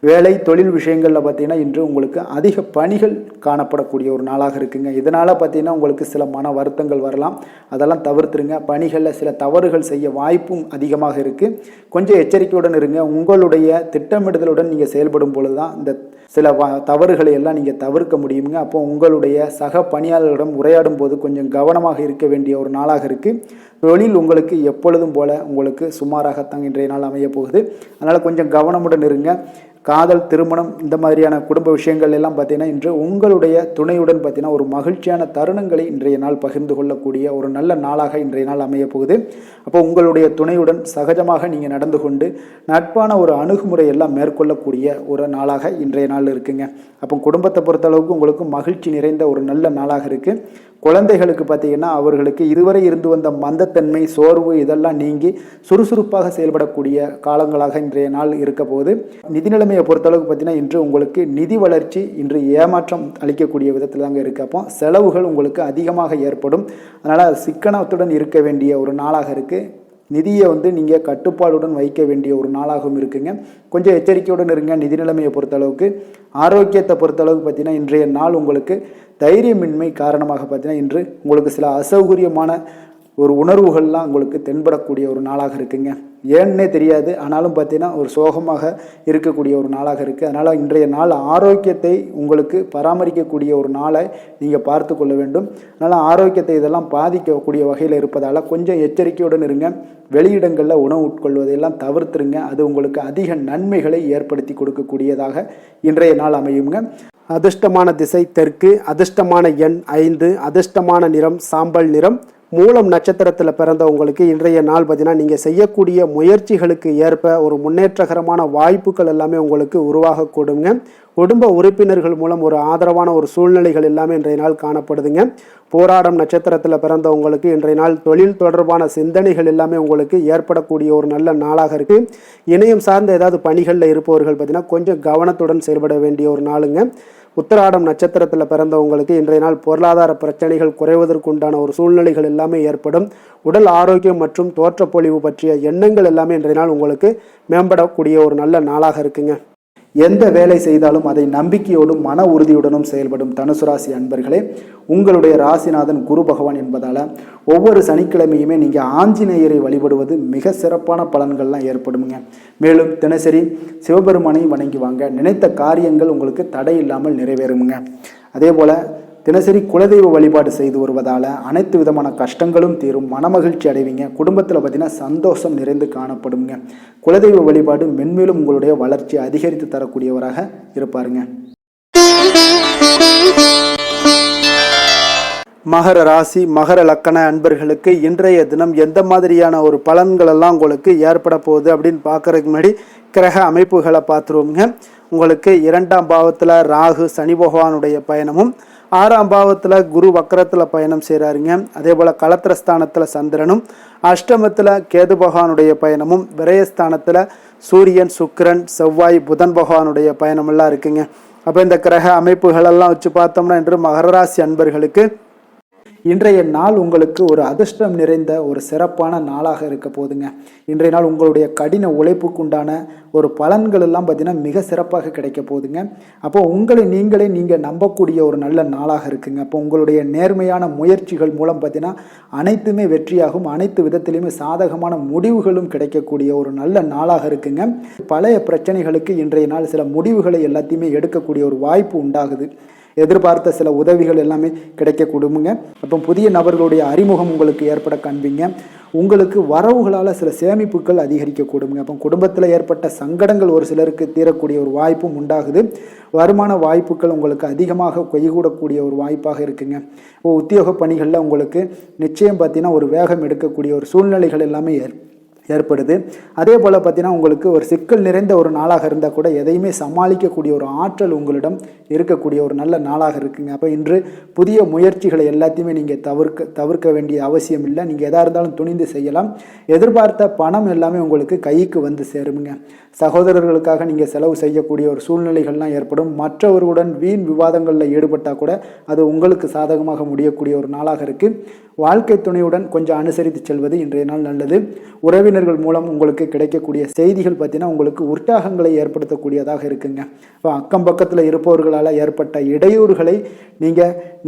வேலை தொழில் விஷயங்களில் பார்த்தீங்கன்னா இன்று உங்களுக்கு அதிக பணிகள் காணப்படக்கூடிய ஒரு நாளாக இருக்குங்க. இதனால் பார்த்தீங்கன்னா உங்களுக்கு சில மன வருத்தங்கள் வரலாம், அதெல்லாம் தவிர்த்துருங்க. பணிகளில் சில தவறுகள் செய்ய வாய்ப்பும் அதிகமாக இருக்குது. கொஞ்சம் எச்சரிக்கையுடன் இருங்க. உங்களுடைய திட்டமிடுதலுடன் நீங்கள் செயல்படும் பொழுது தான் இந்த சில தவறுகளை எல்லாம் நீங்கள் தவிர்க்க முடியுங்க. அப்போ உங்களுடைய சக பணியாளர்களிடம் உரையாடும் போது கொஞ்சம் கவனமாக இருக்க வேண்டிய ஒரு நாளாக இருக்குது. தொழில் உங்களுக்கு எப்பொழுதும் போல உங்களுக்கு சுமாராகத்தான் இன்றைய நாள் அமைய போகுது. அதனால் கொஞ்சம் கவனமுடன் இருங்க. காதல், திருமணம் இந்த மாதிரியான குடும்ப விஷயங்கள் எல்லாம் பார்த்தீங்கன்னா இன்று உங்களுடைய துணையுடன் பார்த்தீங்கன்னா ஒரு மகிழ்ச்சியான தருணங்களை இன்றைய நாள் பகிர்ந்து கொள்ளக்கூடிய ஒரு நல்ல நாளாக இன்றைய நாள் அமைய போகுது. அப்போ உங்களுடைய துணையுடன் சகஜமாக நீங்கள் நடந்து கொண்டு நட்பான ஒரு அணுகுமுறை எல்லாம் மேற்கொள்ளக்கூடிய ஒரு நாளாக இன்றைய நாள் இருக்குங்க. அப்போ குடும்பத்தை பொறுத்தளவுக்கு உங்களுக்கு மகிழ்ச்சி நிறைந்த ஒரு நல்ல நாளாக இருக்குது. குழந்தைகளுக்கு பார்த்தீங்கன்னா அவர்களுக்கு இதுவரை இருந்து வந்த மந்தத்தன்மை, சோர்வு இதெல்லாம் நீங்கி சுறுசுறுப்பாக செயல்படக்கூடிய காலங்களாக இன்றைய நாள் இருக்க போகுது. நிதி நிலைமையை பொறுத்தளவுக்கு பார்த்தீங்கன்னா இன்று உங்களுக்கு நிதி வளர்ச்சி இன்று ஏமாற்றம் அளிக்கக்கூடிய விதத்தில் தாங்க இருக்குது. அப்போ செலவுகள் உங்களுக்கு அதிகமாக ஏற்படும். அதனால் சிக்கனத்துடன் இருக்க வேண்டிய ஒரு நாளாக இருக்குது. நிதியை நீங்கள் கட்டுப்பாடுடன் வைக்க வேண்டிய ஒரு நாளாகவும் இருக்குங்க. கொஞ்சம் எச்சரிக்கையுடன் இருங்க. நிதி நிலைமையை பொறுத்தளவுக்கு ஆரோக்கியத்தை பொறுத்தளவுக்கு பார்த்தீங்கன்னா இன்றைய நாள் உங்களுக்கு தைரியமின்மை காரணமாக பார்த்தீங்கன்னா இன்று உங்களுக்கு சில அசௌகரியமான ஒரு உணர்வுகள்லாம் உங்களுக்கு தென்படக்கூடிய ஒரு நாளாக இருக்குங்க. ஏன்னே தெரியாது, ஆனாலும் பார்த்தீங்கன்னா ஒரு சோகமாக இருக்கக்கூடிய ஒரு நாளாக இருக்குது. அதனால் இன்றைய நாள் ஆரோக்கியத்தை உங்களுக்கு பராமரிக்கக்கூடிய ஒரு நாளை நீங்கள் பார்த்து கொள்ள வேண்டும். அதனால் ஆரோக்கியத்தை இதெல்லாம் பாதிக்கக்கூடிய வகையில் இருப்பதால் கொஞ்சம் எச்சரிக்கையுடன் இருங்க. வெளியிடங்களில் உணவு உட்கொள்வதையெல்லாம் தவிர்த்துருங்க. அது உங்களுக்கு அதிக நன்மைகளை ஏற்படுத்தி கொடுக்கக்கூடியதாக இன்றைய நாள் அமையுங்க. அதிர்ஷ்டமான திசை தெற்கு, அதிர்ஷ்டமான எண் 5, அதிர்ஷ்டமான நிறம் சாம்பல் நிறம். மூலம் நட்சத்திரத்தில் பிறந்தவங்களுக்கு இன்றைய நாள் பார்த்தீங்கன்னா நீங்கள் செய்யக்கூடிய முயற்சிகளுக்கு ஏற்ப ஒரு முன்னேற்றகரமான வாய்ப்புகள் எல்லாமே உங்களுக்கு உருவாகக்கூடுங்க. குடும்ப உறுப்பினர்கள் மூலம் ஒரு ஆதரவான ஒரு சூழ்நிலைகள் எல்லாமே இன்றைய நாள் காணப்படுதுங்க. போராடம் நட்சத்திரத்தில் பிறந்தவங்களுக்கு இன்றைய நாள் தொழில் தொடர்பான சிந்தனைகள் எல்லாமே உங்களுக்கு ஏற்படக்கூடிய ஒரு நல்ல நாளாக இருக்குது. இணையம் சார்ந்த ஏதாவது பணிகளில் இருப்பவர்கள் பார்த்தீங்கன்னா கொஞ்சம் கவனத்துடன் செயல்பட வேண்டிய ஒரு நாளுங்க. உத்திராடம் நட்சத்திரத்தில் பிறந்தவங்களுக்கு இன்றைய நாள் பொருளாதார பிரச்சனைகள் குறைவதற்கு உண்டான ஒரு சூழ்நிலைகள் எல்லாமே ஏற்படும். உடல் ஆரோக்கியம் மற்றும் தோற்றப்பொழிவு பற்றிய எண்ணங்கள் எல்லாமே இன்றைய நாள் உங்களுக்கு மேம்படக்கூடிய ஒரு நல்ல நாளாக இருக்குங்க. எந்த வேலை செய்தாலும் அதை நம்பிக்கையோடும் மன உறுதியுடனும் செயல்படும் தனுசு ராசி அன்பர்களே, உங்களுடைய ராசிநாதன் குரு பகவான் என்பதால் ஒவ்வொரு சனிக்கிழமையுமே நீங்கள் ஆஞ்சநேயரை வழிபடுவது மிக சிறப்பான பலன்கள்லாம் ஏற்படுங்க. மேலும் தினசரி சிவபெருமானை வணங்கி வாங்க. நினைத்த காரியங்கள் உங்களுக்கு தடை இல்லாமல் நிறைவேறுங்க. அதே போல் தினசரி குலதெய்வ வழிபாடு செய்து வருவதால் அனைத்து விதமான கஷ்டங்களும் தீரும், மனமகிழ்ச்சி அடைவீங்க. குடும்பத்தில் பார்த்தீங்கன்னா சந்தோஷம் நிறைந்து காணப்படுங்க. குலதெய்வ வழிபாடு மென்மேலும் உங்களுடைய வளர்ச்சி அதிகரித்து தரக்கூடியவராக இருப்பாருங்க. மகர ராசி மகர லக்கண அன்பர்களுக்கு இன்றைய தினம் எந்த மாதிரியான ஒரு பலன்கள் எல்லாம் உங்களுக்கு ஏற்பட போகுது அப்படின்னு பார்க்கறதுக்கு முன்னாடி கிரக அமைப்புகளை பார்த்துருவோங்க. உங்களுக்கு 2ஆம் பாவத்தில் ராகு சனி பகவானுடைய பயணமும், 6ஆம் பாவத்தில் குரு வக்கரத்தில் பயணம் செய்கிறாருங்க. அதே போல் களத்திரஸ்தானத்தில் சந்திரனும், அஷ்டமத்தில் கேது பகவானுடைய பயணமும், விரயஸ்தானத்தில் சூரியன் சுக்கிரன் செவ்வாய் புதன் பகவானுடைய பயணமெல்லாம் இருக்குங்க. அப்போ இந்த கிரக அமைப்புகளெல்லாம் வச்சு பார்த்தோம்னா இன்று மகர ராசி அன்பர்களுக்கு இன்றைய நாள் உங்களுக்கு ஒரு அதிர்ஷ்டம் நிறைந்த ஒரு சிறப்பான நாளாக இருக்க போதுங்க. இன்றைய நாள் உங்களுடைய கடின உழைப்புக்குண்டான ஒரு பலன்கள் எல்லாம் பார்த்தீங்கன்னா மிக சிறப்பாக கிடைக்க போகுதுங்க. அப்போ உங்களை நீங்கள் நம்பக்கூடிய ஒரு நல்ல நாளாக இருக்குங்க. அப்போ உங்களுடைய நேர்மையான முயற்சிகள் மூலம் பார்த்தீங்கன்னா அனைத்துமே வெற்றியாகும், அனைத்து விதத்திலையுமே சாதகமான முடிவுகளும் கிடைக்கக்கூடிய ஒரு நல்ல நாளாக இருக்குங்க. பழைய பிரச்சனைகளுக்கு இன்றைய நாள் சில முடிவுகளை எல்லாத்தையுமே எடுக்கக்கூடிய ஒரு வாய்ப்பு உண்டாகுது. எதிர்பார்த்த சில உதவிகள் எல்லாமே கிடைக்க கொடுங்க. அப்போ புதிய நபர்களுடைய அறிமுகம் உங்களுக்கு ஏற்பட காண்பீங்க. உங்களுக்கு வரவுகளால் சில சேமிப்புகள் அதிகரிக்க கொடுங்க. அப்போ குடும்பத்தில் ஏற்பட்ட சங்கடங்கள் ஒரு சிலருக்கு தீரக்கூடிய ஒரு வாய்ப்பும் உண்டாகுது. வருமான வாய்ப்புகள் உங்களுக்கு அதிகமாக கைகூடக்கூடிய ஒரு வாய்ப்பாக இருக்குங்க. உத்தியோக பணிகளில் உங்களுக்கு நிச்சயம் பார்த்தீங்கன்னா ஒரு வேகம் எடுக்கக்கூடிய ஒரு சூழ்நிலைகள் எல்லாமே ஏற்படுது. அதே போல் பார்த்தீங்கன்னா உங்களுக்கு ஒரு சிக்கல் நிறைந்த ஒரு நாளாக இருந்தால் கூட எதையுமே சமாளிக்கக்கூடிய ஒரு ஆற்றல் உங்களிடம் இருக்கக்கூடிய ஒரு நல்ல நாளாக இருக்குங்க. அப்போ இன்று புதிய முயற்சிகளை எல்லாத்தையுமே நீங்கள் தவிர்க்க வேண்டிய அவசியம் இல்லை. நீங்கள் எதாக இருந்தாலும் துணிந்து செய்யலாம். எதிர்பார்த்த பணம் எல்லாமே உங்களுக்கு கைக்கு வந்து சேருங்க. சகோதரர்களுக்காக நீங்கள் செலவு செய்யக்கூடிய ஒரு சூழ்நிலைகள்லாம் ஏற்படும். மற்றவர்களுடன் வீண் விவாதங்களில் ஈடுபட்டால் கூட அது உங்களுக்கு சாதகமாக முடியக்கூடிய ஒரு நாளாக இருக்குது. வாழ்க்கை துணையுடன் கொஞ்சம் அனுசரித்து செல்வது இன்றைய நாள் நல்லது. உறவினர்கள் மூலம் உங்களுக்கு கிடைக்கக்கூடிய செய்திகள் பார்த்தீங்கன்னா உங்களுக்கு உற்சாகங்களை ஏற்படுத்தக்கூடியதாக இருக்குங்க. இப்போ அக்கம் பக்கத்தில் இருப்பவர்களால் ஏற்பட்ட இடையூறுகளை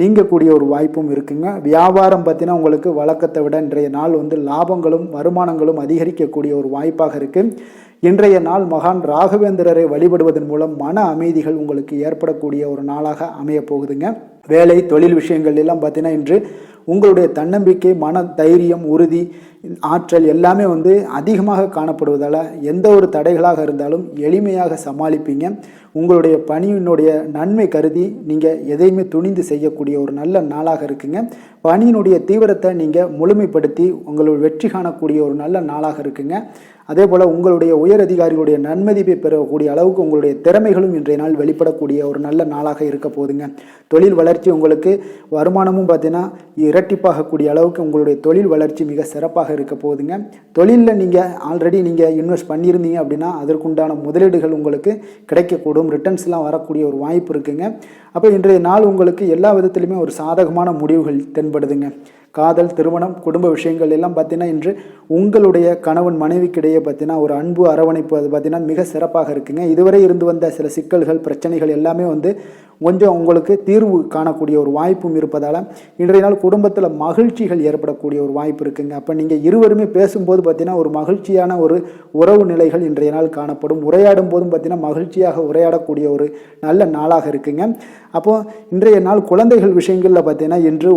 நீங்கக்கூடிய ஒரு வாய்ப்பும் இருக்குங்க. வியாபாரம் பார்த்தீங்கன்னா உங்களுக்கு வழக்கத்தை விட இன்றைய நாள் லாபங்களும் வருமானங்களும் அதிகரிக்கக்கூடிய ஒரு வாய்ப்பாக இருக்குது. இன்றைய நாள் மகான் ராகவேந்திரரை வழிபடுவதன் மூலம் மன அமைதிகள் உங்களுக்கு ஏற்படக்கூடிய ஒரு நாளாக அமைய போகுதுங்க. வேலை தொழில் விஷயங்கள் எல்லாம் பார்த்தீங்கன்னா இன்று உங்களுடைய தன்னம்பிக்கை, மன தைரியம், உறுதி, ஆற்றல் எல்லாமே அதிகமாக காணப்படுவதால் எந்த ஒரு தடைகளாக இருந்தாலும் எளிமையாக சமாளிப்பீங்க. உங்களுடைய பணியினுடைய நன்மை கருதி நீங்கள் எதையுமே துணிந்து செய்யக்கூடிய ஒரு நல்ல நாளாக இருக்குங்க. பணியினுடைய தீவிரத்தை நீங்கள் முழுமைப்படுத்தி உங்களுடைய வெற்றி காணக்கூடிய ஒரு நல்ல நாளாக இருக்குங்க. அதே போல் உங்களுடைய உயர் அதிகாரிகளுடைய நன்மதிப்பை பெறக்கூடிய அளவுக்கு உங்களுடைய திறமைகளும் இன்றைய நாள் வெளிப்படக்கூடிய ஒரு நல்ல நாளாக இருக்க போகுதுங்க. தொழில் வளர்ச்சி உங்களுக்கு வருமானமும் பார்த்தீங்கன்னா இரட்டிப்பாகக்கூடிய அளவுக்கு உங்களுடைய தொழில் வளர்ச்சி மிக சிறப்பாக இருக்க போகுதுங்க. தொழிலில் நீங்கள் ஆல்ரெடி இன்வெஸ்ட் பண்ணியிருந்தீங்க அப்படின்னா அதற்குண்டான முதலீடுகள் உங்களுக்கு கிடைக்கக்கூடும். ரிட்டர்ன்ஸ்லாம் வரக்கூடிய ஒரு வாய்ப்பு இருக்குங்க. அப்போ இன்றைய நாள் உங்களுக்கு எல்லா விதத்திலுமே ஒரு சாதகமான முடிவுகள் தென்படுதுங்க. காதல், திருமணம், குடும்ப விஷயங்கள் எல்லாம் பார்த்தீங்கன்னா இன்று உங்களுடைய கணவன் மனைவிக்கிடையே பார்த்தீங்கன்னா ஒரு அன்பு அரவணைப்பு அது பார்த்தீங்கன்னா மிக சிறப்பாக இருக்குங்க. இதுவரை இருந்து வந்த சில சிக்கல்கள் பிரச்சனைகள் எல்லாமே கொஞ்சம் உங்களுக்கு தீர்வு காணக்கூடிய ஒரு வாய்ப்பும் இருப்பதால் இன்றைய நாள் குடும்பத்தில் மகிழ்ச்சிகள் ஏற்படக்கூடிய ஒரு வாய்ப்பு இருக்குங்க. அப்போ நீங்கள் இருவருமே பேசும்போது பார்த்தீங்கன்னா ஒரு மகிழ்ச்சியான ஒரு உறவு நிலைகள் இன்றைய நாள் காணப்படும். உரையாடும் போதும் பார்த்தீங்கன்னா மகிழ்ச்சியாக உரையாடக்கூடிய ஒரு நல்ல நாளாக இருக்குங்க. அப்போது இன்றைய நாள் குழந்தைகள் விஷயங்களில் பார்த்தீங்கன்னா இன்று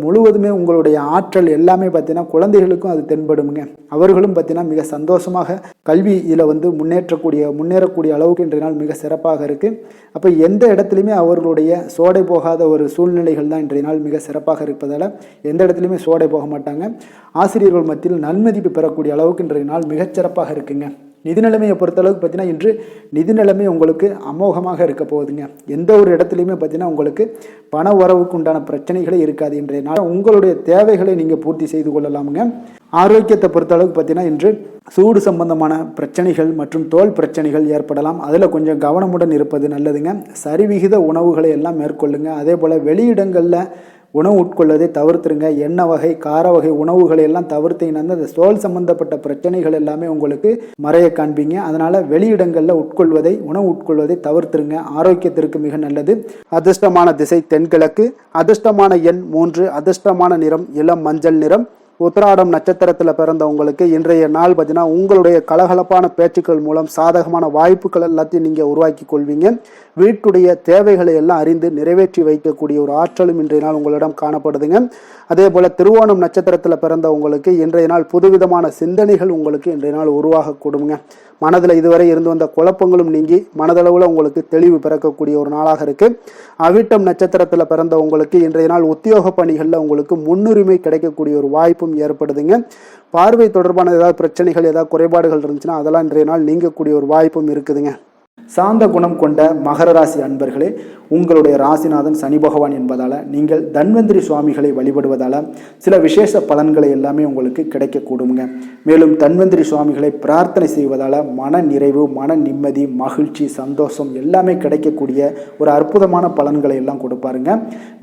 முழுவதுமே உங்களுடைய ஆற்றல் எல்லாமே பார்த்தீங்கன்னா குழந்தைகளுக்கும் அது தென்படுங்க. அவர்களும் பார்த்தீங்கன்னா மிக சந்தோஷமாக கல்வியில் முன்னேறக்கூடிய அளவுக்கு இன்றைய நாள் மிக சிறப்பாக இருக்குது. அப்போ எந்த இடத்துலையுமே அவர்களுடைய சோடை போகாத ஒரு சூழ்நிலைகள் தான் இன்றைய நாள் மிக சிறப்பாக இருப்பதால் எந்த இடத்துலையுமே சோடை போக மாட்டாங்க. ஆசிரியர்கள் மத்தியில் நன்மதிப்பு பெறக்கூடிய அளவுக்கு இன்றைய நாள் மிகச்சிறப்பாக இருக்குங்க. நிதி நிலைமையை பொறுத்தளவுக்கு பார்த்தீங்கன்னா இன்று நிதி நிலைமை உங்களுக்கு அமோகமாக இருக்க போகுதுங்க. எந்த ஒரு இடத்துலையுமே பார்த்தீங்கன்னா உங்களுக்கு பண வரவுக்கு உண்டான பிரச்சனைகளே இருக்காது. இன்றைய நாள் உங்களுடைய தேவைகளை நீங்கள் பூர்த்தி செய்து கொள்ளலாமுங்க. ஆரோக்கியத்தை பொறுத்தளவுக்கு பார்த்தீங்கன்னா இன்று சூடு சம்பந்தமான பிரச்சனைகள் மற்றும் தோல் பிரச்சனைகள் ஏற்படலாம். அதில் கொஞ்சம் கவனமுடன் இருப்பது நல்லதுங்க. சரிவிகித உணவுகளை எல்லாம் மேற்கொள்ளுங்க. அதே போல் வெளியிடங்களில் உணவு உட்கொள்வதை தவிர்த்துருங்க. எண்ணெய் வகை, கார வகை உணவுகளை எல்லாம் தவிர்த்தீங்கன்னா அந்த தோல் சம்பந்தப்பட்ட பிரச்சனைகள் எல்லாமே உங்களுக்கு மறைய காண்பீங்க. அதனால் வெளியிடங்களில் உணவு உட்கொள்வதை தவிர்த்துருங்க. ஆரோக்கியத்திற்கு மிக நல்லது. அதிர்ஷ்டமான திசை தென்கிழக்கு. அதிர்ஷ்டமான எண் 3. அதிர்ஷ்டமான நிறம் இளம் மஞ்சள் நிறம். உத்திராடம் நட்சத்திரத்தில் பிறந்தவங்களுக்கு இன்றைய நாள் பார்த்தீங்கன்னா உங்களுடைய கலகலப்பான பேச்சுக்கள் மூலம் சாதகமான வாய்ப்புகள் எல்லாத்தையும் நீங்கள் உருவாக்கி கொள்வீங்க. வீட்டுடைய தேவைகளை எல்லாம் அறிந்து நிறைவேற்றி வைக்கக்கூடிய ஒரு ஆற்றலும் இன்றைய நாள் உங்களிடம் காணப்படுதுங்க. அதே போல் திருவோணம் நட்சத்திரத்தில் பிறந்தவங்களுக்கு இன்றைய நாள் புதுவிதமான சிந்தனைகள் உங்களுக்கு இன்றைய நாள் உருவாகக்கூடுங்க. மனதில் இதுவரை இருந்து வந்த குழப்பங்களும் நீங்கி மனதளவில் உங்களுக்கு தெளிவு பிறக்கக்கூடிய ஒரு நாளாக இருக்குது. அவிட்டம் நட்சத்திரத்தில் பிறந்த உங்களுக்கு இன்றைய நாள் உத்தியோக பணிகளில் உங்களுக்கு முன்னுரிமை கிடைக்கக்கூடிய ஒரு வாய்ப்பும் ஏற்படுதுங்க. பார்வை தொடர்பான ஏதாவது பிரச்சனைகள், ஏதாவது குறைபாடுகள் இருந்துச்சுன்னா அதெல்லாம் இன்றைய நாள் நீங்கக்கூடிய ஒரு வாய்ப்பும் இருக்குதுங்க. சாந்த குணம் கொண்ட மகர ராசி அன்பர்களே, உங்களுடைய ராசிநாதன் சனி பகவான் என்பதால் நீங்கள் தன்வந்திரி சுவாமிகளை வழிபடுவதால் சில விசேஷ பலன்களை எல்லாமே உங்களுக்கு கிடைக்கக்கூடுங்க. மேலும் தன்வந்திரி சுவாமிகளை பிரார்த்தனை செய்வதால் மன நிறைவு, மன நிம்மதி, மகிழ்ச்சி, சந்தோஷம் எல்லாமே கிடைக்கக்கூடிய ஒரு அற்புதமான பலன்களை எல்லாம் கொடுப்பாருங்க.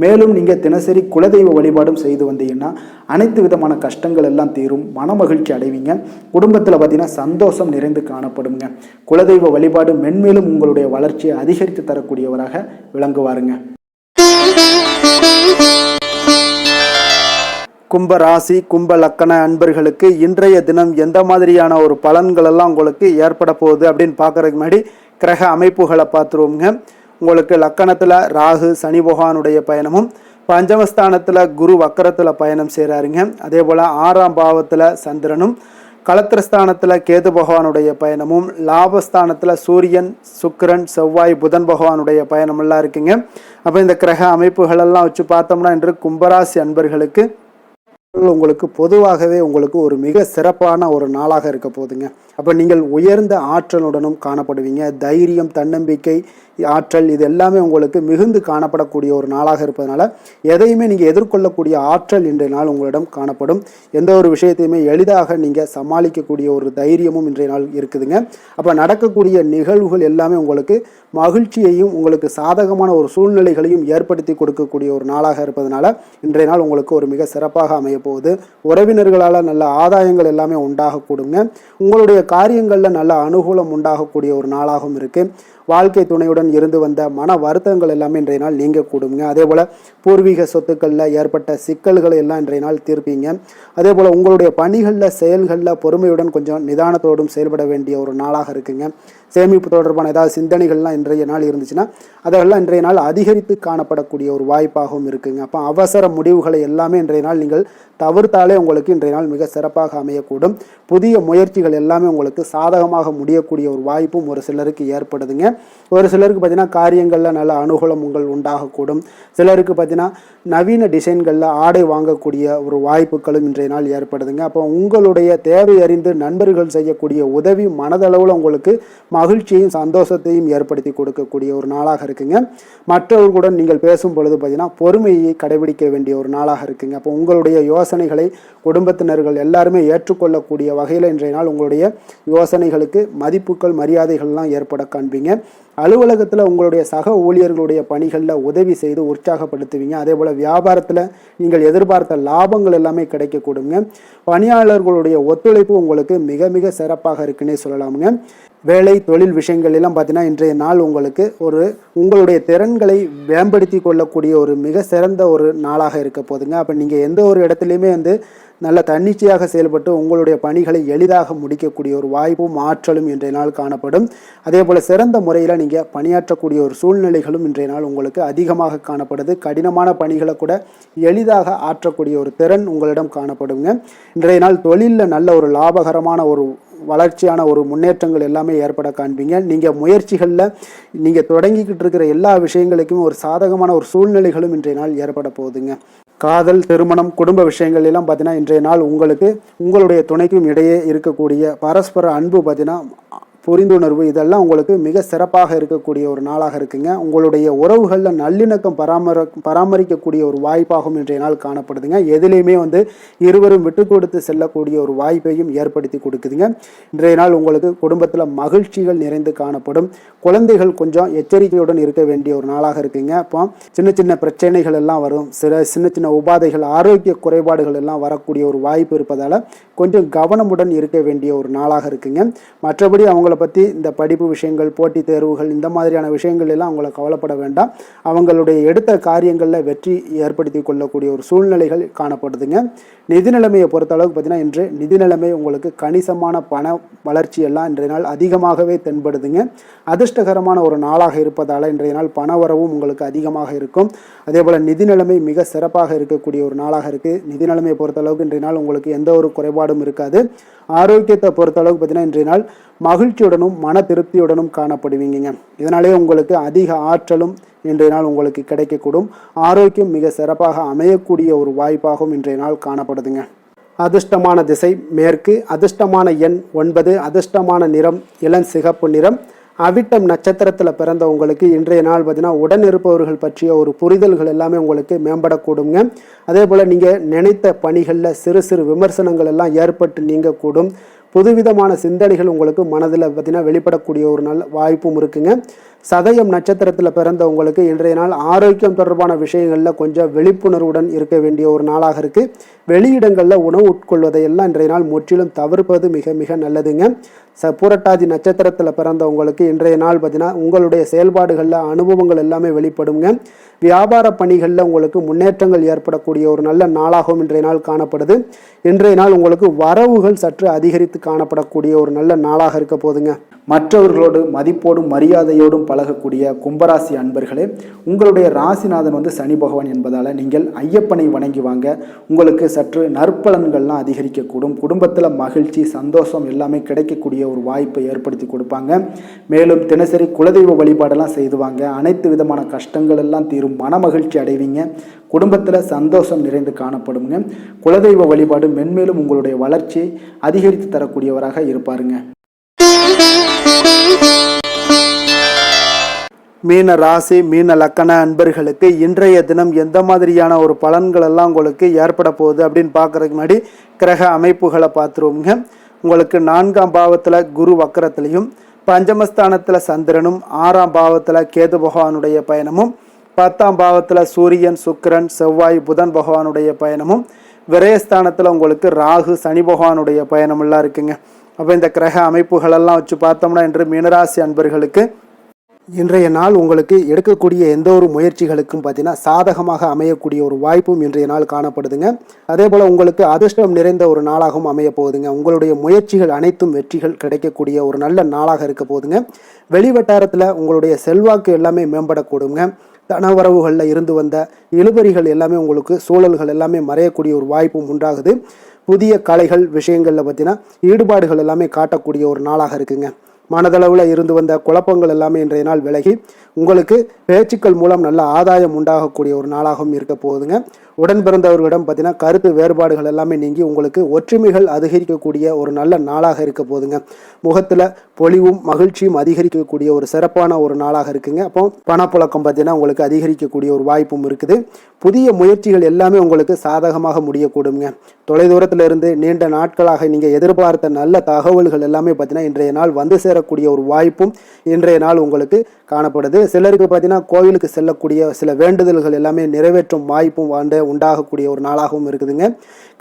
மேலும் நீங்கள் தினசரி குலதெய்வ வழிபாடும் செய்து வந்தீங்கன்னா அனைத்து விதமான கஷ்டங்கள் எல்லாம் தீரும், மன மகிழ்ச்சி அடைவீங்க. குடும்பத்தில் பார்த்தீங்கன்னா சந்தோஷம் நிறைந்து காணப்படுங்க. குலதெய்வ வழிபாடு மென்மேலும் உங்களுடைய வளர்ச்சியை அதிகரித்து தரக்கூடியவராக விளங்குவாருங்க. கும்ப ராசி, கும்ப லக்கண அன்பர்களுக்கு இன்றைய தினம் எந்த மாதிரியான ஒரு பலன்கள் எல்லாம் உங்களுக்கு ஏற்பட போகுது அப்படின்னு பார்க்கறதுக்கு முன்னாடி கிரக அமைப்புகளை பார்த்துருவோங்க. உங்களுக்கு லக்கணத்தில் ராகு சனி பகவானுடைய பயணமும், பஞ்சமஸ்தானத்தில் குரு வக்கரத்தில் பயணம் செய்கிறாருங்க. அதே போல் 6ஆம் பாவத்தில் சந்திரனும், களத்திரஸ்தானத்தில் கேது பகவானுடைய பயணமும், லாபஸ்தானத்தில் சூரியன், சுக்கிரன், செவ்வாய், புதன் பகவானுடைய பயணமெல்லாம் இருக்குங்க. அப்போ இந்த கிரக அமைப்புகளெல்லாம் வச்சு பார்த்தோம்னா இன்று கும்பராசி அன்பர்களுக்கு உங்களுக்கு பொதுவாகவே உங்களுக்கு ஒரு மிக சிறப்பான ஒரு நாளாக இருக்க போகுதுங்க. அப்போ நீங்கள் உயர்ந்த ஆற்றலுடனும் காணப்படுவீங்க. தைரியம், தன்னம்பிக்கை, ஆற்றல் இது எல்லாமே உங்களுக்கு மிகுந்து காணப்படக்கூடிய ஒரு நாளாக இருப்பதனால எதையுமே நீங்கள் எதிர்கொள்ளக்கூடிய ஆற்றல் இன்றைய நாள் உங்களிடம் காணப்படும். எந்த ஒரு விஷயத்தையுமே எளிதாக நீங்கள் சமாளிக்கக்கூடிய ஒரு தைரியமும் இன்றைய நாள் இருக்குதுங்க. அப்போ நடக்கக்கூடிய நிகழ்வுகள் எல்லாமே உங்களுக்கு மகிழ்ச்சியையும் உங்களுக்கு சாதகமான ஒரு சூழ்நிலைகளையும் ஏற்படுத்தி கொடுக்கக்கூடிய ஒரு நாளாக இருப்பதனால இன்றைய நாள் உங்களுக்கு ஒரு மிக சிறப்பாக அமைய போகுது. உறவினர்களால் நல்ல ஆதாயங்கள் எல்லாமே உண்டாகக்கூடுங்க. உங்களுடைய காரியங்களில் நல்ல அனுகூலம் உண்டாகக்கூடிய ஒரு நாளாகவும் இருக்குது. வாழ்க்கை துணையுடன் இருந்து வந்த மன வருத்தங்கள் எல்லாமே இன்றைய நாள் நீங்க கூடுங்க. அதே போல் பூர்வீக சொத்துக்களில் ஏற்பட்ட சிக்கல்களை எல்லாம் இன்றைய நாள் தீர்ப்பீங்க. அதே போல் உங்களுடைய பணிகளில் செயல்களில் பொறுமையுடன் கொஞ்சம் நிதானத்தோடும் செயல்பட வேண்டிய ஒரு நாளாக இருக்குங்க. சேமிப்பு தொடர்பான ஏதாவது சிந்தனைகள்லாம் இன்றைய நாள் இருந்துச்சுன்னா அதெல்லாம் இன்றைய நாள் அதிகரித்து காணப்படக்கூடிய ஒரு வாய்ப்பாகவும் இருக்குங்க. அப்போ அவசர முடிவுகளை எல்லாமே இன்றைய நாள் நீங்கள் தவிர்த்தாலே உங்களுக்கு இன்றைய நாள் மிக சிறப்பாக அமையக்கூடும். புதிய முயற்சிகள் எல்லாமே உங்களுக்கு சாதகமாக முடியக்கூடிய ஒரு வாய்ப்பும் ஒரு சிலருக்கு ஏற்படுதுங்க. ஒரு சிலருக்கு பார்த்தீங்கன்னா காரியங்களில் நல்ல அனுகூலம் உங்கள் உண்டாகக்கூடும். சிலருக்கு பார்த்தீங்கன்னா நவீன டிசைன்களில் ஆடை வாங்கக்கூடிய ஒரு வாய்ப்புகளும் இன்றைய நாள் ஏற்படுதுங்க. அப்போ உங்களுடைய தேவை அறிந்து நண்பர்கள் செய்யக்கூடிய உதவி மனதளவில் உங்களுக்கு மகிழ்ச்சியையும் சந்தோஷத்தையும் ஏற்படுத்தி கொடுக்கக்கூடிய ஒரு நாளாக இருக்குங்க. மற்றவர்களுடன் நீங்கள் பேசும் பொழுது பார்த்தீங்கன்னா பொறுமையை கடைபிடிக்க வேண்டிய ஒரு நாளாக இருக்குங்க. அப்போ உங்களுடைய யோசனைகளை குடும்பத்தினர்கள் எல்லாருமே ஏற்றுக்கொள்ளக்கூடிய வகையில் இன்றைய நாள் உங்களுடைய யோசனைகளுக்கு மதிப்புகள் மரியாதைகள்லாம் ஏற்பட காண்பீங்க. அலுவலகத்தில் உங்களுடைய சக ஊழியர்களுடைய பணிகளில் உதவி செய்து உற்சாகப்படுத்துவீங்க. அதே போல் வியாபாரத்தில் நீங்கள் எதிர்பார்த்த லாபங்கள் எல்லாமே கிடைக்கக்கூடுங்க. பணியாளர்களுடைய ஒத்துழைப்பு உங்களுக்கு மிக மிக சிறப்பாக இருக்குன்னே சொல்லலாமுங்க. வேலை தொழில் விஷயங்கள் எல்லாம் பார்த்தீங்கன்னா இன்றைய நாள் உங்களுக்கு உங்களுடைய திறன்களை மேம்படுத்தி கொள்ளக்கூடிய ஒரு மிக சிறந்த ஒரு நாளாக இருக்க போதுங்க. அப்போ நீங்கள் எந்த ஒரு இடத்துலையுமே நல்ல தன்னிச்சையாக செயல்பட்டு உங்களுடைய பணிகளை எளிதாக முடிக்கக்கூடிய ஒரு வாய்ப்பும் ஆற்றலும் இன்றைய நாள் காணப்படும். அதே போல் சிறந்த முறையில் நீங்கள் பணியாற்றக்கூடிய ஒரு சூழ்நிலைகளும் இன்றைய நாள் உங்களுக்கு அதிகமாக காணப்படுது. கடினமான பணிகளை கூட எளிதாக ஆற்றக்கூடிய ஒரு திறன் உங்களிடம் காணப்படுங்க. இன்றைய நாள் தொழிலில் நல்ல ஒரு லாபகரமான ஒரு வளர்ச்சியான ஒரு முன்னேற்றங்கள் எல்லாமே ஏற்பட காண்பீங்க. நீங்கள் முயற்சிகளில் நீங்கள் தொடங்கிக்கிட்டு இருக்கிற எல்லா விஷயங்களுக்குமே ஒரு சாதகமான ஒரு சூழ்நிலைகளும் இன்றைய நாள் ஏற்பட போகுதுங்க. காதல், திருமணம், குடும்ப விஷயங்கள் எல்லாம் பார்த்தீங்கன்னா இன்றைய நாள் உங்களுக்கு உங்களுடைய துணைக்கும் இடையே இருக்கக்கூடிய பரஸ்பர அன்பு பார்த்தீங்கன்னா புரிந்துணர்வு இதெல்லாம் உங்களுக்கு மிக சிறப்பாக இருக்கக்கூடிய ஒரு நாளாக இருக்குங்க. உங்களுடைய உறவுகளில் நல்லிணக்கம் பராமரிக்கக்கூடிய ஒரு வாய்ப்பாகவும் இன்றைய நாள் காணப்படுதுங்க. எதிலையுமே இருவரும் விட்டு கொடுத்து செல்லக்கூடிய ஒரு வாய்ப்பையும் ஏற்படுத்தி கொடுக்குதுங்க. இன்றைய நாள் உங்களுக்கு குடும்பத்தில் மகிழ்ச்சிகள் நிறைந்து காணப்படும். குழந்தைகள் கொஞ்சம் எச்சரிக்கையுடன் இருக்க வேண்டிய ஒரு நாளாக இருக்குங்க. அப்போ சின்ன சின்ன பிரச்சனைகள் எல்லாம் வரும். சின்ன சின்ன உபாதைகள், ஆரோக்கிய குறைபாடுகள் எல்லாம் வரக்கூடிய ஒரு வாய்ப்பு இருப்பதால் கொஞ்சம் கவனமுடன் இருக்க வேண்டிய ஒரு நாளாக இருக்குங்க. மற்றபடி அவங்கள பற்றி இந்த படிப்பு விஷயங்கள், போட்டித் தேர்வுகள் இந்த மாதிரியான விஷயங்கள் எல்லாம் அவங்கள கவலைப்பட வேண்டாம். அவங்களுடைய எடுத்த காரியங்களில் வெற்றி ஏற்படுத்தி கொள்ளக்கூடிய ஒரு சூழ்நிலைகள் காணப்படுதுங்க. நிதி நிலைமையை பொறுத்த அளவுக்கு பார்த்தீங்கன்னா இன்று நிதி நிலைமை உங்களுக்கு கணிசமான பண வளர்ச்சி எல்லாம் இன்றைய நாள் அதிகமாகவே தென்படுதுங்க. அதிர்ஷ்டகரமான ஒரு நாளாக இருப்பதால் இன்றைய நாள் பண வரவும் உங்களுக்கு அதிகமாக இருக்கும். அதே போல் நிதி நிலைமை மிக சிறப்பாக இருக்கக்கூடிய ஒரு நாளாக இருக்குது. நிதி நிலைமையை பொறுத்த அளவுக்கு இன்றைய நாள் உங்களுக்கு எந்த ஒரு குறைபாடும் இருக்காது. ஆரோக்கியத்தை பொறுத்த அளவுக்கு பார்த்தீங்கன்னா இன்றைய நாள் மகிழ்ச்சியுடனும் மன திருப்தியுடனும் காணப்படுவீங்க. இதனாலே உங்களுக்கு அதிக ஆற்றலும் இன்றைய நாள் உங்களுக்கு கிடைக்கக்கூடும். ஆரோக்கியம் மிக சிறப்பாக அமையக்கூடிய ஒரு வாய்ப்பாகவும் இன்றைய நாள் காணப்படுதுங்க. அதிர்ஷ்டமான திசை மேற்கு, அதிர்ஷ்டமான எண் 9, அதிர்ஷ்டமான நிறம் இளம் சிகப்பு நிறம். அவிட்டம் நட்சத்திரத்தில் பிறந்த உங்களுக்கு இன்றைய நாள் பார்த்தீங்கன்னா உடன் இருப்பவர்கள் பற்றிய ஒரு புரிதல்கள் எல்லாமே உங்களுக்கு மேம்படக்கூடுங்க. அதே போல் நீங்கள் நினைத்த பணிகளில் சிறு சிறு விமர்சனங்கள் எல்லாம் ஏற்பட்டு நீங்கக்கூடும். புதுவிதமான சிந்தனைகள் உங்களுக்கு மனதில் பார்த்தீங்கன்னா வெளிப்படக்கூடிய ஒரு நல்ல வாய்ப்பும் இருக்குங்க. சதயம் நட்சத்திரத்தில் பிறந்த உங்களுக்கு இன்றைய நாள் ஆரோக்கியம் தொடர்பான விஷயங்களில் கொஞ்சம் விழிப்புணர்வுடன் இருக்க வேண்டிய ஒரு நாளாக இருக்குது. வெளியிடங்களில் உணவு உட்கொள்வதை எல்லாம் இன்றைய நாள் முற்றிலும் தவிர்ப்பது மிக மிக நல்லதுங்க. பூரட்டாதி நட்சத்திரத்தில் பிறந்த உங்களுக்கு இன்றைய நாள் பார்த்தீங்கன்னா உங்களுடைய செயல்பாடுகளில் அனுபவங்கள் எல்லாமே வெளிப்படுங்க. வியாபார பணிகளில் உங்களுக்கு முன்னேற்றங்கள் ஏற்படக்கூடிய ஒரு நல்ல நாளாகவும் இன்றைய நாள் காணப்படுது. இன்றைய நாள் உங்களுக்கு வரவுகள் சற்று அதிகரித்து காணப்படக்கூடிய ஒரு நல்ல நாளாக இருக்க போதுங்க. மற்றவர்களோடு மதிப்போடும் மரியாதையோடும் பழகக்கூடிய கும்பராசி அன்பர்களே, உங்களுடைய ராசிநாதன் சனி பகவான் என்பதால் நீங்கள் ஐயப்பனை வணங்கி வாங்க. உங்களுக்கு சற்று நற்பலன்கள்லாம் அதிகரிக்கக்கூடும். குடும்பத்தில் மகிழ்ச்சி, சந்தோஷம் எல்லாமே கிடைக்கக்கூடிய ஒரு வாய்ப்பை ஏற்படுத்தி கொடுப்பாங்க. மேலும் தினசரி குலதெய்வ வழிபாடெல்லாம் செய்துவாங்க. அனைத்து விதமான கஷ்டங்கள் எல்லாம் தீரும். மன மகிழ்ச்சி அடைவீங்க. குடும்பத்தில் சந்தோஷம் நிறைந்து காணப்படுங்க. குலதெய்வ வழிபாடு மென்மேலும் உங்களுடைய வளர்ச்சியை அதிகரித்து தரக்கூடியவராக இருப்பாருங்க. மீன ராசி, மீன லக்கண அன்பர்களுக்கு இன்றைய தினம் எந்த மாதிரியான ஒரு பலன்கள் எல்லாம் உங்களுக்கு ஏற்பட போகுது அப்படின்னு பார்க்கறதுக்கு முன்னாடி கிரக அமைப்புகளை பார்த்துருவோங்க. உங்களுக்கு 4ஆம் பாவத்தில் குரு வக்கரத்திலையும், பஞ்சமஸ்தானத்தில் சந்திரனும், 6ஆம் பாவத்தில் கேது பகவானுடைய பயணமும், 10ஆம் பாவத்தில் சூரியன், சுக்கிரன், செவ்வாய், புதன் பகவானுடைய பயணமும், விரயஸ்தானத்தில் உங்களுக்கு ராகு, சனி பகவானுடைய பயணமெல்லாம் இருக்குங்க. அப்போ இந்த கிரக அமைப்புகளெல்லாம் வச்சு பார்த்தோம்னா இன்று மீனராசி அன்பர்களுக்கு இன்றைய நாள் உங்களுக்கு எடுக்கக்கூடிய எந்த ஒரு முயற்சிகளுக்கும் பார்த்தீங்கன்னா சாதகமாக அமையக்கூடிய ஒரு வாய்ப்பும் இன்றைய நாள் காணப்படுதுங்க. அதே போல் உங்களுக்கு அதிர்ஷ்டம் நிறைந்த ஒரு நாளாகவும் அமைய போகுதுங்க. உங்களுடைய முயற்சிகள் அனைத்தும் வெற்றிகள் கிடைக்கக்கூடிய ஒரு நல்ல நாளாக இருக்க போகுதுங்க. வெளிவட்டாரத்தில் உங்களுடைய செல்வாக்கு எல்லாமே மேம்படக்கூடுங்க. தனவரவுகளில் இருந்து வந்த இழுபறிகள் எல்லாமே உங்களுக்கு, சூழல்கள் எல்லாமே மறையக்கூடிய ஒரு வாய்ப்பும் உண்டாகுது. புதிய கலைகள் விஷயங்களில் பார்த்தீங்கன்னா ஈடுபாடுகள் எல்லாமே காட்டக்கூடிய ஒரு நாளாக இருக்குங்க. மனதளவில் இருந்து வந்த குழப்பங்கள் எல்லாமே இன்றைய நாள் விலகி உங்களுக்கு பேச்சுக்கள் மூலம் நல்ல ஆதாயம் உண்டாகக்கூடிய ஒரு நாளாகவும் இருக்க போகுதுங்க. உடன் பிறந்தவர்களிடம் பார்த்தீங்கன்னா கருத்து வேறுபாடுகள் எல்லாமே நீங்கி உங்களுக்கு ஒற்றுமைகள் அதிகரிக்கக்கூடிய ஒரு நல்ல நாளாக இருக்க போகுதுங்க. முகத்தில் பொலிவும் மகிழ்ச்சியும் அதிகரிக்கக்கூடிய ஒரு சிறப்பான ஒரு நாளாக இருக்குங்க. அப்போ பணப்புழக்கம் பார்த்தீங்கன்னா உங்களுக்கு அதிகரிக்கக்கூடிய ஒரு வாய்ப்பும் இருக்குது. புதிய முயற்சிகள் எல்லாமே உங்களுக்கு சாதகமாக முடியக்கூடுங்க. தொலைதூரத்தில் இருந்து நீண்ட நாட்களாக நீங்கள் எதிர்பார்த்த நல்ல தகவல்கள் எல்லாமே பார்த்தீங்கன்னா இன்றைய நாள் வந்து சேரக்கூடிய ஒரு வாய்ப்பும் இன்றைய நாள் உங்களுக்கு காணப்படுது. சிலருக்கு பார்த்தீங்கன்னா கோவிலுக்கு செல்லக்கூடிய சில வேண்டுதல்கள் எல்லாமே நிறைவேற்றும் வாய்ப்பும் உண்டாகக்கூடிய ஒரு நாளாகவும் இருக்குதுங்க.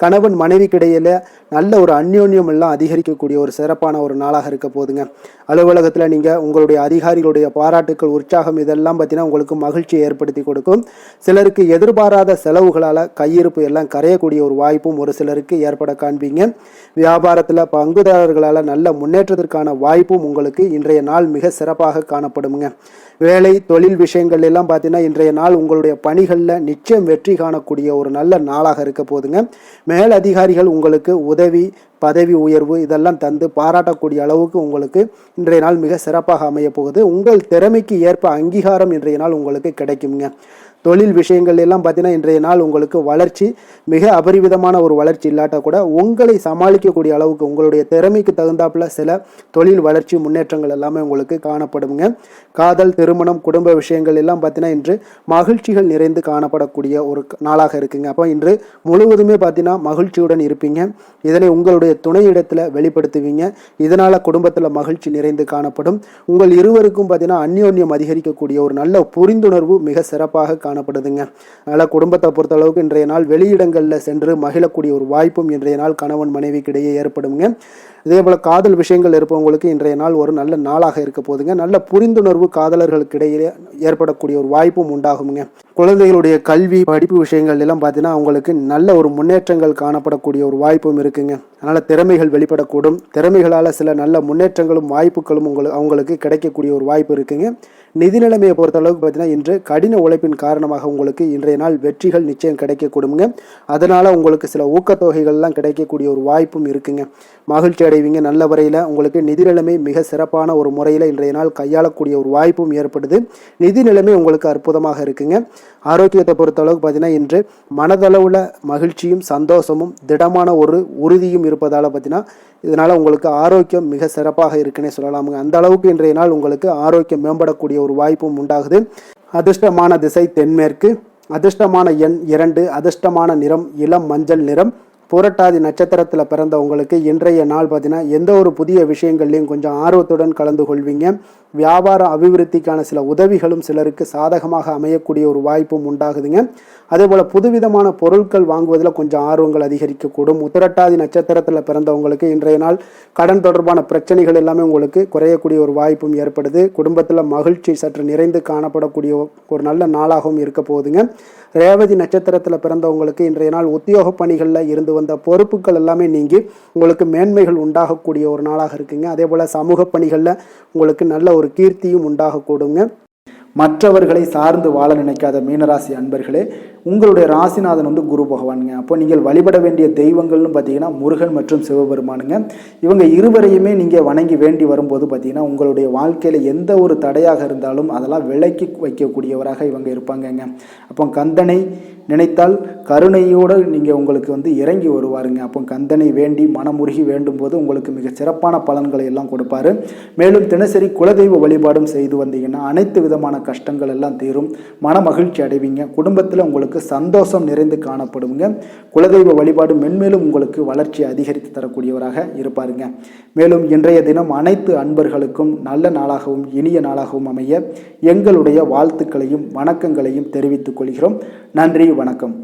கணவன் மனைவிக்கிடையில நல்ல ஒரு அந்யோன்யம் எல்லாம் அதிகரிக்கக்கூடிய ஒரு சிறப்பான ஒரு நாளாக இருக்க போகுதுங்க. அலுவலகத்தில் நீங்கள் உங்களுடைய அதிகாரிகளுடைய பாராட்டுக்கள், உற்சாகம் இதெல்லாம் பார்த்தீங்கன்னா உங்களுக்கு மகிழ்ச்சியை ஏற்படுத்தி கொடுக்கும். சிலருக்கு எதிர்பாராத செலவுகளால் கையிருப்பு எல்லாம் கரையக்கூடிய ஒரு வாய்ப்பும் ஒரு சிலருக்கு ஏற்பட காண்பீங்க. வியாபாரத்தில் பங்குதாரர்களால் நல்ல முன்னேற்றத்திற்கான வாய்ப்பும் உங்களுக்கு இன்றைய நாள் மிக சிறப்பாக காணப்படுங்க. வேலை தொழில் விஷயங்கள் எல்லாம் பார்த்தீங்கன்னா இன்றைய நாள் உங்களுடைய பணிகளில் நிச்சயம் வெற்றி காணக்கூடிய ஒரு நல்ல நாளாக இருக்க போதுங்க. மேல் அதிகாரிகள் உங்களுக்கு உதவி, பதவி உயர்வு இதெல்லாம் தந்து பாராட்டக்கூடிய அளவுக்கு உங்களுக்கு இன்றைய நாள் மிக சிறப்பாக அமைய போகுது. உங்கள் திறமைக்கு ஏற்ப அங்கீகாரம் இன்றைய நாள் உங்களுக்கு கிடைக்குங்க. தொழில் விஷயங்கள் எல்லாம் பார்த்தீங்கன்னா இன்றைய நாள் உங்களுக்கு வளர்ச்சி மிக அபரிவிதமான ஒரு வளர்ச்சி இல்லாட்ட கூட உங்களை சமாளிக்கக்கூடிய அளவுக்கு உங்களுடைய திறமைக்கு தகுந்தாப்புல சில தொழில் வளர்ச்சி முன்னேற்றங்கள் எல்லாமே உங்களுக்கு காணப்படுங்க. காதல், திருமணம், குடும்ப விஷயங்கள் எல்லாம் பார்த்தீங்கன்னா இன்று மகிழ்ச்சிகள் நிறைந்து காணப்படக்கூடிய ஒரு நாளாக இருக்குங்க. அப்போ இன்று முழுவதுமே பார்த்தீங்கன்னா மகிழ்ச்சியுடன் இருப்பீங்க. இதனை உங்களுடைய துணையிடத்தில் வெளிப்படுத்துவீங்க. இதனால குடும்பத்தில் மகிழ்ச்சி நிறைந்து காணப்படும். உங்கள் இருவருக்கும் பார்த்தீங்கன்னா அந்யோன்யம் அதிகரிக்கக்கூடிய ஒரு நல்ல புரிந்துணர்வு மிக சிறப்பாக காணப்படுதுங்க. அதனால் குடும்பத்தை பொறுத்தளவுக்கு இன்றைய நாள் வெளியிடங்களில் சென்று மகிழக்கூடிய ஒரு வாய்ப்பும் இன்றைய நாள் கணவன் மனைவிக்கு இடையே ஏற்படுங்க. இதே போல் காதல் விஷயங்கள் இருப்பவங்களுக்கு இன்றைய நாள் ஒரு நல்ல நாளாக இருக்க போதுங்க. நல்ல புரிந்துணர்வு காதலர்களுக்கு இடையே ஏற்படக்கூடிய ஒரு வாய்ப்பும் உண்டாகுங்க. குழந்தைகளுடைய கல்வி படிப்பு விஷயங்கள் எல்லாம் பார்த்தீங்கன்னா அவங்களுக்கு நல்ல ஒரு முன்னேற்றங்கள் காணப்படக்கூடிய ஒரு வாய்ப்பும் இருக்குங்க. அதனால் திறமைகள் வெளிப்படக்கூடும். திறமைகளால் சில நல்ல முன்னேற்றங்களும் வாய்ப்புகளும் அவங்களுக்கு கிடைக்கக்கூடிய ஒரு வாய்ப்பு இருக்குங்க. நிதி நிலைமையை பொறுத்த அளவுக்கு பார்த்தீங்கன்னா இன்று கடின உழைப்பின் காரணமாக உங்களுக்கு இன்றைய நாள் வெற்றிகள் நிச்சயம் கிடைக்கக்கூடுங்க. அதனால் உங்களுக்கு சில ஊக்கத்தொகைகள்லாம் கிடைக்கக்கூடிய ஒரு வாய்ப்பும் இருக்குங்க. மகிழ்ச்சி அடைவீங்க. நல்ல வரையில் உங்களுக்கு நிதி நிலைமை மிக சிறப்பான ஒரு முறையில் இன்றைய நாள் கையாளக்கூடிய ஒரு வாய்ப்பும் ஏற்படுது. நிதி நிலைமை உங்களுக்கு அற்புதமாக இருக்குங்க. ஆரோக்கியத்தை பொறுத்த அளவுக்கு பார்த்தீங்கன்னா இன்று மனதளவில் மகிழ்ச்சியும் சந்தோஷமும் திடமான ஒரு உறுதியும் இருப்பதால் பார்த்தீங்கன்னா இதனால் உங்களுக்கு ஆரோக்கியம் மிக சிறப்பாக இருக்குன்னே சொல்லலாமுங்க. அந்த அளவுக்கு இன்றைய நாள் உங்களுக்கு ஆரோக்கியம் மேம்படக்கூடிய ஒரு வாய்ப்பும் உண்டாகுது. அதிர்ஷ்டமான திசை தென்மேற்கு, அதிர்ஷ்டமான எண் 2, அதிர்ஷ்டமான நிறம் இளம் மஞ்சள் நிறம். புரட்டாதி நட்சத்திரத்தில் பிறந்தவங்களுக்கு இன்றைய நாள் பார்த்தீங்கன்னா எந்த ஒரு புதிய விஷயங்கள்லையும் கொஞ்சம் ஆர்வத்துடன் கலந்து கொள்வீங்க. வியாபார அபிவிருத்திக்கான சில உதவிகளும் சிலருக்கு சாதகமாக அமையக்கூடிய ஒரு வாய்ப்பும் உண்டாகுதுங்க. அதே போல் புதுவிதமான பொருட்கள் வாங்குவதில் கொஞ்சம் ஆர்வங்கள் அதிகரிக்கக்கூடும். உத்திரட்டாதி நட்சத்திரத்தில் பிறந்தவங்களுக்கு இன்றைய நாள் கடன் தொடர்பான பிரச்சனைகள் எல்லாமே உங்களுக்கு குறையக்கூடிய ஒரு வாய்ப்பும் ஏற்படுது. குடும்பத்தில் மகிழ்ச்சி சற்று நிறைந்து காணப்படக்கூடிய ஒரு நல்ல நாளாகவும் இருக்க போகுதுங்க. ரேவதி நட்சத்திரத்தில் பிறந்தவங்களுக்கு இன்றைய நாள் உத்தியோக பணிகளில் இருந்து வந்த பொறுப்புகள் எல்லாமே நீங்கி உங்களுக்கு மேன்மைகள் உண்டாகக்கூடிய ஒரு நாளாக இருக்குங்க. அதே போல் சமூக பணிகளில் உங்களுக்கு நல்ல ஒரு கீர்த்தியும் உண்டாகக்கூடுங்க. மற்றவர்களை சார்ந்து வாழ நினைக்காத மீனராசி அன்பர்களே, உங்களுடைய ராசிநாதன் வந்து குரு பகவானுங்க. அப்போ நீங்கள் வழிபட வேண்டிய தெய்வங்கள்னு பார்த்தீங்கன்னா முருகன் மற்றும் சிவபெருமானுங்க. இவங்க இருவரையுமே நீங்கள் வணங்கி வேண்டி வரும்போது பார்த்தீங்கன்னா உங்களுடைய வாழ்க்கையில் எந்த ஒரு தடையாக இருந்தாலும் அதெல்லாம் விலக்கி வைக்கக்கூடியவராக இவங்க இருப்பாங்கங்க. அப்போ கந்தனை நினைத்தால் கருணையோடு நீங்கள் உங்களுக்கு வந்து இறங்கி வருவாருங்க. அப்போ கந்தனை வேண்டி மனமுருகி வேண்டும் போது உங்களுக்கு மிக சிறப்பான பலன்களை எல்லாம் கொடுப்பாரு. மேலும் தினசரி குலதெய்வ வழிபாடும் செய்து வந்தீங்கன்னா அனைத்து விதமான கஷ்டங்கள் எல்லாம் தீரும், மன மகிழ்ச்சி அடைவீங்க, குடும்பத்தில் உங்களுக்கு சந்தோஷம் நிறைந்து காணப்படுங்க. குலதெய்வ வழிபாடு மென்மேலும் உங்களுக்கு வளர்ச்சி அதிகரித்து தரக்கூடியவராக இருப்பாருங்க. மேலும் இன்றைய தினம் அனைத்து அன்பர்களுக்கும் நல்ல நாளாகவும் இனிய நாளாகவும் அமைய எங்களுடைய வாழ்த்துக்களையும் வணக்கங்களையும் தெரிவித்துக் கொள்கிறோம். நன்றி, வணக்கம்.